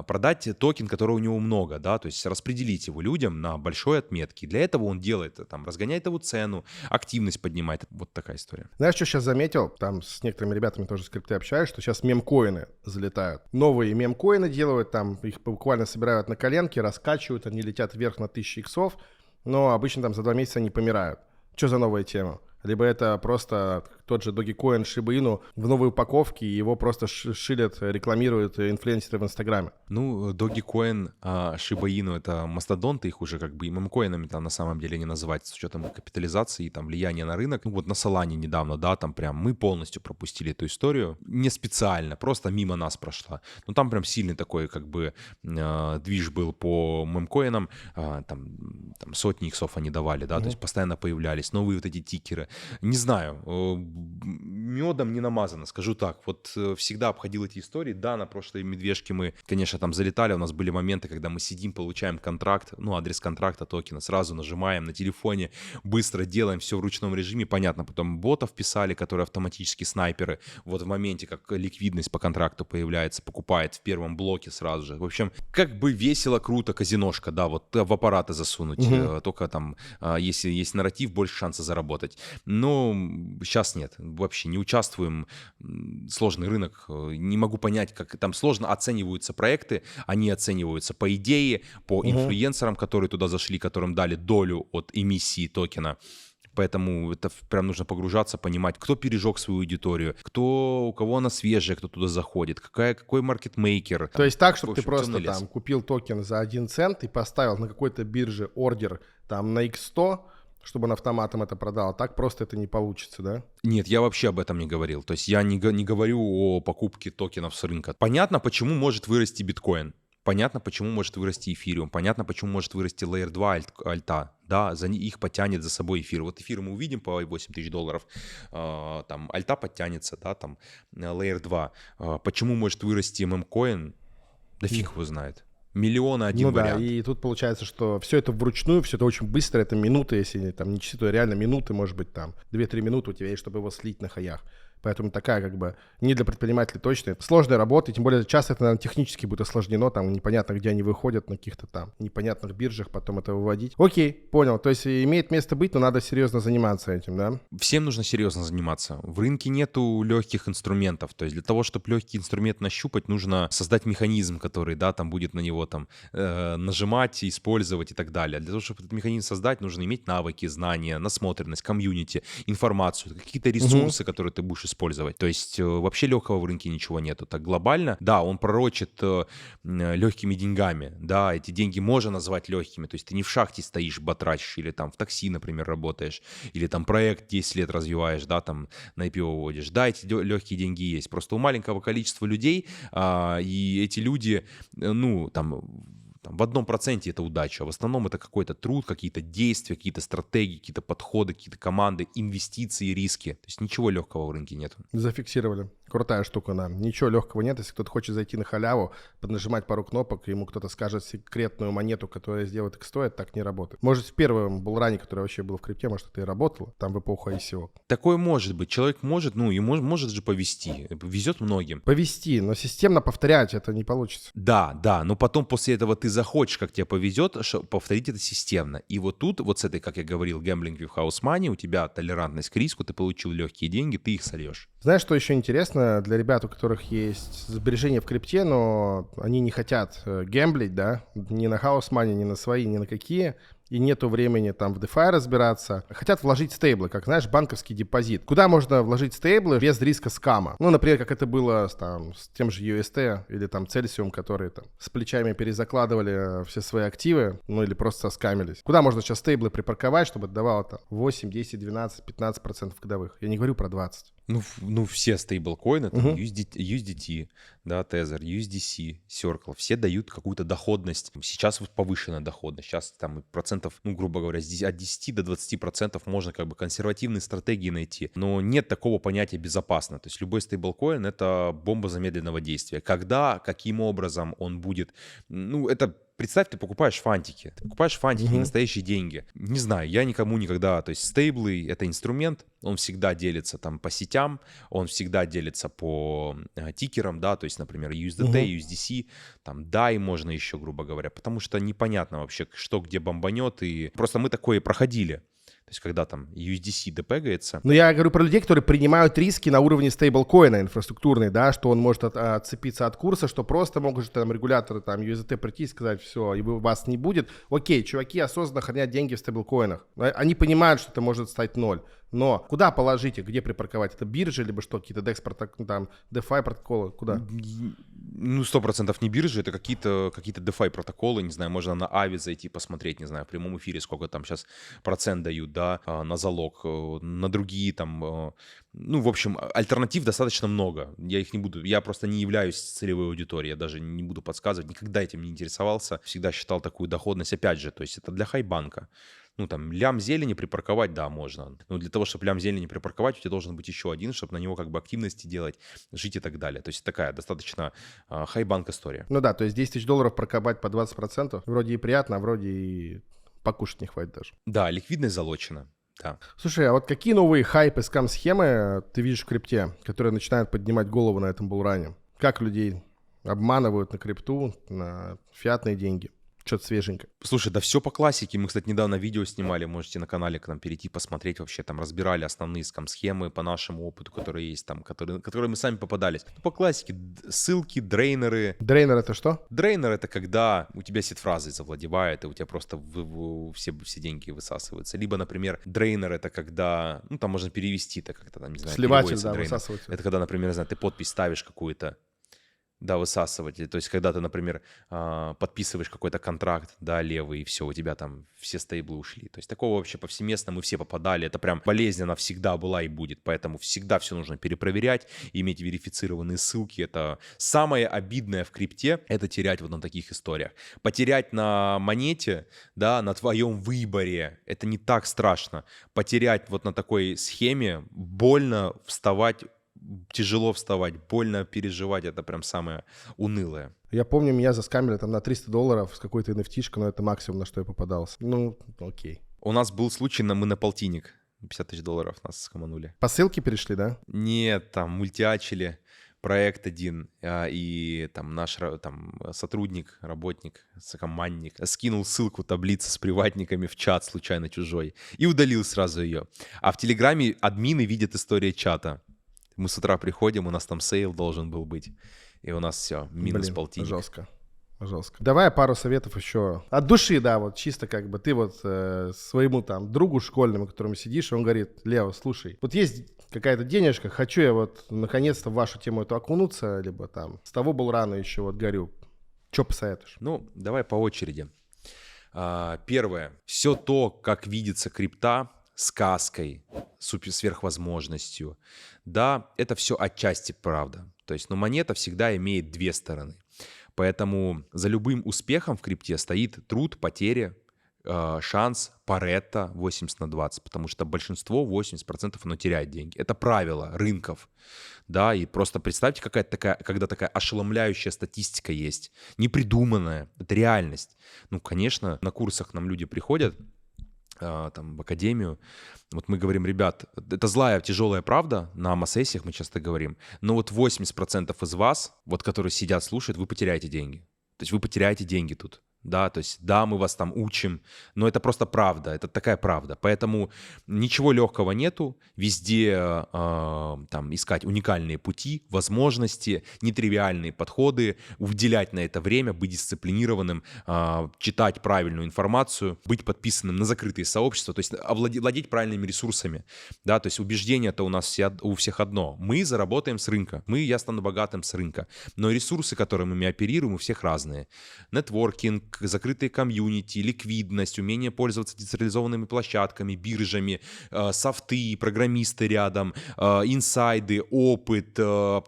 продать токен, которого у него много, да, то есть распределить его людям на большой отметке. Для этого он делает, там, разгоняет его цену, активность поднимает. Вот такая история. Знаешь, что сейчас заметил? Там с некоторыми ребятами тоже скрипты общаюсь, что сейчас мемкоины залетают. Новые мемкоины делают, там их буквально собирают на коленке, раскачивают, они летят вверх на 1000 иксов, но обычно там за 2 месяца они помирают. Что за новая тема? Либо это просто тот же Dogecoin Shiba Inu в новой упаковке, и его просто шилят, рекламируют инфлюенсеры в Инстаграме. Ну, Dogecoin, Shiba Inu — это мастодонты, их уже как бы и мемкоинами там на самом деле не называть, с учетом капитализации и там влияния на рынок. Ну вот на Solana недавно, да, там прям мы полностью пропустили эту историю, не специально, просто мимо нас прошла. Но там прям сильный такой как бы движ был по мемкоинам, там сотни иксов они давали, да, то есть постоянно появлялись новые вот эти тикеры. Не знаю, медом не намазано, скажу так. Вот всегда обходил эти истории. Да, на прошлой медвежке мы, конечно, там залетали. У нас были моменты, когда мы сидим, получаем контракт, ну, адрес контракта токена, сразу нажимаем на телефоне, быстро делаем все в ручном режиме. Понятно, потом ботов писали, которые автоматически снайперы. Вот в моменте, как ликвидность по контракту появляется, покупает в первом блоке сразу же. В общем, как бы весело, круто, казиношка, да, вот в аппараты засунуть. Только там, если есть нарратив, больше шанса заработать. Но сейчас нет, вообще не участвуем, сложный рынок, не могу понять, как там сложно оцениваются проекты, они оцениваются по идее, по инфлюенсерам, которые туда зашли, которым дали долю от эмиссии токена. Поэтому это прям нужно погружаться, понимать, кто пережег свою аудиторию, у кого она свежая, кто туда заходит, какой маркетмейкер. То есть так, чтобы в общем, ты просто темный лес. там купил токен за 1 цент и поставил на какой-то бирже ордер там на X100, чтобы он автоматом это продал. Так просто это не получится, да? Нет, я вообще об этом не говорил. То есть я не говорю о покупке токенов с рынка. Понятно, почему может вырасти биткоин. Понятно, почему может вырасти эфириум. Понятно, почему может вырасти Layer 2 альта. Да, их потянет за собой эфир. Вот эфир мы увидим по 8 тысяч долларов. Там альта подтянется, да, там Layer 2. Почему может вырасти мемкоин? Да фиг его знает. Миллиона один вариант. Да, и тут получается, что все это вручную, все это очень быстро, это минуты, если там не часы, то реально минуты, может быть, там 2-3 минуты у тебя есть, чтобы его слить на хаях. Поэтому такая как бы не для предпринимателей точно. Это сложная работа, и тем более часто это, наверное, технически будет осложнено, там непонятно, где они выходят на каких-то там непонятных биржах, потом это выводить. Окей, понял. То есть имеет место быть, но надо серьезно заниматься этим, да? Всем нужно серьезно заниматься. В рынке нету легких инструментов. То есть для того, чтобы легкий инструмент нащупать, нужно создать механизм, который, да, там будет на него там нажимать, использовать и так далее. Для того, чтобы этот механизм создать, нужно иметь навыки, знания, насмотренность, комьюнити, информацию, какие-то ресурсы, которые ты будешь использовать. То есть вообще легкого в рынке ничего нету. Так глобально, да, он пророчит легкими деньгами, да, эти деньги можно назвать легкими. То есть ты не в шахте стоишь, батрачишь, или там в такси, например, работаешь, или там проект 10 лет развиваешь, да, там на IPO выводишь. Да, эти легкие деньги есть. Просто у маленького количества людей, и эти люди, ну, там в 1% это удача, а в основном это какой-то труд, какие-то действия, какие-то стратегии, какие-то подходы, какие-то команды, инвестиции, риски. То есть ничего легкого в рынке нет. Зафиксировали. Крутая штука, да. Ничего легкого нет. Если кто-то хочет зайти на халяву, поднажимать пару кнопок, и ему кто-то скажет секретную монету, которая сделает их стоит, так не работает. Может, в первом булране, который вообще был в крипте, может, это и работало, там в эпоху ICO. Такое может быть. Человек может, ну, и может же повести. Везет многим. Повести, но системно повторять это не получится. Да, но потом после этого ты захочешь, как тебе повезет, повторить это системно. И вот тут, вот с этой, как я говорил, gambling with house money, у тебя толерантность к риску, ты получил легкие деньги, ты их сольешь. Знаешь, что еще интересно для ребят, у которых есть сбережения в крипте, но они не хотят гэмблить, да, ни на house money, ни на свои, ни на какие, и нету времени там в DeFi разбираться, хотят вложить стейблы, как, знаешь, банковский депозит. Куда можно вложить стейблы без риска скама? Ну, например, как это было с тем же UST или там Celsium, которые там с плечами перезакладывали все свои активы, ну или просто скамились. Куда можно сейчас стейблы припарковать, чтобы это давало там 8, 10, 12, 15% годовых? Я не говорю про 20. Ну, все стейблкоины, там, USDT, да, Tether, USDC, Circle, все дают какую-то доходность. Сейчас вот повышенная доходность, сейчас там процентов, ну, грубо говоря, от 10 до 20% можно как бы консервативные стратегии найти, но нет такого понятия безопасно. То есть любой стейблкоин — это бомба замедленного действия. Когда, каким образом он будет, ну, это... Представь, ты покупаешь фантики. Не настоящие деньги. Не знаю, я никому никогда... То есть стейблы — это инструмент, он всегда делится там по сетям, он всегда делится по тикерам, да, то есть, например, USDT, USDC, там DAI можно еще, грубо говоря, потому что непонятно вообще, что где бомбанет, и просто мы такое проходили. То есть, когда там USDC депегается. Но я говорю про людей, которые принимают риски на уровне стейблкоина инфраструктурной, да, что он может отцепиться от курса, что просто могут там регуляторы там USDT прийти и сказать, все, и вас не будет. Окей, чуваки осознанно хранят деньги в стейблкоинах. Они понимают, что это может стать ноль. Но куда положить их, где припарковать? Это биржи, либо что, какие-то DEX, там, DeFi протоколы, куда? Ну, 100% не биржи, это какие-то DeFi протоколы, не знаю, можно на Ави зайти посмотреть, не знаю, в прямом эфире, сколько там сейчас процент дают, да, на залог, на другие там, ну, в общем, альтернатив достаточно много, я их не буду, я просто не являюсь целевой аудиторией, я даже не буду подсказывать, никогда этим не интересовался, всегда считал такую доходность, опять же, то есть это для хайбанка. Ну, там, лям зелени припарковать, да, можно. Но для того, чтобы лям зелени припарковать, у тебя должен быть еще один, чтобы на него как бы активности делать, жить и так далее. То есть такая достаточно хайбанк история. Ну да, то есть 10 тысяч долларов парковать по 20%, вроде и приятно, а вроде и покушать не хватит даже. Да, ликвидность залочена. Да. Слушай, а вот какие новые хайпы, скам-схемы ты видишь в крипте, которые начинают поднимать голову на этом булране? Как людей обманывают на крипту, на фиатные деньги? Что-то свеженькое. Слушай, да все по классике. Мы, кстати, недавно видео снимали, можете на канале к нам перейти, посмотреть вообще. Там разбирали основные скам-схемы по нашему опыту, которые есть там, которые мы сами попадались. По классике ссылки, дрейнеры. Дрейнер — это что? Дрейнер — это когда у тебя сет-фразы завладевает, и у тебя просто все деньги высасываются. Либо, например, дрейнер — это когда, ну, там можно перевести это как-то, там, не знаю, сливатель, да, дрейнер. высасыватель. Это когда, например, не знаю, ты подпись ставишь какую-то, да, высасыватель. То есть, когда ты, например, подписываешь какой-то контракт, да, левый, и все, у тебя там все стейблы ушли. То есть, такого вообще повсеместно мы все попадали. Это прям болезненно всегда была и будет. Поэтому всегда все нужно перепроверять, иметь верифицированные ссылки. Это самое обидное в крипте, это терять вот на таких историях. Потерять на монете, да, на твоем выборе, это не так страшно. Потерять вот на такой схеме, больно вставать, тяжело вставать, больно переживать, это прям самое унылое. Я помню, меня заскамили там на $300 с какой-то NFT-шкой, но это максимум, на что я попадался. Ну, окей. У нас был случай, мы на полтинник, $50 000 нас скоманули. По ссылке перешли, да? Нет, там мультиачили проект один, и там наш там, сотрудник, работник, сокомандник скинул ссылку таблицы с приватниками в чат случайно чужой и удалил сразу ее. А в Телеграме админы видят историю чата. Мы с утра приходим, у нас там сейл должен был быть, и у нас все, минус полтинник. Жестко. Давай пару советов еще. От души, да, вот чисто как бы ты вот своему там другу школьному, которому сидишь, он говорит: Лео, слушай, вот есть какая-то денежка, хочу я вот наконец-то в вашу тему эту окунуться, либо там с того был рано еще вот горю. Что посоветуешь? Ну, давай по очереди. Первое. Все то, как видится крипта, сказкой, сверхвозможностью, да, это все отчасти правда. То есть, но монета всегда имеет две стороны. Поэтому за любым успехом в крипте стоит труд, потери, шанс, Паретто 80/20, потому что большинство, 80%, оно теряет деньги. Это правило рынков, да, и просто представьте, какая-то такая, когда такая ошеломляющая статистика есть, непридуманная, это реальность. Ну, конечно, на курсах нам люди приходят, там, в академию, вот мы говорим: ребят, это злая, тяжелая правда, на АМА-сессиях мы часто говорим, но вот 80% из вас, вот которые сидят, слушают, вы потеряете деньги. То есть вы потеряете деньги тут. да, то есть, да, мы вас там учим, но это просто правда, это такая правда. Поэтому ничего легкого нету, везде там искать уникальные пути, возможности, нетривиальные подходы, уделять на это время, быть дисциплинированным, читать правильную информацию, быть подписанным на закрытые сообщества, то есть владеть правильными ресурсами, да, то есть убеждение-то у нас у всех одно. Мы заработаем с рынка, я стану богатым с рынка, но ресурсы, которыми мы оперируем, у всех разные. Нетворкинг, закрытые комьюнити, ликвидность, умение пользоваться децентрализованными площадками, биржами, софты, программисты рядом, инсайды, опыт,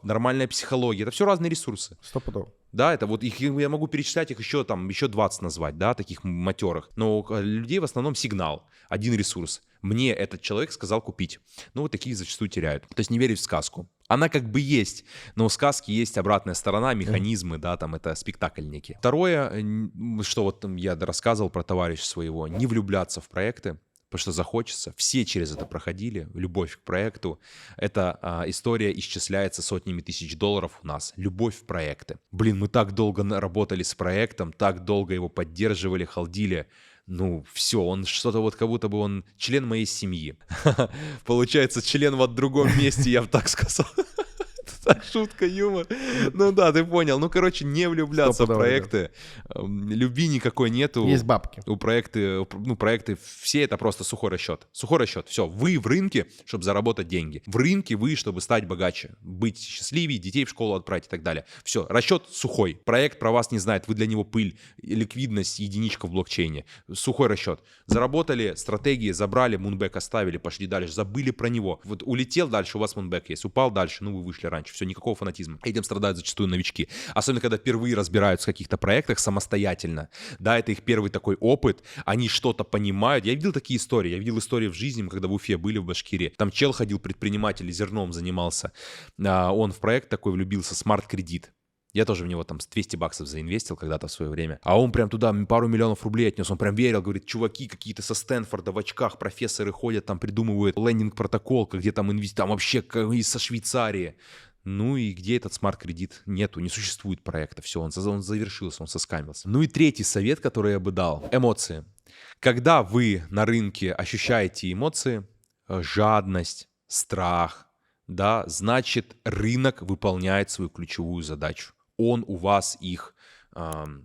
нормальная психология. Это все разные ресурсы. Стопудово. Да, это вот их, я могу перечислять их еще 20 назвать, да, таких матерых. Но у людей в основном сигнал, один ресурс. Мне этот человек сказал купить. Вот такие зачастую теряют. То есть не верить в сказку. Она как бы есть, но у сказки есть обратная сторона, механизмы, да, там это спектакль некий. Второе, что вот я рассказывал про товарища своего, не влюбляться в проекты, потому что захочется. Все через это проходили, любовь к проекту. Эта история исчисляется сотнями тысяч долларов у нас. Любовь в проекты. Мы так долго работали с проектом, так долго его поддерживали, халдили. Все, он что-то вот как будто бы он член моей семьи. Получается, член в другом месте, я бы так сказал. Так, шутка, юмор. Да, ты понял. Не влюбляться в проекты. Любви никакой нету. Есть бабки. У проекты все это просто сухой расчет. Сухой расчет. Все, вы в рынке, чтобы заработать деньги. В рынке вы, чтобы стать богаче, быть счастливее, детей в школу отправить и так далее. Все, расчет сухой. Проект про вас не знает, вы для него пыль, ликвидность, единичка в блокчейне. Сухой расчет. Заработали, стратегии забрали, мунбэк оставили, пошли дальше, забыли про него. Вот улетел дальше, у вас мунбэк есть, упал дальше, вы вышли раньше. Все, никакого фанатизма. Этим страдают зачастую новички. Особенно, когда впервые разбираются в каких-то проектах самостоятельно. Да, это их первый такой опыт. Они что-то понимают. Я видел такие истории. Я видел истории в жизни, когда в Уфе были, в Башкирии. Там чел ходил, предприниматель, зерном занимался. Он в проект такой влюбился, смарт-кредит. Я тоже в него там с $200 заинвестил когда-то в свое время. А он прям туда пару миллионов рублей отнес. Он прям верил, говорит, чуваки какие-то со Стэнфорда в очках, профессоры ходят, там придумывают лендинг-протокол, где там там вообще со Швейцарии. И где этот смарт-кредит? Нету, не существует проекта. Все, он завершился, он соскамился. И третий совет, который я бы дал. Эмоции. Когда вы на рынке ощущаете эмоции, жадность, страх, да, значит, рынок выполняет свою ключевую задачу. Он у вас их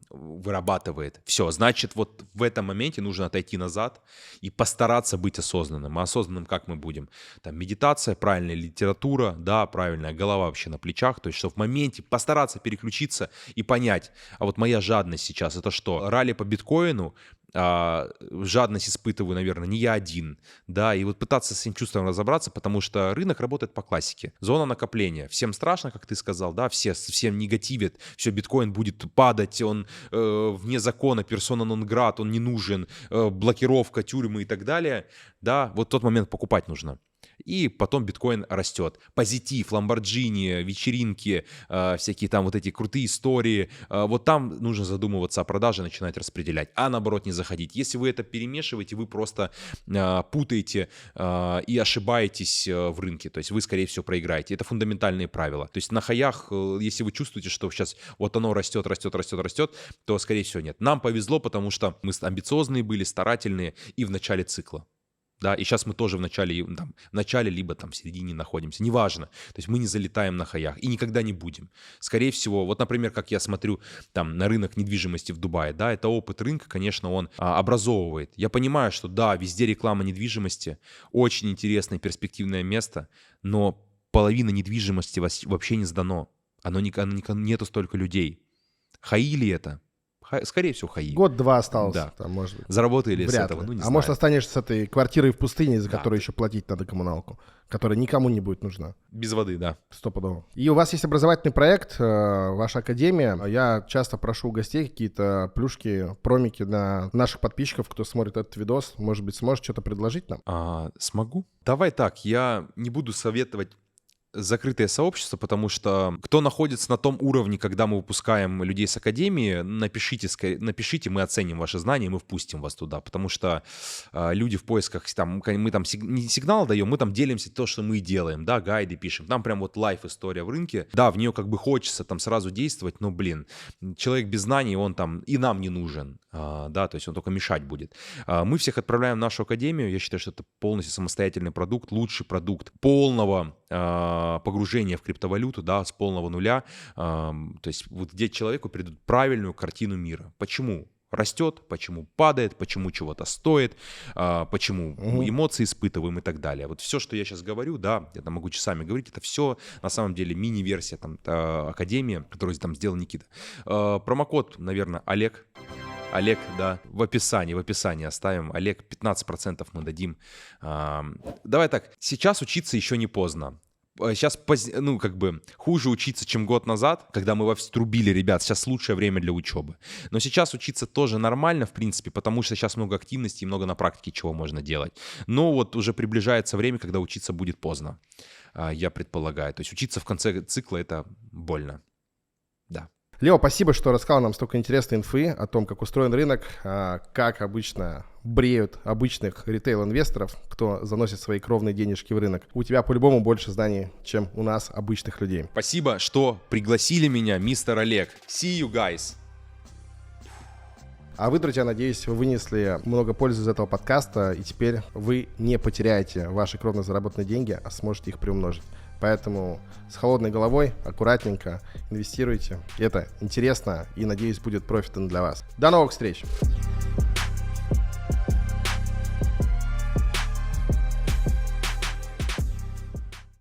вырабатывает. Все, значит, вот в этом моменте нужно отойти назад и постараться быть осознанным. А осознанным как мы будем? Там медитация, правильная литература, да, правильная голова вообще на плечах. То есть, что в моменте постараться переключиться и понять, а вот моя жадность сейчас это что? Ралли по биткоину, жадность испытываю, наверное, не я один, да, и вот пытаться с этим чувством разобраться, потому что рынок работает по классике. Зона накопления. Всем страшно, как ты сказал, да, всем негативят, все, биткоин будет падать, он вне закона, персона нон-грат, он не нужен, блокировка, тюрьмы и так далее, да, вот в тот момент покупать нужно. И потом биткоин растет. Позитив, ламборджини, вечеринки, всякие там вот эти крутые истории. Вот там нужно задумываться о продаже, начинать распределять. А наоборот не заходить. Если вы это перемешиваете, вы просто путаете и ошибаетесь в рынке. То есть вы, скорее всего, проиграете. Это фундаментальные правила. То есть на хаях, если вы чувствуете, что сейчас вот оно растет, то, скорее всего, нет. Нам повезло, потому что мы амбициозные были, старательные и в начале цикла. Да, и сейчас мы тоже в начале либо там в середине находимся, неважно. То есть мы не залетаем на хаях и никогда не будем. Скорее всего, вот, например, как я смотрю там на рынок недвижимости в Дубае, да, это опыт рынка, конечно, он образовывает. Я понимаю, что да, везде реклама недвижимости, очень интересное перспективное место, но половина недвижимости вообще не сдано. Нету столько людей. Хаи ли это? Скорее всего, хаи. Год-два осталось, да. Там, может быть. Заработали Вряд с этого, ли. не а знаю. может, останешься с этой квартирой в пустыне, за которую еще платить надо коммуналку, которая никому не будет нужна. Без воды, да. Стопудово. И у вас есть образовательный проект, ваша академия. Я часто прошу у гостей какие-то плюшки, промики для наших подписчиков, кто смотрит этот видос. Может быть, сможешь что-то предложить нам? Смогу. Давай так, я не буду советовать закрытое сообщество, потому что кто находится на том уровне, когда мы выпускаем людей с академии, напишите, мы оценим ваши знания, мы впустим вас туда, потому что люди в поисках, там, мы там не сигнал даем, мы там делимся то, что мы делаем, да, гайды пишем, там прям вот лайф-история в рынке, да, в нее как бы хочется там сразу действовать, но, блин, человек без знаний, он там и нам не нужен, да, то есть он только мешать будет. Мы всех отправляем в нашу академию, я считаю, что это полностью самостоятельный продукт, лучший продукт полного погружение в криптовалюту, да, с полного нуля, то есть вот где человеку придут правильную картину мира. Почему растет, почему падает, почему чего-то стоит, почему эмоции испытываем и так далее. Вот все, что я сейчас говорю, да, я там могу часами говорить, это все на самом деле мини-версия там академии, которую там сделал Никита. Промокод, наверное, Олег, да, в описании оставим. Олег, 15% мы дадим. Давай так, сейчас учиться еще не поздно. Сейчас, ну, как бы, хуже учиться, чем год назад, когда мы вовсю трубили, ребят, сейчас лучшее время для учебы. Но сейчас учиться тоже нормально, в принципе, потому что сейчас много активности и много на практике чего можно делать. Но вот уже приближается время, когда учиться будет поздно, я предполагаю. То есть учиться в конце цикла — это больно, да. Лео, спасибо, что рассказал нам столько интересной инфы о том, как устроен рынок, как обычно бреют обычных ритейл-инвесторов, кто заносит свои кровные денежки в рынок. У тебя по-любому больше знаний, чем у нас, обычных людей. Спасибо, что пригласили меня, мистер Олег. See you guys. А вы, друзья, надеюсь, вы вынесли много пользы из этого подкаста, и теперь вы не потеряете ваши кровно заработанные деньги, а сможете их приумножить. Поэтому с холодной головой, аккуратненько инвестируйте. Это интересно и, надеюсь, будет профитно для вас. До новых встреч!